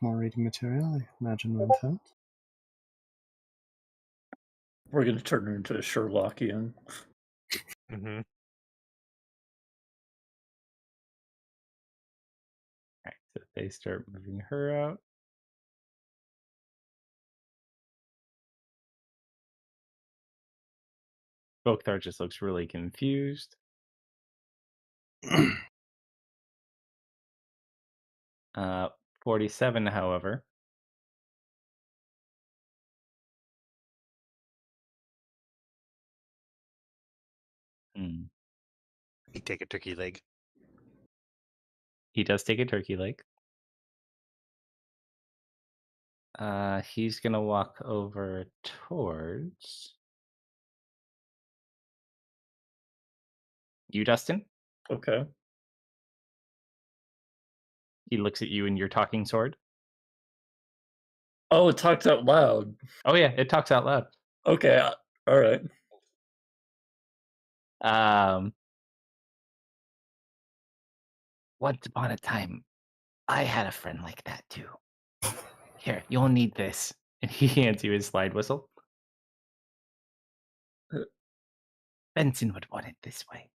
Speaker 3: more reading material, I imagine, won't help.
Speaker 4: We're going to turn her into a Sherlockian.
Speaker 5: mm-hmm.
Speaker 2: All right, so they start moving her out. Bokhtar just looks really confused. 47, however.
Speaker 5: He take a turkey leg.
Speaker 2: He does take a turkey leg. He's gonna walk over towards you, Dustin.
Speaker 4: Okay.
Speaker 2: He looks at you and your talking sword.
Speaker 4: Oh, it talks out loud.
Speaker 2: Oh yeah, it talks out loud.
Speaker 4: Okay, all right.
Speaker 2: Once upon a time, I had a friend like that too. Here, you'll need this. And he hands you his slide whistle. Benson would want it this way.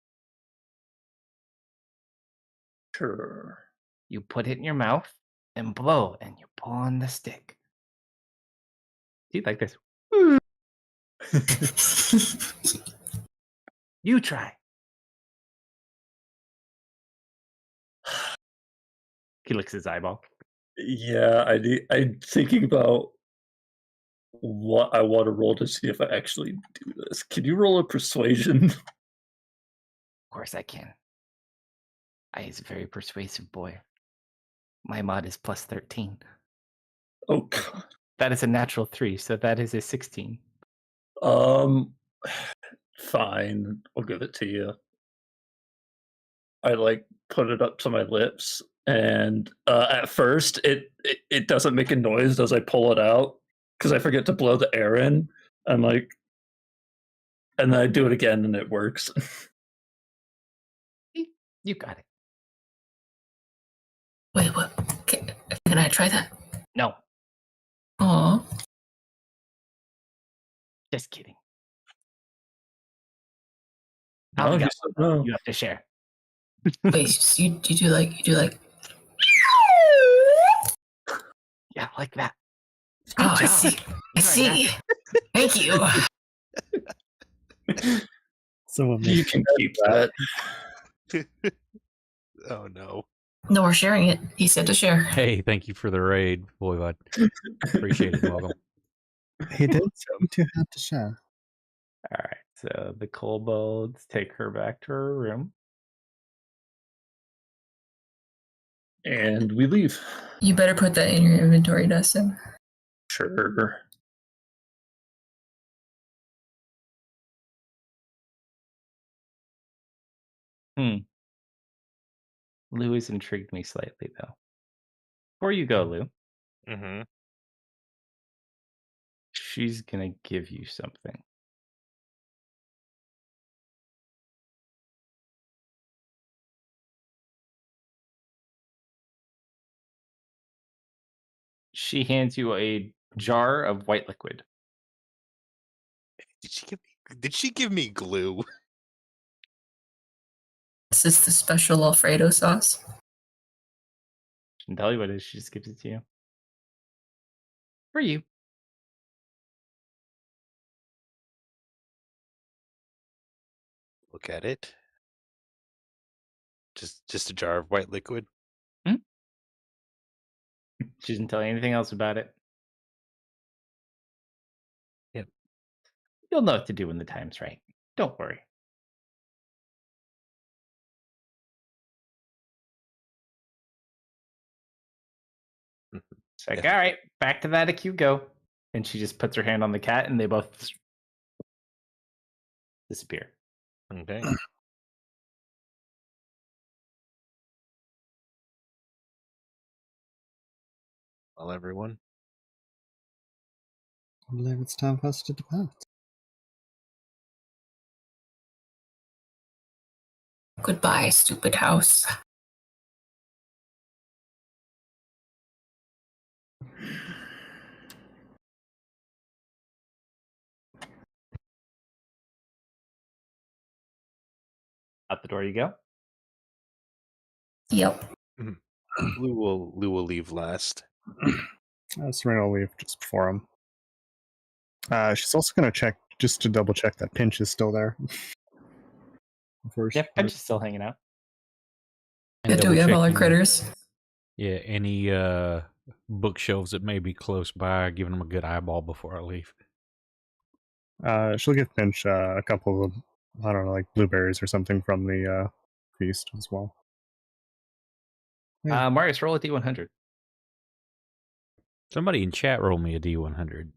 Speaker 4: Sure.
Speaker 2: You put it in your mouth and blow, and you pull on the stick. See, like this. You try. He licks his eyeball.
Speaker 4: Yeah, I'm thinking about what I want to roll to see if I actually do this. Can you roll a persuasion?
Speaker 2: Of course I can. I is a very persuasive boy. My mod is plus 13.
Speaker 4: Oh god.
Speaker 2: That is a natural 3, so that is a 16.
Speaker 4: Fine. I'll give it to you. I put it up to my lips, and at first it doesn't make a noise as I pull it out because I forget to blow the air in. I'm and then I do it again, and it works.
Speaker 2: You got it.
Speaker 6: Wait, what? Can I try that?
Speaker 2: No,
Speaker 6: Aw.
Speaker 2: just kidding.
Speaker 4: No,
Speaker 2: I'll
Speaker 4: he
Speaker 2: get
Speaker 4: said no.
Speaker 2: You have to share.
Speaker 6: Wait, you do like.
Speaker 2: Yeah, like that.
Speaker 6: Oh, I
Speaker 2: job.
Speaker 6: see. I see. Thank you.
Speaker 3: So
Speaker 4: You can keep that.
Speaker 5: Oh no.
Speaker 6: No, we're sharing it. He said to share.
Speaker 1: Hey, thank you for the raid, Voivod. Appreciate it. Welcome.
Speaker 3: he did seem to have to share.
Speaker 2: All right, so the kobolds take her back to her room.
Speaker 4: And we leave.
Speaker 6: You better put that in your inventory, Dustin.
Speaker 4: Sure.
Speaker 2: Lou has intrigued me slightly, though. Before you go, Lou,
Speaker 5: Mm-hmm.
Speaker 2: she's gonna give you something. She hands you a jar of white liquid.
Speaker 5: Did she give me glue?
Speaker 6: This is the special Alfredo sauce.
Speaker 2: She can tell you what it is. She just gives it to you. For you.
Speaker 5: Look at it. Just a jar of white liquid.
Speaker 2: She doesn't tell you anything else about it.
Speaker 5: Yep.
Speaker 2: You'll know what to do when the time's right. Don't worry. It's like, all right, back to that you go. And she just puts her hand on the cat, and they both disappear.
Speaker 5: Okay. Well, everyone.
Speaker 3: I believe it's time for us to depart.
Speaker 6: Goodbye, stupid house.
Speaker 2: Out the door you go.
Speaker 6: Yep.
Speaker 5: Lou will leave last.
Speaker 3: Serena will leave just before him. She's also going to check, just to double check that Pinch is still there. Before she
Speaker 2: Yep, Pinch is still hanging out.
Speaker 6: Yeah, do we have all our
Speaker 1: double-checking,
Speaker 6: critters?
Speaker 1: Yeah, any bookshelves that may be close by, giving them a good eyeball before I leave.
Speaker 3: She'll give Pinch a couple of, I don't know, like blueberries or something from the feast as well. Yeah.
Speaker 2: Marius, roll a D100.
Speaker 1: Somebody in chat roll me a D100.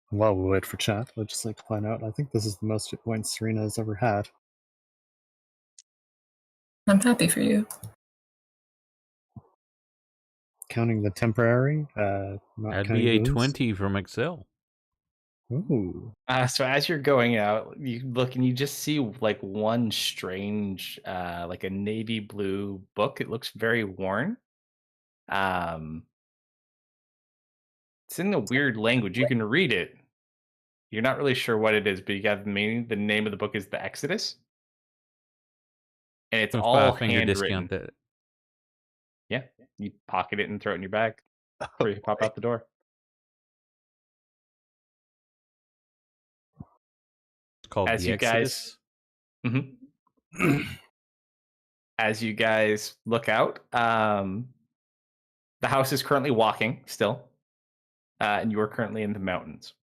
Speaker 3: While we wait for chat, I'd just like to point out, I think this is the most hit points Serena has ever had.
Speaker 6: I'm happy for you.
Speaker 3: Counting the temporary, not
Speaker 1: That'd
Speaker 3: counting
Speaker 1: be a
Speaker 3: wounds.
Speaker 1: 20 from Excel.
Speaker 3: Ooh.
Speaker 2: So as you're going out, you look and you just see like one strange, like a navy blue book. It looks very worn. It's in a weird language. You can read it. You're not really sure what it is, but you got the meaning. The name of the book is The Exodus. And it's
Speaker 1: So
Speaker 2: all
Speaker 1: 5-finger
Speaker 2: handwritten.
Speaker 1: discount that.
Speaker 2: Yeah. You pocket it and throw it in your bag before you pop out the door.
Speaker 1: It's called
Speaker 2: As
Speaker 1: The
Speaker 2: you
Speaker 1: Exodus.
Speaker 2: As you guys look out, the house is currently walking still, and you are currently in the mountains.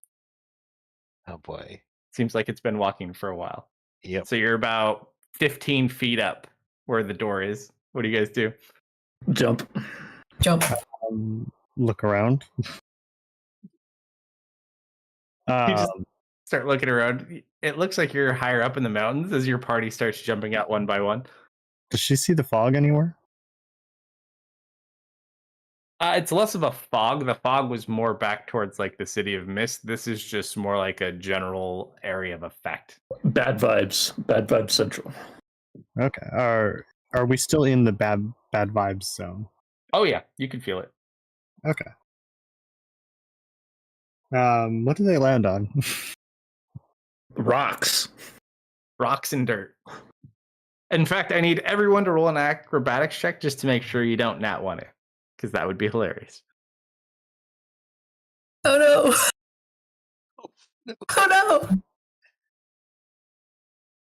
Speaker 5: Oh boy.
Speaker 2: Seems like it's been walking for a while.
Speaker 5: Yep.
Speaker 2: So you're about 15 feet up where the door is. What do you guys do?
Speaker 4: Jump.
Speaker 6: Jump.
Speaker 3: Look around.
Speaker 2: You just start looking around. It looks like you're higher up in the mountains as your party starts jumping out one by one.
Speaker 3: Does she see the fog anywhere?
Speaker 2: It's less of a fog. The fog was more back towards like the city of mist. This is just more like a general area of effect.
Speaker 4: Bad vibes. Bad vibes central.
Speaker 3: Okay. Are we still in the bad vibes zone?
Speaker 2: Oh yeah, you can feel it.
Speaker 3: Okay. What do they land on?
Speaker 4: Rocks.
Speaker 2: Rocks and dirt. In fact, I need everyone to roll an acrobatics check just to make sure you don't nat one it, because that would be hilarious.
Speaker 6: Oh no! Oh no!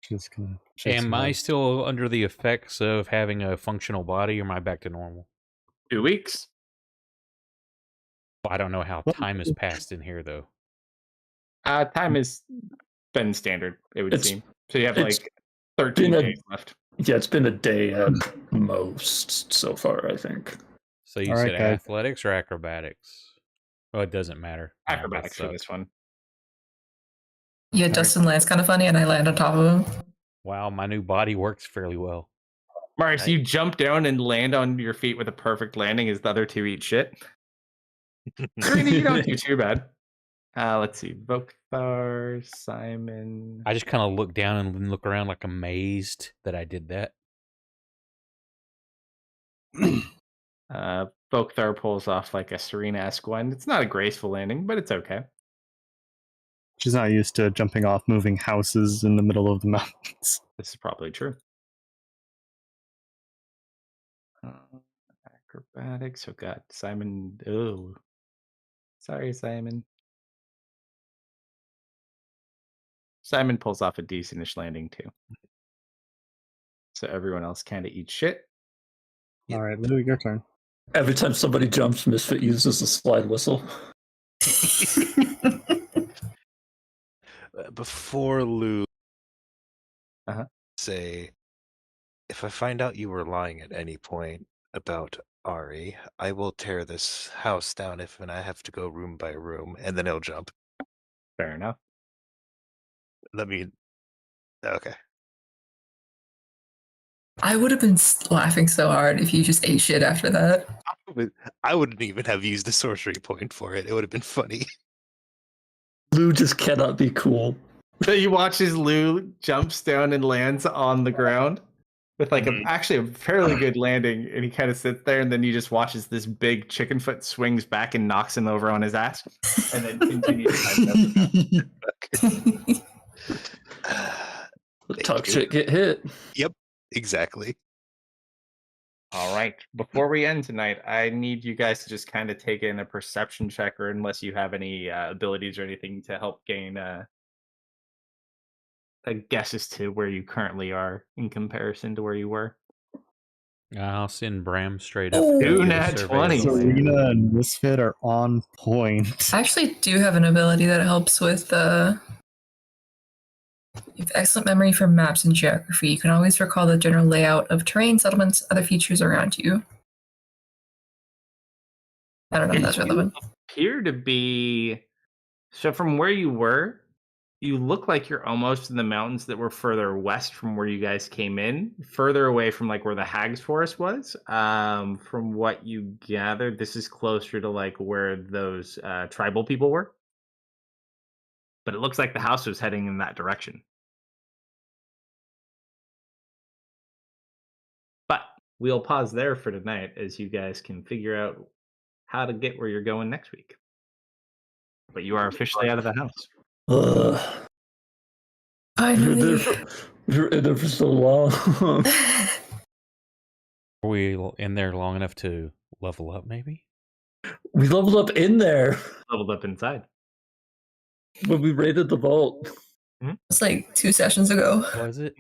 Speaker 3: Just gonna.
Speaker 1: Am I still under the effects of having a functional body, or am I back to normal?
Speaker 2: 2 weeks.
Speaker 1: Well, I don't know how time has passed in here, though.
Speaker 2: Time has been standard, it would seem. So you have
Speaker 4: it's
Speaker 2: like 13 days left.
Speaker 4: Yeah, it's been a day at most so far, I think.
Speaker 1: So you
Speaker 3: All
Speaker 1: said
Speaker 3: right, guys.
Speaker 1: athletics or acrobatics? Well, it doesn't matter.
Speaker 2: Acrobatics for this one.
Speaker 6: Yeah, Dustin lands kind of funny, and I land on top of him.
Speaker 1: Wow, my new body works fairly well.
Speaker 2: Marcus, you jump down and land on your feet with a perfect landing as the other two eat shit. Serena, you don't do too bad. Let's see. Vokthar, Simon.
Speaker 1: I just kind of look down and look around like amazed that I did that.
Speaker 2: Vokthar pulls off like a Serena-esque one. It's not a graceful landing, but it's okay.
Speaker 3: She's not used to jumping off moving houses in the middle of the mountains.
Speaker 2: This is probably true. Acrobatics. Oh god, Simon. Oh, sorry, Simon. Simon pulls off a decentish landing too. So everyone else kind of eats shit.
Speaker 3: All right, Lou, your turn.
Speaker 4: Every time somebody jumps, Misfit uses a slide whistle.
Speaker 5: Before Lou
Speaker 2: Uh-huh.
Speaker 5: say, if I find out you were lying at any point about Ari, I will tear this house down and I have to go room by room, and then he'll jump.
Speaker 2: Fair enough.
Speaker 5: Okay.
Speaker 6: I would have been laughing so hard if you just ate shit after that.
Speaker 5: I wouldn't even have used a sorcery point for it. It would have been funny.
Speaker 4: Lou just cannot be cool.
Speaker 2: So you watch as Lou jumps down and lands on the ground with like actually a fairly good landing, and he kind of sits there, and then you just watch as this big chicken foot swings back and knocks him over on his ass, and then continues.
Speaker 4: Talk shit, get hit.
Speaker 5: Yep, exactly.
Speaker 2: All right. Before we end tonight, I need you guys to just kind of take in a perception check, or unless you have any abilities or anything to help gain a guess as to where you currently are in comparison to where you were.
Speaker 1: I'll send Bram straight up.
Speaker 6: Ooh,
Speaker 1: to get a
Speaker 2: nat
Speaker 1: survey of
Speaker 2: 20s.
Speaker 1: the land.
Speaker 3: Serena and Misfit are on point.
Speaker 6: I actually do have an ability that helps with you have excellent memory for maps and geography. You can always recall the general layout of terrain, settlements, other features around you. I don't know if that's relevant.
Speaker 2: Appear to be so from where you were, you look like you're almost in the mountains that were further west from where you guys came in, further away from like where the Hags Forest was. From what you gathered, this is closer to like where those tribal people were. But it looks like the house was heading in that direction. But we'll pause there for tonight as you guys can figure out how to get where you're going next week. But you are officially out of the house.
Speaker 6: Finally.
Speaker 4: We were in there for so long.
Speaker 1: Are we in there long enough to level up, maybe?
Speaker 4: We leveled up in there
Speaker 2: Leveled up inside.
Speaker 4: when we raided the vault.
Speaker 6: It's like 2 sessions ago.
Speaker 1: Was it?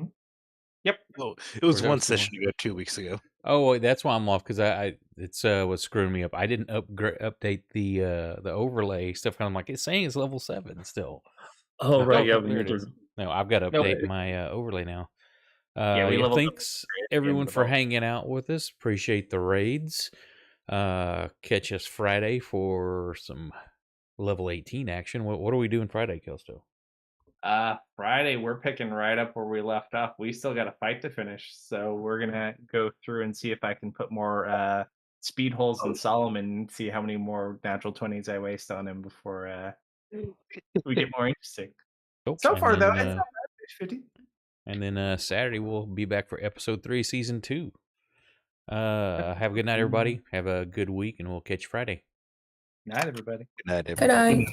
Speaker 2: Yep.
Speaker 5: Oh, it was
Speaker 1: Or that
Speaker 5: one
Speaker 1: was
Speaker 5: session ago, 2 weeks ago.
Speaker 1: Oh, wait, that's why I'm off because it's what's screwing me up. I didn't update the overlay stuff. I'm like, it's saying it's level 7 still.
Speaker 4: Oh, right. Yeah,
Speaker 1: there it is. No, I've got to
Speaker 2: No
Speaker 1: update
Speaker 2: way.
Speaker 1: my overlay now.
Speaker 2: Yeah, we leveled up
Speaker 1: thanks
Speaker 2: at the end of
Speaker 1: everyone
Speaker 2: the
Speaker 1: for
Speaker 2: vault.
Speaker 1: hanging out with us. Appreciate the raids. Catch us Friday for some level 18 action. What are we doing Friday, Kelsto?
Speaker 2: Friday, we're picking right up where we left off. We still got a fight to finish, so we're gonna go through and see if I can put more speed holes in Solomon and see how many more natural 20s I waste on him before we get more interesting.
Speaker 1: Cool.
Speaker 2: So
Speaker 1: And
Speaker 2: far, though,
Speaker 1: then,
Speaker 2: it's not bad. 50.
Speaker 1: And then Saturday we'll be back for episode 3, season 2. Have a good night, everybody. Have a good week, and we'll catch you Friday.
Speaker 2: Night, everybody.
Speaker 5: Good night,
Speaker 6: Good
Speaker 5: everybody.
Speaker 6: night.